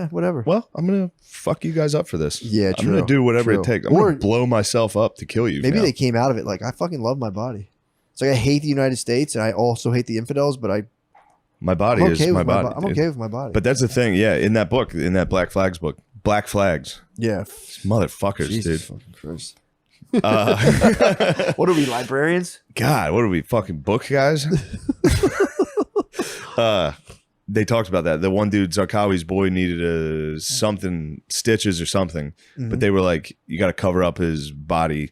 Whatever. Well, I'm gonna fuck you guys up for this. Yeah, I'm gonna true, do whatever true. it takes. I'm Or- gonna blow myself up to kill you. Maybe now. they came out of it like, I fucking love my body. It's like I hate the United States and I also hate the infidels, but my body I'm is okay my with my body. I'm dude. okay with my body. But that's the thing. Yeah, in that book, in that Black Flags book, Black Flags, yeah, motherfuckers, Jesus dude. fucking Christ. What are we, librarians? God, what are we fucking book guys? They talked about that. The one dude, Zarqawi's boy, needed a something stitches or something, Mm-hmm. but they were like, you got to cover up his body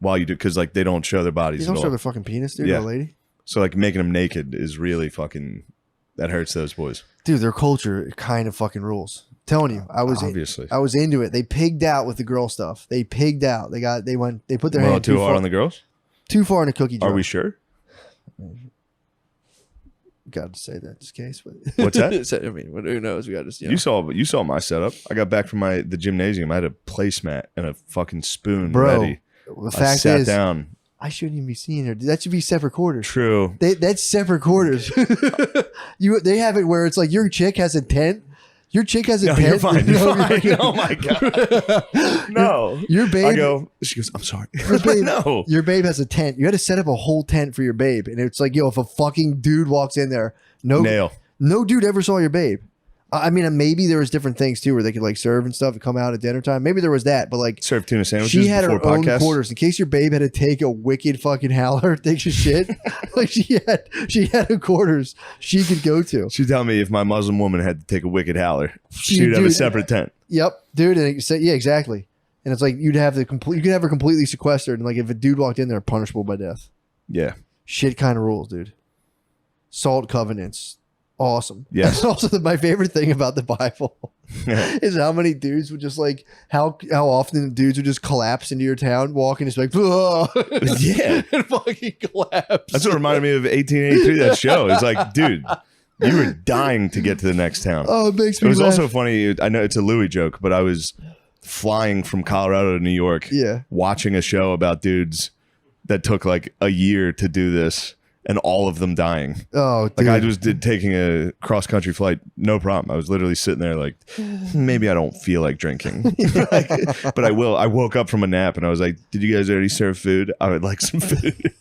while you do, because like they don't show their bodies You at don't all. show their fucking penis, dude, Yeah. or lady. So like making them naked is really fucking that hurts those boys. Dude, their culture kind of fucking rules. I'm telling you, I was into it. They pigged out with the girl stuff. They pigged out. They put their Well, hand too hard on the girls. too far in the cookie jar. Are we sure? Got to say that just in case. But What's that? I mean, who knows? We got to just You saw my setup. I got back from the gymnasium. I had a placemat and a fucking spoon Bro, ready. the I fact sat is, down. I shouldn't even be seeing her. That should be separate quarters. True. That's separate quarters. They have it where it's like your chick has a tent. Your chick has a No, tent. you're fine. You're No, fine. Oh my god. No. Your babe. I go. She goes. I'm sorry. Your babe, No. Your babe has a tent. You had to set up a whole tent for your babe, and it's like, yo, if a fucking dude walks in there, Nail. no dude ever saw your babe. I mean, maybe there was different things too, where they could like serve and stuff and come out at dinner time. Maybe there was that, but like Serve tuna sandwiches she had her before own podcasts. quarters in case your babe had to take a wicked fucking howler, take a shit. Like she had her quarters she could go to. She'd tell me if my Muslim woman had to take a wicked howler, She- she'd have a dude. separate tent. Yep, dude. And yeah, exactly. And it's like you could have her completely sequestered, and like if a dude walked in there, punishable by death. Yeah. Shit kind of rules, dude. Salt covenants. Awesome. Yes. That's also my favorite thing about the Bible is how many dudes would just like how often dudes would just collapse into your town, walking just like Yeah. and fucking collapse. That's what reminded me of 1883. That show. It's like, dude, you were dying to get to the next town. Oh, it makes It me was laugh. also funny. I know it's a Louis joke, but I was flying from Colorado to New York, Yeah. watching a show about dudes that took like a year to do this, and all of them dying. Oh, dude. Like I was taking a cross country flight, no problem. I was literally sitting there like, maybe I don't feel like drinking, but I will. I woke up from a nap and I was like, "Did you guys already serve food? I would like some food."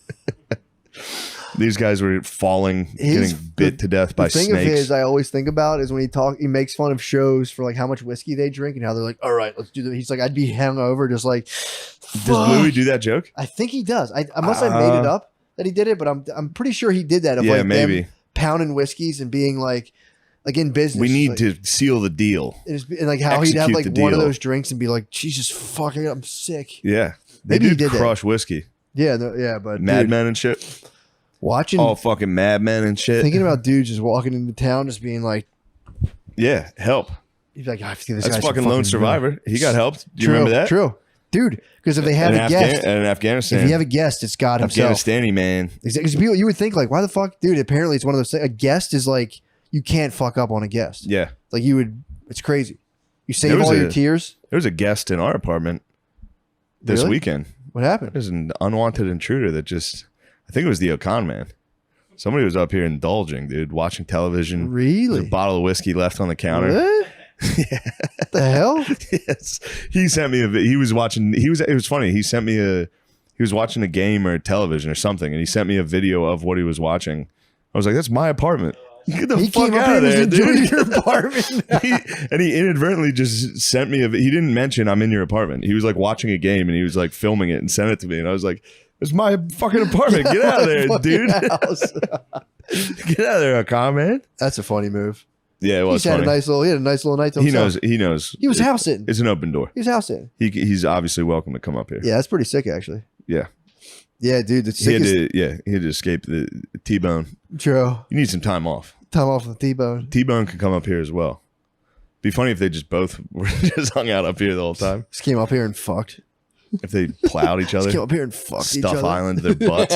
These guys were falling, His- getting bit to death by The thing snakes. of his I always think about is when he makes fun of shows for like how much whiskey they drink and how they're like, all right, let's do that. He's like, I'd be hungover, just like, Does Louis do that joke? I think he does. Unless I made it up that he did it, but I'm pretty sure he did that. Of Yeah, like maybe. them pounding whiskeys and being like in business. We need like, to seal the deal. and like how he'd have like execute the one of deal. those drinks and be like, Jesus fucking, I'm sick. Yeah. They Maybe he did did that. crush whiskey. Yeah, no, yeah, but Mad dude, Men and shit. watching, All fucking Mad Men and shit. thinking about dudes just walking into town, just being like, Yeah, help. he's like, I think this That's guy's fucking Lone Survivor. He got helped. Do you True, remember that? True, dude. Because if they have a guest, in Afghanistan. if you have a guest, it's God himself. Afghanistani man. Because people, you would think like, why the fuck, dude? Apparently, it's one of those things. A guest is like, you can't fuck up on a guest. Yeah. Like you would, it's crazy. You There save was all your a- tears. There was a guest in our apartment this Really? weekend. What happened? There's an unwanted intruder that just, I think it was the Okan man. Somebody was up here indulging, dude, watching television. There's Really? a bottle of whiskey left on the counter. What? What the hell? Yes. He sent me he was watching, it was funny. He was watching a game or television or something, and he sent me a video of what he was watching. I was like, that's my apartment. Get the He fuck came up out here of and there, was enjoying dude. your apartment. He inadvertently just sent me he didn't mention I'm in your apartment. He was like watching a game and he was like filming it and sent it to me. And I was like, it's my fucking apartment. Get out of there, dude. Get out of there, Akam, man. That's a funny move. Yeah, it He was had funny. a nice little night to He himself. knows. He knows. He was house sitting. It's an open door. He was house sitting. He's obviously welcome to come up here. Yeah, that's pretty sick actually. Yeah. Yeah, dude. The He had sickest. he had to escape the T-Bone. True. You need some time off. Time off with T-Bone. T-Bone can come up here as well. Be funny if they just both were just hung out up here the whole time. Just came up here and fucked. If they plowed each Just other, came up here and fucked each stuff other. island their butts.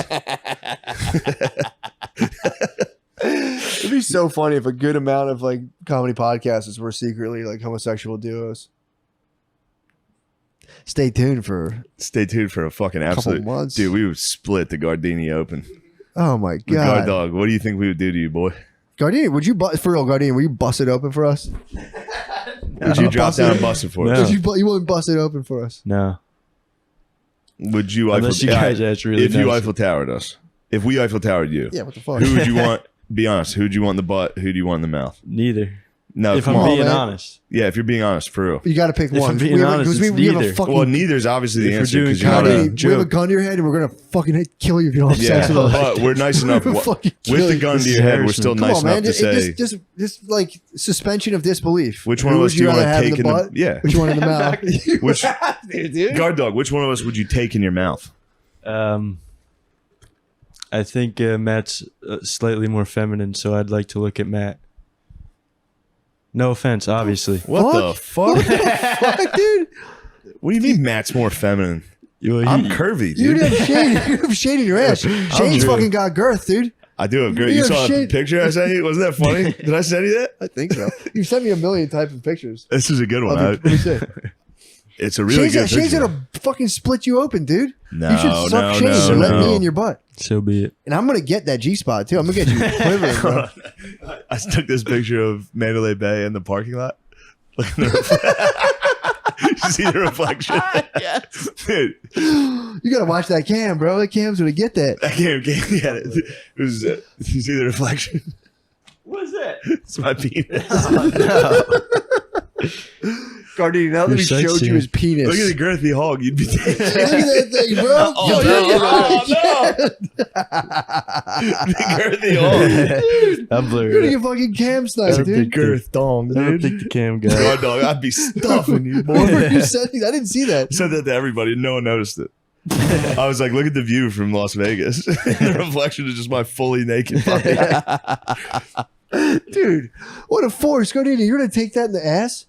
It'd be so funny if a good amount of like comedy podcasts were secretly like homosexual duos. Stay tuned for Stay tuned for a fucking a couple absolute months. dude. We would split the Gardini open. Oh my The guard god, dog. What do you think we would do to you, boy? Gardini, would you for real, Gardini? Will you bust it open for us? Would you drop down and bust it for us? No. You wouldn't bust it open for us? No. Would you Unless Eiffel you guys ask really if you nice. Eiffel Towered us? If we Eiffel Towered you, Yeah, what the fuck? who would you want? Be honest. Who do you want in the butt? Who do you want in the mouth? Neither. No, If come I'm on. being man. honest. Yeah, if you're being honest, for real. You got to pick If one. I'm being We have a- honest, 'cause we it's have a neither. fucking Well, neither is obviously the If we're answer doing because you're not comedy, a we have a joke. gun to your head and we're gonna fucking kill you if you don't have Yeah, sex with us. but we're nice enough. We'll fucking kill With the you. gun This to is your head, we're harassment. still Come nice on, enough man. to say Just like suspension of disbelief. which one Who of would us do you rather want to have take in the the butt? yeah. Which one in the mouth? Which guard dog? Which one of us would you take in your mouth? I think Matt's slightly more feminine, so I'd like to look at Matt. No offense, obviously. What the fuck? Fuck, dude. What do you mean Matt's more feminine? Well, I'm curvy, You'd dude. have shade. You have shade in your ass. Shane's true. fucking got girth, dude. I do have great. You You have saw the shade. picture I sent you? Wasn't that funny? Did I send you that? I think so. You sent me a million type of pictures. This is a good one. Let me see. It's a really good Shane's picture. gonna fucking split you open, dude. No, You should suck no, Shane no, and let no. me in your butt. So be it. And I'm gonna get that G spot too. I'm gonna get you quivering, bro. I took this picture of Mandalay Bay in the parking lot. Look at the you see the reflection? Yes. Dude, You gotta watch that cam, bro. That cam's gonna get that. I can't yeah, it was, you see the reflection? What is that? It's my penis. Gardini, now that You're he showed sightseeing. you his penis. Look at the girthy hog. You'd be Look at that thing, bro. Oh, the girthy hog. I'm You're gonna blurred. get fucking cam sniped, dude. Girth dong, I don't dude. think the cam got God, it. dog, I'd be stuffing you, What boy. were you sending? I didn't see that. Said that to everybody. No one noticed it. I was like, look at the view from Las Vegas. The reflection is just my fully naked body. Dude, what a force. Gardini, you're gonna take that in the ass?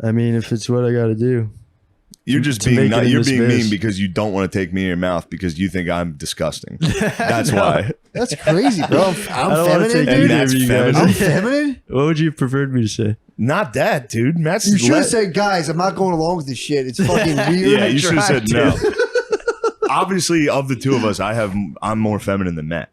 I mean, if it's what I got to do. You're just To being make it in you're this being biz. mean because you don't want to take me in your mouth because you think I'm disgusting. That's why. That's crazy, bro. I'm I don't wanna feminine, take dude. And either that's of you guys. I'm feminine. feminine? What would you have preferred me to say? Not that, dude. Matt's You should have let- said, guys, I'm not going along with this shit. It's fucking weird. Yeah, you should have said no. Attractive. Obviously, of the two of us, I'm more feminine than Matt.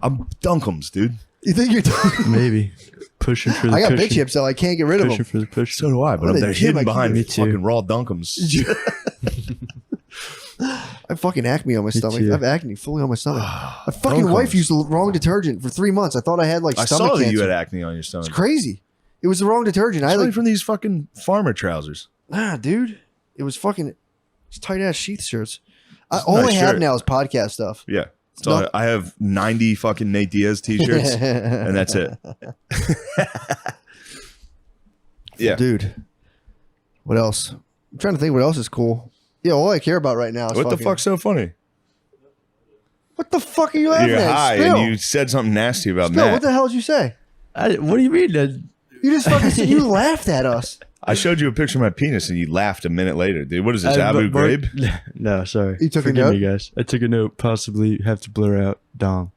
I'm dunkums, dude. You think you're talking? Maybe. Pushing for the I got cushion. big chips, so I can't get rid of Pushing them. for the push. So do I, but What a they're gym hidden I behind keep. Me too. fucking raw dunkums. I have fucking acne on my stomach. too. I have acne fully on my stomach. My fucking Bone wife crumbs. used the wrong detergent for 3 months. I thought I had like I stomach saw cancer. that you had acne on your It's stomach. crazy. It was the wrong detergent. I It's like, like from these fucking farmer trousers. nah, dude. It was fucking tight ass sheath shirts. It's a All nice I have shirt. now is podcast stuff. Yeah. So No. I have 90 fucking Nate Diaz t-shirts, and that's it. Yeah. Dude. What else? I'm trying to think what else is cool. Yeah, all I care about right now is What the fucking- fuck's so funny? What the fuck are you laughing You're at? high Spill. and you said something nasty about Spill, Matt. what the hell did you say? What do you mean? You just fucking said you laughed at us. I showed you a picture of my penis and you laughed a minute later, dude. What is this, Abu Ghraib? No, sorry. You took a Forgive note? me, guys. I took a note. Possibly have to blur out Dom.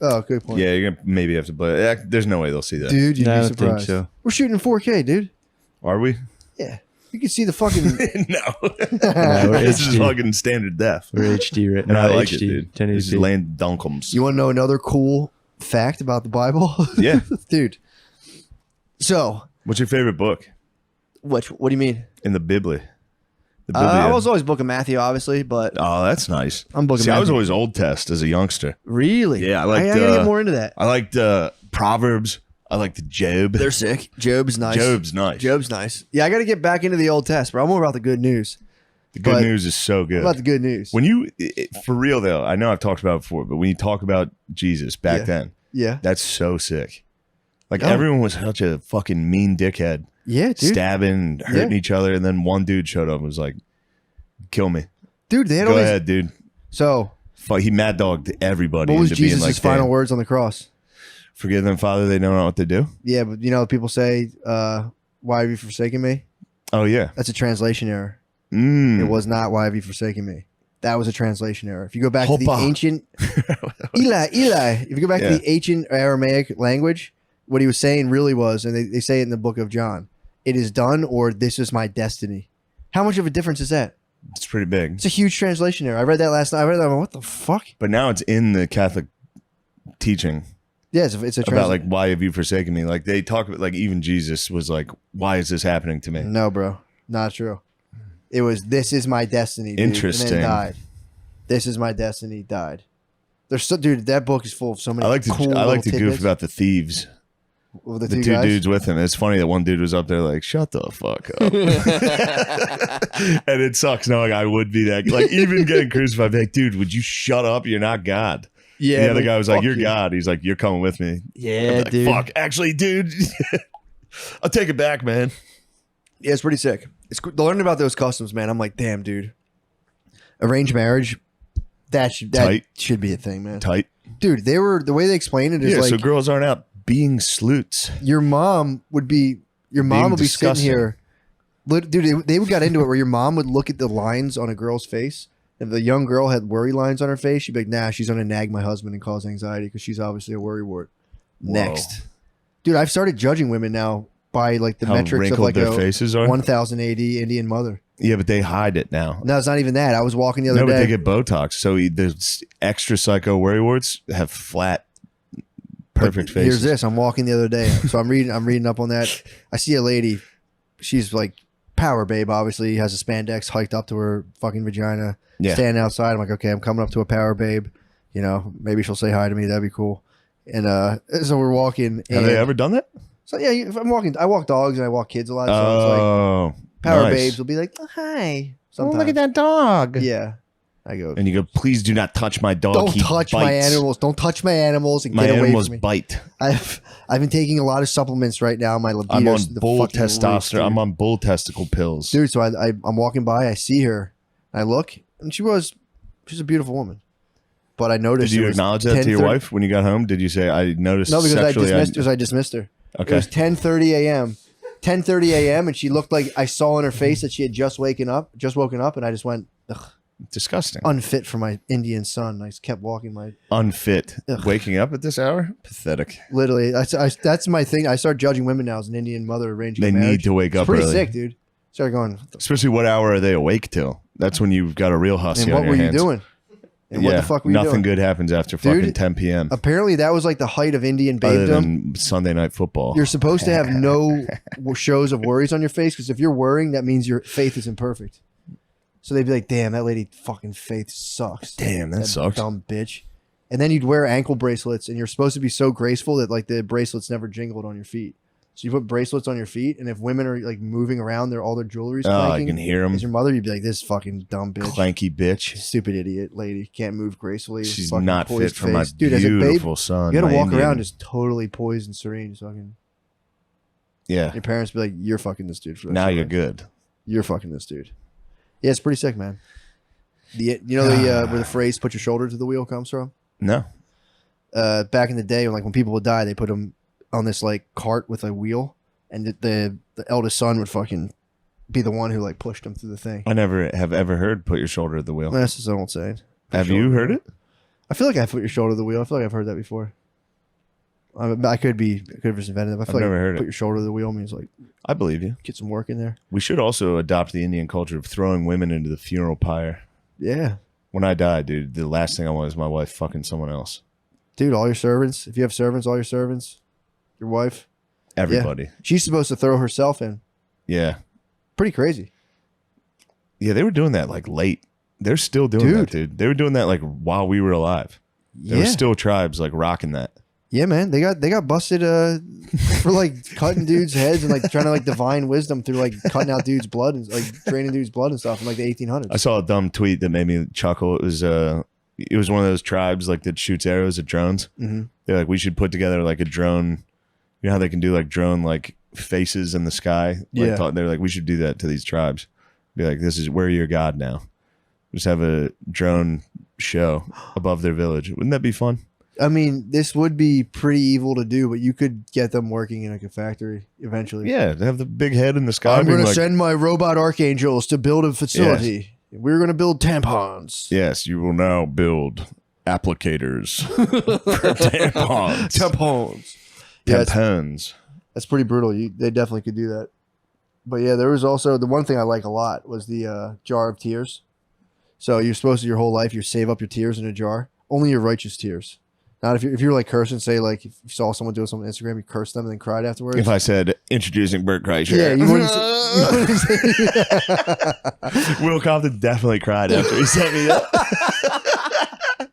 Oh, good point. Yeah, you're gonna maybe have to play. There's no way they'll see that. Dude, you'd No, I be don't think surprised. so. We're shooting in 4K, dude. Are we? Yeah. You can see the fucking... No. we're This is HD. fucking standard def. We're HD right And now. I like HD, it, dude. 1080p. This is Land Dunkums. You want to know another cool fact about the Bible? Yeah. Dude. So, What's your favorite book what do you mean? in the Bibli? The I was always Book of Matthew, obviously, but Oh, that's nice. I'm Book of See, I was Matthew. always Old Test as a youngster. Really? Yeah, I liked, I gotta get more into that. I liked Proverbs. I liked Job. They're sick. Job's nice. Job's nice. Job's nice. Yeah, I got to get back into the Old Test, bro. I'm more about the good news. The good but- news is so I'm good. about the good news. When you, for real though, I know I've talked about it before, but when you talk about Jesus back Yeah. then, Yeah. that's so sick. Like Oh. everyone was such a fucking mean dickhead, Yeah, dude. stabbing, and hurting Yeah. each other, and then one dude showed up and was like, "Kill me, Dude, they had go all these. ahead, dude." So, Fuck, he mad dogged everybody what was into being Jesus' like, final "Damn, words on the cross? forgive them, Father, they don't know what they do." Yeah, but you know, people say, why have you forsaken me? Oh yeah, That's a translation error. Mm. It was not, why have you forsaken me? That was a translation error. If you go back to the Hoppa. ancient Eli, if you go back to Yeah. the ancient Aramaic language, what he was saying really was, and they say it in the book of John, it is done, or this is my destiny. How much of a difference is that? It's pretty big, It's a huge translation error. I read that last night. I read that. I'm like, what the fuck? but now it's in the Catholic teaching Yeah, it's a about translation. like, why have you forsaken me? Like they talk about, like even Jesus was like, why is this happening to me? No, bro, not true. It was, this is my destiny. Dude, Interesting. And then died. This is my destiny. Died. There's so, dude. That book is full of so many. I like to cool I like to little goof tidbits. about the thieves. With The two two guys. dudes with him. It's funny that one dude was up there like, shut the fuck up. And it sucks knowing I would be that. Like, even getting crucified, I'd be like, dude, would you shut up? You're not God. Yeah. And the other but guy was like, fuck you're you. God. He's like, you're coming with me. I'd be Yeah, like, dude. fuck. Actually, dude, I'll take it back, man. Yeah, it's pretty sick. It's cool. Learning about those customs, man. I'm like, damn, dude. Arranged marriage, that Tight. should be a thing, man. Tight. Dude, they were, the way they explain it is Yeah, like so girls aren't out being sleuts. your mom would be disgusting. sitting here. Dude, they got into it where your mom would look at the lines on a girl's face. If the young girl had worry lines on her face, she'd be like, nah, she's gonna nag my husband and cause anxiety because she's obviously a worrywart. Whoa. Next. Dude, I've started judging women now by like the How metrics of wrinkled like their a faces are. 1080 Indian mother. Yeah, but they hide it now. No, it's not even that. I was walking the other No, but day. they get Botox. So the extra psycho worrywarts have flat, perfect But faces. Here's this. I'm walking the other day. So I'm reading up on that. I see a lady. She's like power babe, obviously, has a spandex hiked up to her fucking vagina, Yeah. standing outside. I'm like, okay, I'm coming up to a power babe. You know, maybe she'll say hi to me. That'd be cool. And so we're walking. Have and they ever done that? So yeah, if I'm walking. I walk dogs and I walk kids a lot. So it's like Oh, power nice. babes will be like, oh, hi. Oh, Sometimes. look at that dog. Yeah. I go, And you go, please do not touch my dog. don't He touch my bites. animals. Don't touch my animals and My get away animals from me. bite. I've been taking a lot of supplements right now. My libido. I'm on bull testosterone. I'm on on bull testicle pills. dude. So I'm walking by. I see her. I look, and she's a beautiful woman. But I noticed. Did you it was acknowledge that to your 10:30 wife when you got home? Did you say, I noticed No, because sexually? I dismissed her. It Okay. was 10:30 a.m. 10:30 a.m. and she looked like I saw in her face that she had just woken up, and I just went, ugh, Disgusting. unfit for my Indian son. I just kept walking my Unfit. Ugh. Waking up at this hour? Pathetic. literally. That's my thing. I start judging women now as an Indian mother arranging They a marriage. need to wake It's up pretty early. sick, dude. Started going, what the Especially what hour are they awake till? That's when you've got a real hussy and on what your were you hands. doing? And yeah, what the fuck were you nothing doing? good happens after Dude, fucking 10 p.m. Apparently, that was like the height of Indian Other babedom. than Sunday night football. You're supposed to have no shows of worries on your face because if you're worrying, that means your faith is imperfect. So they'd be like, damn, that lady fucking Faith sucks. Damn, that sucks. Dumb bitch. And then you'd wear ankle bracelets, and you're supposed to be so graceful that like the bracelets never jingled on your feet. So you put bracelets on your feet, and if women are like moving around, all their jewelry's clanking. I can hear them. As your mother, you'd be like, this fucking dumb bitch. Clanky bitch. Stupid idiot lady. Can't move gracefully. She's Fucking not fit poised for my face. Dude, as a babe, beautiful son. you gotta my walk Indian. around just totally poised and serene. Just fucking. Yeah. Your parents be like, you're fucking this dude. For the rest Now of your you're life. good. You're fucking this dude. Yeah, it's pretty sick, man. You know where the phrase "put your shoulder to the wheel" comes from? No. Back in the day, when people would die, they put them on this like cart with a wheel, and the eldest son would fucking be the one who like pushed them through the thing. I never have ever heard "put your shoulder at the wheel." That's just an old saying. Have you heard it? I feel like I put your shoulder to the wheel. I feel like I've heard that before. I could have just invented it. I feel I've like never heard put it. your shoulder to the wheel means like I believe you. get some work in there. We should also adopt the Indian culture of throwing women into the funeral pyre. Yeah, When I die, dude, the last thing I want is my wife fucking someone else. dude. All your servants. If you have servants, all your servants. Your wife. Everybody. She's supposed to throw herself in. Yeah. Pretty crazy. Yeah, they were doing that like late. They're still doing that, dude. They were doing that like while we were alive. There were still tribes like rocking that. Yeah, man. They got busted for like cutting dudes' heads and like trying to like divine wisdom through like cutting out dudes' blood and like draining dudes' blood and stuff in like the 1800s. I saw a dumb tweet that made me chuckle. It was one of those tribes like that shoots arrows at drones. Mm-hmm. They're like, we should put together like a drone. You know how they can do like drone like faces in the sky? Like, Yeah. they're like, we should do that to these tribes. Be like, this is where you're God now. Just have a drone show above their village. Wouldn't that be fun? I mean, this would be pretty evil to do, but you could get them working in like a factory eventually. Yeah, they have the big head in the sky. I'm being going to like, send my robot archangels to build a facility. We're going to build tampons. yes, you will now build applicators for tampons. Tampons. Yeah, Tampons. that's pretty brutal. They definitely could do that. But yeah, there was also the one thing I like a lot was the jar of tears. So you're supposed to your whole life you save up your tears in a jar. Only your righteous tears. Not if you're like cursing, say like if you saw someone doing something on Instagram, you cursed them and then cried afterwards. If I said introducing Bert Kreischer, yeah, you wouldn't say, Will Compton definitely cried after he sent me that.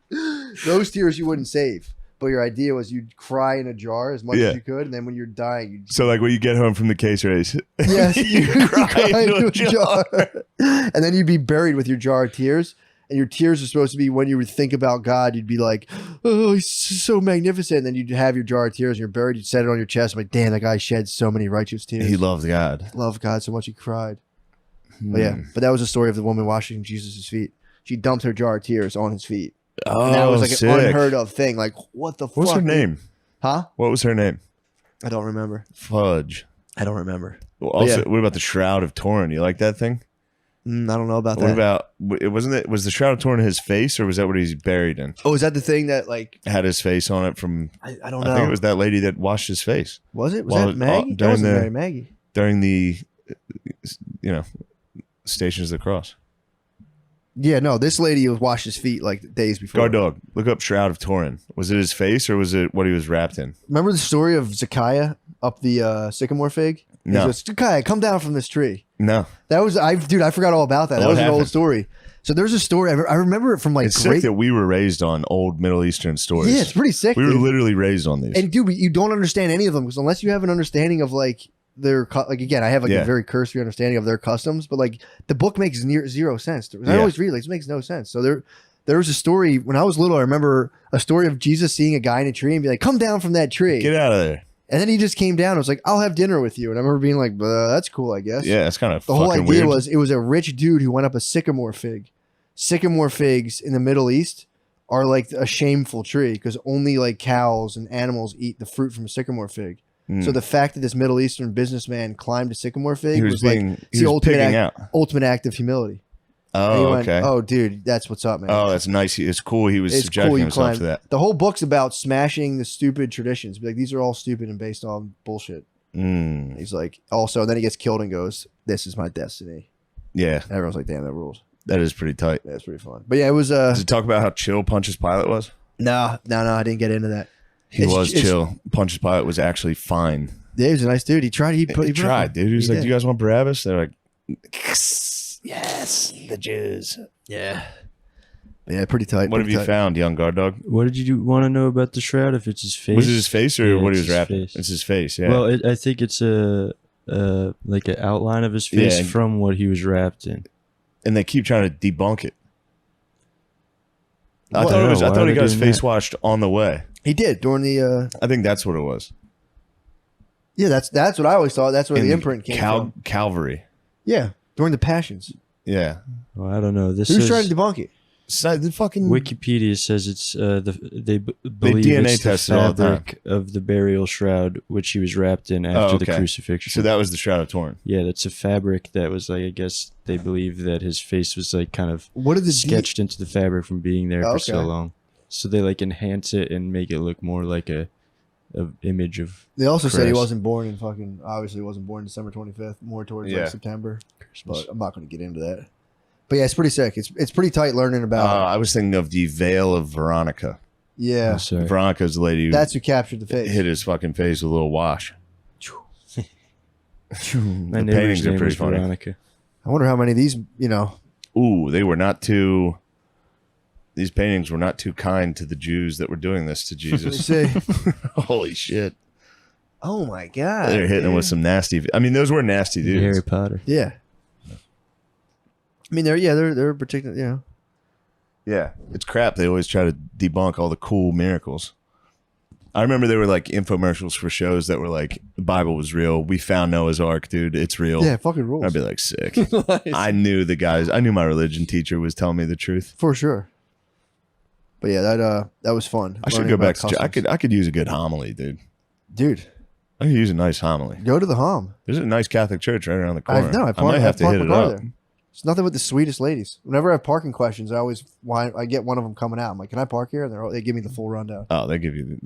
those tears you wouldn't save. But your idea was you'd cry in a jar as much Yeah. as you could, and then when you're dying, you'd So like when you get home from the case race, yes, you cry into a jar. and then you'd be buried with your jar of tears. And your tears are supposed to be when you would think about God, you'd be like, "Oh, he's so magnificent." And then you'd have your jar of tears, and you're buried. You'd set it on your chest. I'm like, "Damn, that guy shed so many righteous tears. He loved God. Loved God so much he cried." But yeah, but that was the story of the woman washing Jesus' feet. She dumped her jar of tears on his feet. Oh, And that was like sick. an unheard of thing. Like, what the fuck? What's her dude? name? Huh? What was her name? I don't remember. Fudge. I don't remember. Well, also, yeah. what about the Shroud of Turin? You like that thing? I don't know about What that. about? It wasn't it? Was the Shroud of Turin his face, or was that what he's buried in? Oh, is that the thing that like Had his face on it from. I don't know? I think it was that lady that washed his face Was it? Was Well, that Maggie? That during wasn't the- Mary Maggie. during the, Stations of the Cross. Yeah, no, this lady washed his feet like days before. Guard dog, look up Shroud of Turin. Was it his face, or was it what he was wrapped in? Remember the story of Zacchaeus up the sycamore fig? He No. goes, Zacchaeus, come down from this tree. No, That was I forgot all about that. That What was an old happened? story. So there's a story I remember it from like it's sick that we were raised on old Middle Eastern stories. yeah, it's pretty sick. we were dude. literally raised on these. And dude, you don't understand any of them because unless you have an understanding of like their like again, I have like Yeah. a very cursory understanding of their customs, but like the book makes zero sense. I Yeah. always read like this makes no sense. So there was a story when I was little. I remember a story of Jesus seeing a guy in a tree and be like, "Come down from that tree," Get out of there. and then he just came down. and was like, "I'll have dinner with you," and I remember being like, "That's cool, I guess." Yeah, it's kind of The whole fucking idea weird. was it was a rich dude who went up a sycamore fig. Sycamore figs in the Middle East are like a shameful tree because only like cows and animals eat the fruit from a sycamore fig. Mm. So the fact that this Middle Eastern businessman climbed a sycamore fig he was, was like being it's he the was ultimate picking act, out. ultimate act of humility. And he Oh, went, okay. oh, dude, that's what's up, man. Oh, that's nice. It's cool. He was It's subjecting cool you himself climbed. to that. The whole book's about smashing the stupid traditions. Be like, these are all stupid and based on bullshit. Mm. He's like, also, and then he gets killed and goes, "This is my destiny." Yeah, And everyone's like, "Damn, that rules." that is pretty tight. Yeah, it's pretty fun. But yeah, it was Does it talk about how chill Pontius Pilate was? no, I didn't get into that. He It's- was it's- chill. Pontius Pilate was actually fine. Yeah, he was a nice dude. He tried. He tried, dude. He was like, did. "Do you guys want Barabbas?" They're like, Yes, the Jews. Yeah. Yeah, pretty tight. What have pretty you tight. found, young guard dog? What did you want to know about the shroud? If it's his face? Was it his face or Yeah, what he it's was his wrapped? face. It's his face. Yeah. Well, I think it's like an outline of his face Yeah. from what he was wrapped in. and they keep trying to debunk it. I Well, thought it was. I why thought are he they got his doing face that? washed on the way. He did during the. I think that's what it was. Yeah, that's what I always thought. That's where In the imprint came from. Calvary. Yeah, during the Passions. Yeah. Well, I don't know. This Who's is trying to debunk it? So the fucking Wikipedia says it's they believe DNA it's the tested all the time. fabric of the burial shroud which he was wrapped in after the okay. crucifixion. So that was the Shroud of Turin. Yeah, that's a fabric that was like, I guess they believe that his face was like kind of What did the sketched into the fabric from being there Oh, for so okay. long. So they like enhance it and make it look more like a image of They also said he Christ. wasn't born in fucking. Obviously, he wasn't born December 25th. More towards Yeah. like September. Christmas. But I'm not going to get into that. But yeah, it's pretty sick. It's pretty tight learning about. I was thinking of the Veil of Veronica. Yeah, Oh, sorry. Veronica's the lady who that's who captured the face. hit his fucking face with a little wash. My The neighbor's paintings are name pretty was funny. Veronica. I wonder how many of these. Ooh, they were not too. These paintings were not too kind to the Jews that were doing this to Let me Jesus. see. Holy shit! Oh my god! They're hitting him with some nasty. I mean, those were nasty dudes. Harry Potter. Yeah. I mean, they're particular. Yeah. Yeah, it's crap. They always try to debunk all the cool miracles. I remember there were like infomercials for shows that were like, the Bible was real. We found Noah's Ark, dude. It's real. Yeah, fucking rules. I'd be like, sick. I knew my religion teacher was telling me the truth. For sure. But yeah, that was fun. I should learning go about back to customs. I could use a good homily, dude. Dude, I could use a nice homily. go to the Hom. There's a nice Catholic church right around the I corner. know. I might have to hit it up. It's nothing but the sweetest ladies. Whenever I have parking questions, I get one of them coming out. I'm like, "Can I park here?" And they give me the full rundown. Oh, they give you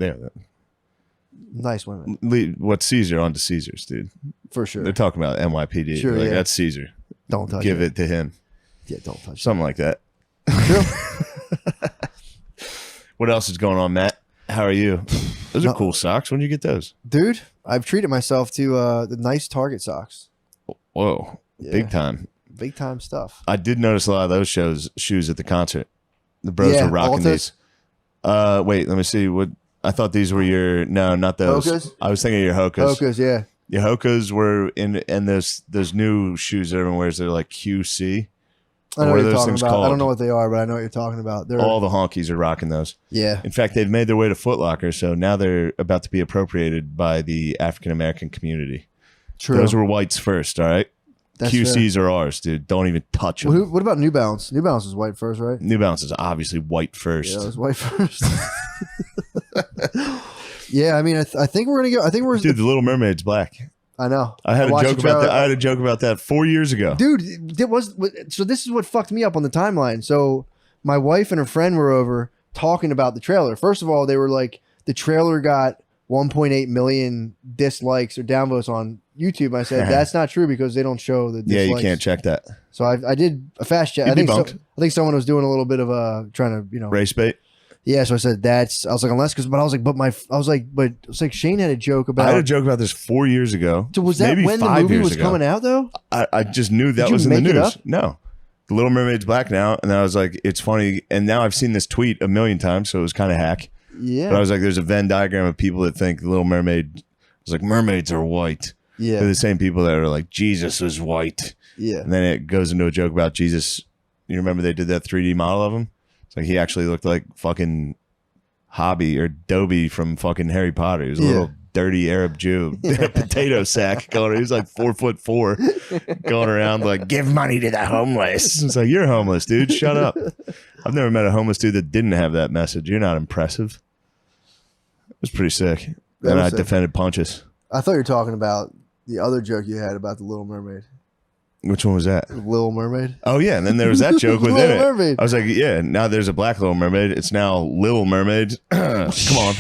Nice women, what's Caesar onto Caesar's, dude. for sure. They're talking about NYPD. Sure, They're like, yeah. that's Caesar. Don't touch Give it. it to him. Yeah, don't touch Something like that. it. What else is going on, Matt? How are you? Those are No. cool socks. When did you get those? Dude, I've treated myself to the nice Target socks. Whoa, Yeah. big time. Big time stuff. I did notice a lot of those shoes at the concert. The bros Yeah, were rocking Altas. these. Wait, let me see. What I thought these were your not those. Hokas? I was thinking your Hokas. Hokas, yeah. Your Hokas were in, and those new shoes that everyone wears. They're like QC. I know What what are you're those talking things about. I called? don't know what they are, but I know what you're talking about. They're All the honkies are rocking those. yeah. In fact, they've made their way to Foot Locker, so now they're about to be appropriated by the African American community. True. Those were whites first, all right? That's QCs are ours, dude. Don't even touch them. fair. What about New Balance? New Balance was white first, right? New Balance is obviously white first. Yeah, it was white first. Yeah, I mean, I think we're gonna go. I think we're. Dude, the Little Mermaid's black. I know. I had a watched joke the about trailer. that. I had a joke about that 4 years ago. Dude, it was so. This is what fucked me up on the timeline. So my wife and her friend were over talking about the trailer. First of all, they were like, the trailer got 1.8 million dislikes or downvotes on YouTube. I said that's not true because they don't show the Yeah, dislikes. you can't check that. So I did a fast check. You I think debunked. I think someone was doing a little bit of trying to Race bait. Yeah, so I said I was like, unless but I was like Shane had a joke about. I had a joke about this 4 years ago. So was that maybe when the 5 movie years was ago. coming out though? I just knew that Did you was in the make it news. up? No. The Little Mermaid's black now. And I was like, it's funny. And now I've seen this tweet a million times, so it was kind of hack. Yeah. But I was like, there's a Venn diagram of people that think the Little Mermaid. I was like, mermaids are white. yeah. They're the same people that are like, Jesus is white. Yeah. And then it goes into a joke about Jesus. You remember they did that 3D model of him? It's like he actually looked like fucking Hobby or Dobie from fucking Harry Potter. He was a Yeah. little dirty Arab Jew, a potato sack going. He was like 4'4", going around like, give money to the homeless. It's like, you're homeless, dude. Shut up. I've never met a homeless dude that didn't have that message. You're not impressive. It was pretty sick. That And was I sick. defended Pontius. I thought you were talking about the other joke you had about the Little Mermaid. Which one was that? The Little Mermaid. Oh yeah, and then there was that joke within Little it. Mermaid. I was like, yeah, now there's a black Little Mermaid. It's now Little Mermaid. Come on.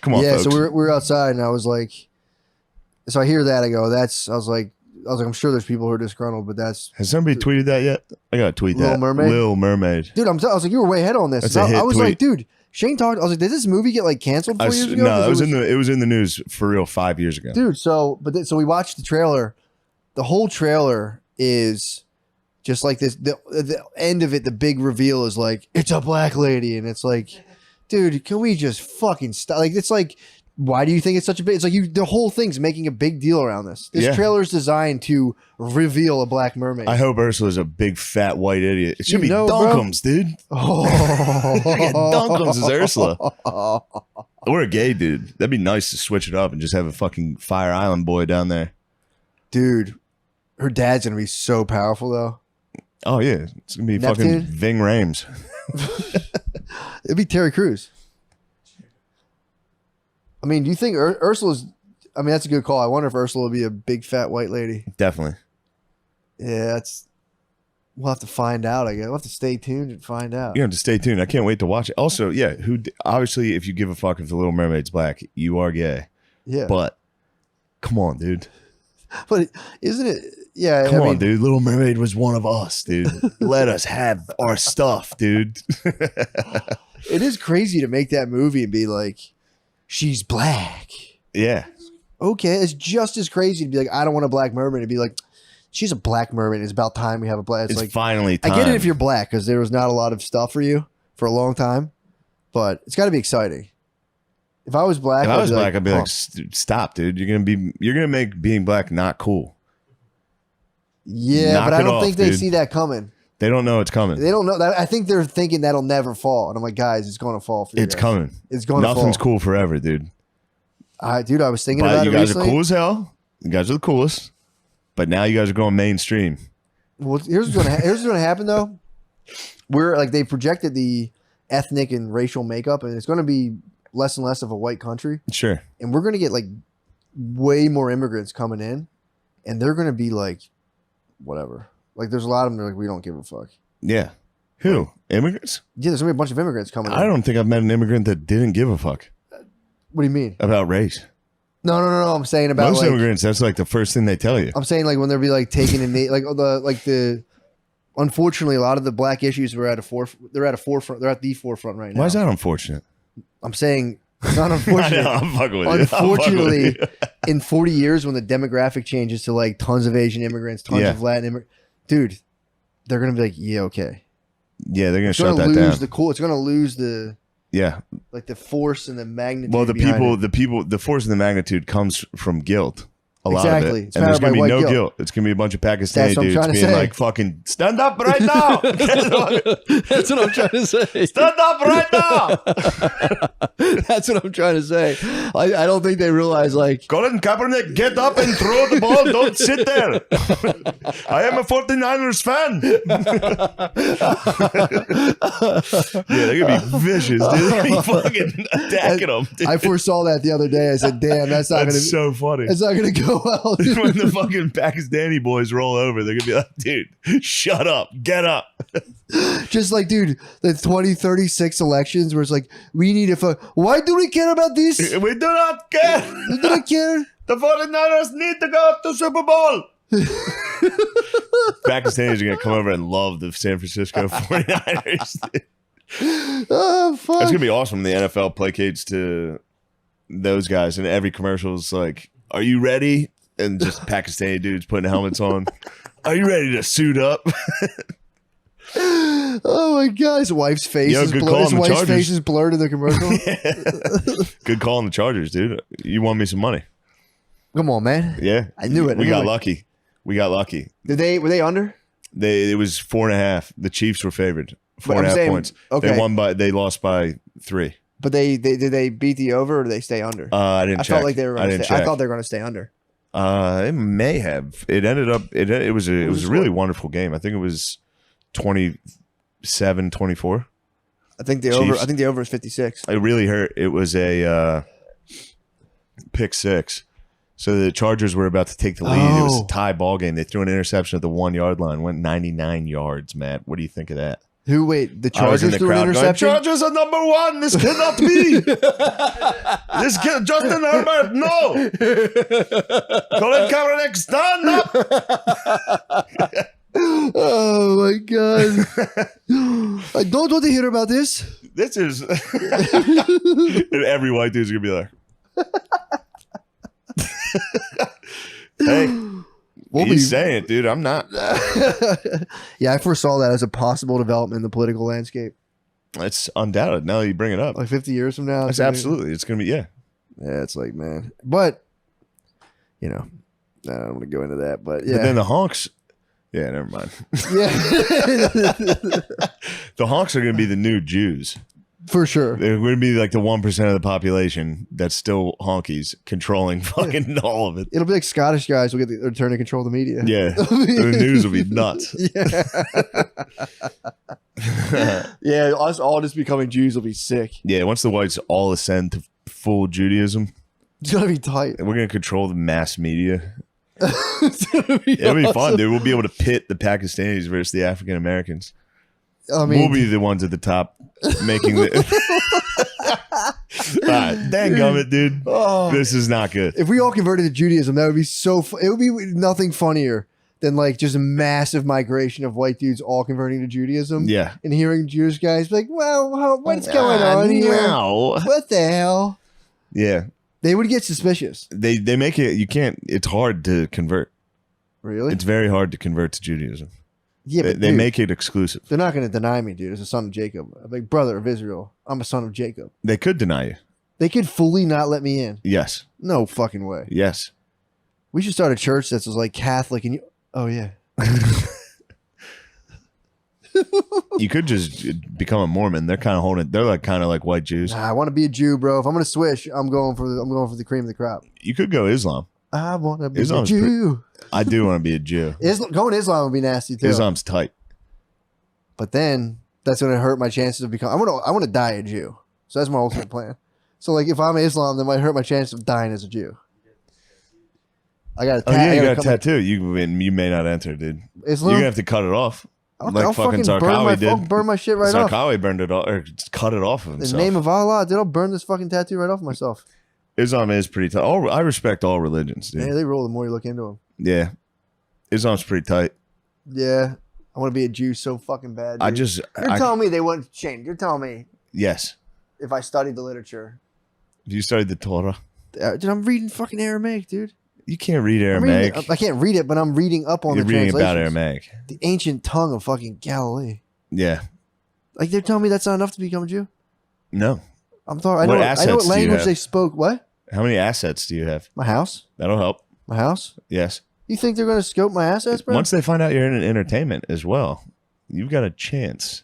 Come on, Yeah, folks. so we were outside and I was like, so I hear that, I go, I was like, I'm sure there's people who are disgruntled, but that's Has somebody tweeted that yet? I gotta tweet Little that. Mermaid? Little Mermaid. dude, I was like, you were way ahead on this. That's a I hit was tweet. like, dude, Shane talked. I was like, did this movie get like canceled 4 years ago? No, 'Cause it was in the news for real 5 years ago. dude. So we watched the trailer. The whole trailer is just like this. The end of it, the big reveal is like, it's a black lady. And it's like, dude, can we just fucking stop? Like, it's like, why do you think it's such a big? It's like the whole thing's making a big deal around this. This trailer is designed to reveal a black mermaid. I hope Ursula's a big fat white idiot. It should be bro. Dunkums, dude. Oh, Dunkums is Ursula. Or a gay dude. That'd be nice to switch it up and just have a fucking Fire Island boy down there. Dude, her dad's gonna be so powerful though. Oh yeah, it's gonna be Neptune? fucking Ving Rhames. It'd be Terry Crews. I mean, do you think Ursula's? I mean, that's a good call. I wonder if Ursula will be a big fat white lady. Definitely. Yeah, we'll have to find out. I guess we'll have to stay tuned and find out. You have to stay tuned. I can't wait to watch it. Also, yeah, obviously, if you give a fuck if the Little Mermaid's black, you are gay. Yeah, But come on, dude. but isn't it? Yeah, Come on, dude. Little Mermaid was one of us, dude. Let us have our stuff, dude. It is crazy to make that movie and be like, she's black. Yeah. Okay, it's just as crazy to be like, I don't want a black mermaid. To be like, she's a black mermaid. It's about time we have a black. It's like finally time. I get it if you're black because there was not a lot of stuff for you for a long time, but it's got to be exciting. If I was black, I'd be like, stop, dude. You're gonna make being black not cool. Yeah, Knock but I it don't off, think they dude. see that coming. They don't know it's coming. They don't know that. I think they're thinking that'll never fall. And I'm like, guys, it's going to fall for you. It's guys. coming. It's going to fall. Nothing's cool forever, dude. Dude, I was thinking But about you it guys recently. are cool as hell. You guys are the coolest. But now you guys are going mainstream. Well, here's what's going to happen though. We're like they projected the ethnic and racial makeup, and it's going to be less and less of a white country, Sure. and we're going to get like way more immigrants coming in, and they're going to be like, whatever. Like, there's a lot of them. They're like, we don't give a fuck. Yeah. Who? Immigrants? Yeah, there's going to be a bunch of immigrants coming in. I don't think I've met an immigrant that didn't give a fuck What do you mean? about race. No. I'm saying about Most like, immigrants, that's like the first thing they tell you. I'm saying like when they'll be like taking in the unfortunately a lot of the black issues were at a forefront. They're at the forefront right now. Why is that unfortunate? I'm saying it's not I unfortunate. know, I'm fucking with you. Unfortunately, in 40 years, when the demographic changes to like tons of Asian immigrants, tons of Latin immigrants, dude, they're gonna be like, yeah, okay. Yeah, they're gonna It's shut gonna that down. lose the cool. It's gonna lose the Yeah. like the force and the magnitude. Well, the behind people, it. the force and the magnitude comes from guilt. A lot Exactly. of it. It's And there's powered gonna by be white no guilt. guilt. It's gonna be a bunch of Pakistani That's what I'm dudes trying to being say. like, fucking stand up right now. That's what I'm trying to say. Stand up right now. That's what I'm trying to say. I don't think they realize like Colin Kaepernick, get up and throw the ball. Don't sit there. I am a 49ers fan. Yeah, they're going to be vicious, dude. They're gonna be fucking attacking them. Dude. I foresaw that the other day. I said, "Damn, that's not That's gonna. so funny. That's not gonna go well." dude. When the fucking Pakistani boys roll over, they're going to be like, dude, shut up. Get up. Just like, dude, the 2036 elections, where it's like, we need to. Why do we care about this? We do not care. We don't care. The 49ers need to go to Super Bowl. Pakistanis are going to come over and love the San Francisco 49ers. Oh fuck! It's going to be awesome. The NFL placates to those guys, and every commercial is like, are you ready? And just Pakistani dudes putting helmets on. Are you ready to suit up? Oh my god, his wife's face Yo, is good blurred. call His on the wife's Chargers. face is blurred in the commercial. Good call on the Chargers, dude. You won me some money. Come on, man. Yeah, I knew it. We I got knew it. lucky. We got lucky. Were they under? It was 4.5. The Chiefs were favored. But I'm 4.5 saying- points. okay. They lost by 3. But did they beat the over or did they stay under? I didn't I check. felt like they were. I didn't I check. thought they were going to stay under. It may have. It ended up. It was a really wonderful game. I think it was 27-24. I think the Chiefs. over. I think the over is 56. It really hurt. It was a pick 6. So the Chargers were about to take the lead. It was Oh. a tie ball game. They threw an interception at the 1 yard line. Went 99 yards. Matt, what do you think of that? Who? Wait, the I was in Chargers the threw an crowd going, interception. Chargers are number 1. This cannot be. This can Justin Herbert. No. Colin Kaepernick, stand up. Oh my god! I don't want to hear about this. This is. And every white dude's gonna be like, hey, We'll He's saying it, dude. I'm not. Yeah, I foresaw that as a possible development in the political landscape. It's undoubted. Now that you bring it up, Like 50 years from now. it's absolutely. It's gonna be yeah. Yeah, it's like, man. But, I don't want to go into that. But yeah. But then the honks. Yeah, never mind. Yeah. The honks are gonna be the new Jews. For sure. They're going to be like the 1% of the population that's still honkies controlling fucking all of it. It'll be like Scottish guys will get the turn to control the media. Yeah. The news will be nuts. Yeah, us all just becoming Jews will be sick. Yeah, once the whites all ascend to full Judaism, It's gonna be tight. we're going to control the mass media. It's gonna be It'll be fun, awesome. dude. We'll be able to pit the Pakistanis versus the African Americans. I mean, We'll be the ones at the top making the. Dang dude. oh, This is not good. if we all converted to Judaism, that would be so. It would be nothing funnier than like just a massive migration of white dudes all converting to Judaism. Yeah. And hearing Jewish guys be like, "Well, what's going on here? No. What the hell?" Yeah. They would get suspicious. They make it. You can't. It's hard to convert. Really? It's very hard to convert to Judaism. Yeah, but They dude, make it exclusive. they're not going to deny me, dude. As a son of Jacob, I'm like brother of Israel. I'm a son of Jacob. They could deny you. They could fully not let me in. Yes. No fucking way. Yes. We should start a church that's like Catholic and you. Oh yeah. You could just become a Mormon. They're kind of holding. They're like kind of like white Jews. Nah, I want to be a Jew, bro. If I'm gonna switch, I'm going for the cream of the crop. You could go Islam. I want to be Islam's a Jew. I do want to be a Jew. Going Islam would be nasty too. Islam's tight. But then that's gonna hurt my chances of becoming. I want to die a Jew. So that's my ultimate plan. So like, if I'm Islam, that might hurt my chance of dying as a Jew. I got a Oh yeah, you got a come- tattoo. You may not enter, dude. Islam. You're gonna have to cut it off. I'll fucking burn Zarqawi did. burn my shit right off. Zarqawi burned it off, or cut it off of In himself. the name of Allah, dude, I'll burn this fucking tattoo right off myself. Islam is pretty tight. I respect all religions, dude. Yeah, they roll the more you look into them. Yeah. Islam's pretty tight. Yeah, I want to be a Jew so fucking bad. I dude. just You're telling me they wouldn't change. You're telling me yes. if I studied the literature. If you studied the Torah, Dude, I'm reading fucking Aramaic, dude. you can't read I'm reading- Aramaic. I can't read it, but I'm reading up on You're the reading about translations. Aramaic. The ancient tongue of fucking Galilee. Yeah. Like they're telling me that's not enough to become a Jew. No. I'm sorry. I What know assets what do you language have? they spoke. What? How many assets do you have? My house. That'll help. My house. Yes. You think they're going to scope my assets, bro? Once they find out you're in entertainment as well, you've got a chance.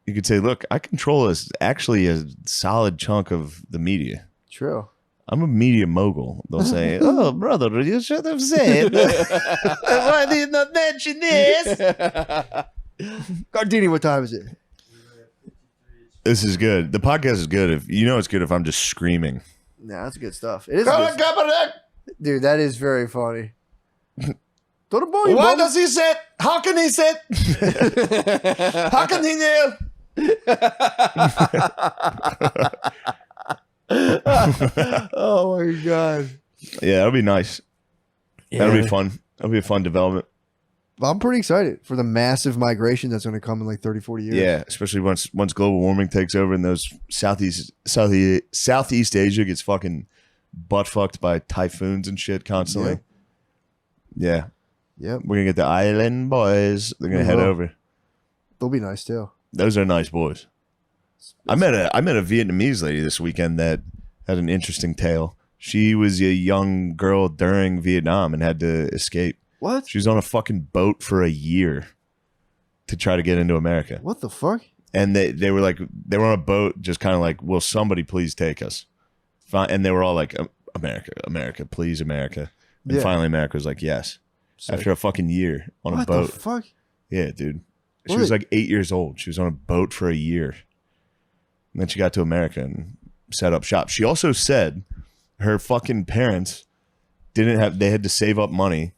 You could say, look, I control actually a solid chunk of the media. True. I'm a media mogul. They'll say, oh, brother, you should have said. Why did you not mention this? Gardini, what time is it? This is good. The podcast is good. It's good if I'm just screaming. Nah, that's good stuff. It is good. Dude, that is very funny. Why does he sit? How can he sit? How can he kneel? Oh my god. Yeah, that'll be nice. That'll Yeah. be fun. That'll be a fun development. I'm pretty excited for the massive migration that's going to come in like 30, 40 years. Yeah, especially once global warming takes over and those Southeast Asia gets fucking butt fucked by typhoons and shit constantly. Yeah. Yep. We're gonna get the island boys. They're gonna We head will. over. They'll be nice too. Those are nice boys. I met a Vietnamese lady this weekend that had an interesting tale. She was a young girl during Vietnam and had to escape. What? She was on a fucking boat for a year to try to get into America. What the fuck? And they were on a boat just kind of like, will somebody please take us? And they were all like, America, America, please, America. And Yeah. finally America was like, yes. Sick. After a fucking year on a What boat. the fuck? Yeah, dude. She What? was like 8 years old. She was on a boat for a year. And then she got to America and set up shop. She also said her fucking parents they had to save up money,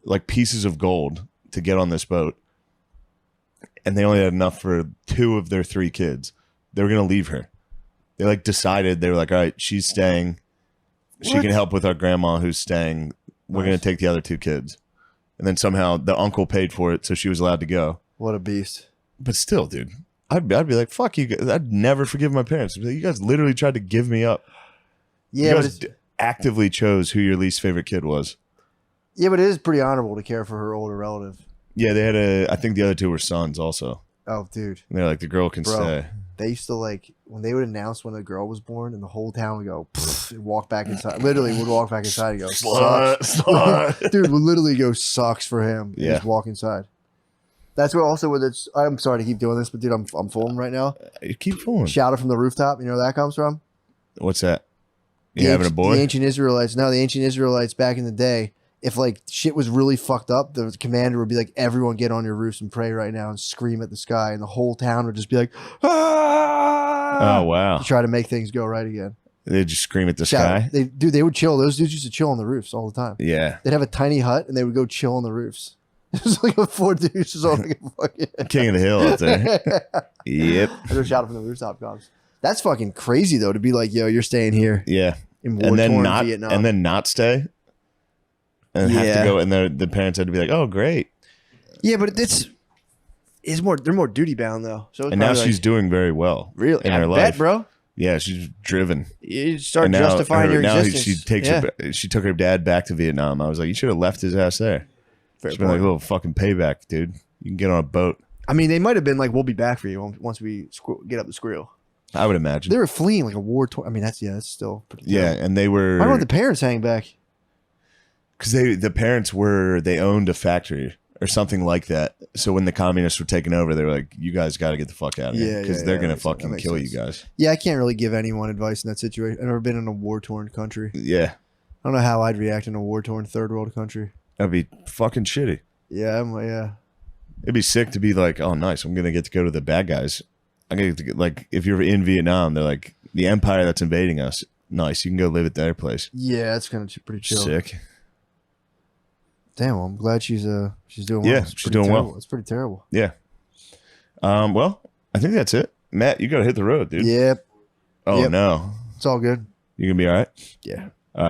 like pieces of gold, to get on this boat. And they only had enough for 2 of their 3 kids. They were going to leave her. They like decided, they were like, all right, she's staying. She What? can help with our grandma who's staying. We're going to take the other 2 kids. And then somehow the uncle paid for it, so she was allowed to go. What a beast. But still, dude, I'd be like, fuck you guys. I'd never forgive my parents. I'd be like, you guys literally tried to give me up. Yeah, You but guys actively chose who your least favorite kid was. Yeah, but it is pretty honorable to care for her older relative. Yeah, they had I think the other two were sons also. Oh, dude. And they're like, the girl can Bro. stay. They used to like when they would announce when a girl was born, and the whole town would go and walk back inside. Literally, would walk back inside and go sucks. Dude would literally go sucks for him. Yeah. Just walk inside. That's what also with it's. I'm sorry to keep doing this, but dude, I'm fooling right now. You keep fooling. Shout it from the rooftop. You know where that comes from? What's that? You having a boy? The ancient Israelites. No, the ancient Israelites back in the day. If like shit was really fucked up, the commander would be like, "Everyone get on your roofs and pray right now and scream at the sky," and the whole town would just be like, "Ah!" Oh wow! To try to make things go right again. They just scream at the Shout. sky. They would chill. Those dudes used to chill on the roofs all the time. Yeah, They'd have a tiny hut and they would go chill on the roofs. It was like a 4 dudes just all like a fucking king of the hill out there. Yep. I just shout it from the rooftop cops. That's fucking crazy though to be like, yo, you're staying here Yeah, in and then war-torn Vietnam. not stay, and have to go. And the parents had to be like, "Oh, great." Yeah, but it's more. They're more duty bound though. So it's And now probably she's like, doing very well. really in I her bet, life, bro. Yeah, she's driven. You start And now justifying your now existence. she takes she took her dad back to Vietnam. I was like, you should have left his ass there. Fair It's been like point. a little fucking payback, dude. You can get on a boat. I mean, they might have been like, "We'll be back for you once we get up the squirrel." I would imagine. They were fleeing like a war. I mean, that's still pretty. Yeah, terrible. and they were Why don't the parents hang back? because the parents they owned a factory or something like that. So when the communists were taking over, they were like, "You guys got to get the fuck out of here Yeah, because yeah, they're that gonna makes sense. That fucking makes kill sense. you guys." Yeah, I can't really give anyone advice in that situation. I've never been in a war-torn country. Yeah, I don't know how I'd react in a war-torn third world country. that'd be fucking shitty. Yeah, yeah. It'd be sick to be like, "Oh, nice, I'm gonna get to go to the bad guys." I'm gonna get to get, like if you're in Vietnam, they're like the empire that's invading us. Nice, you can go live at their place. Yeah, that's kind of pretty chill. Sick. Damn, well, I'm glad she's doing well. Yeah, It's she's pretty doing well. terrible. It's pretty terrible. Yeah. Well, I think that's it. Matt, you gotta hit the road, dude. Yep, Oh Yep. no, it's all good. you gonna be all right? Yeah.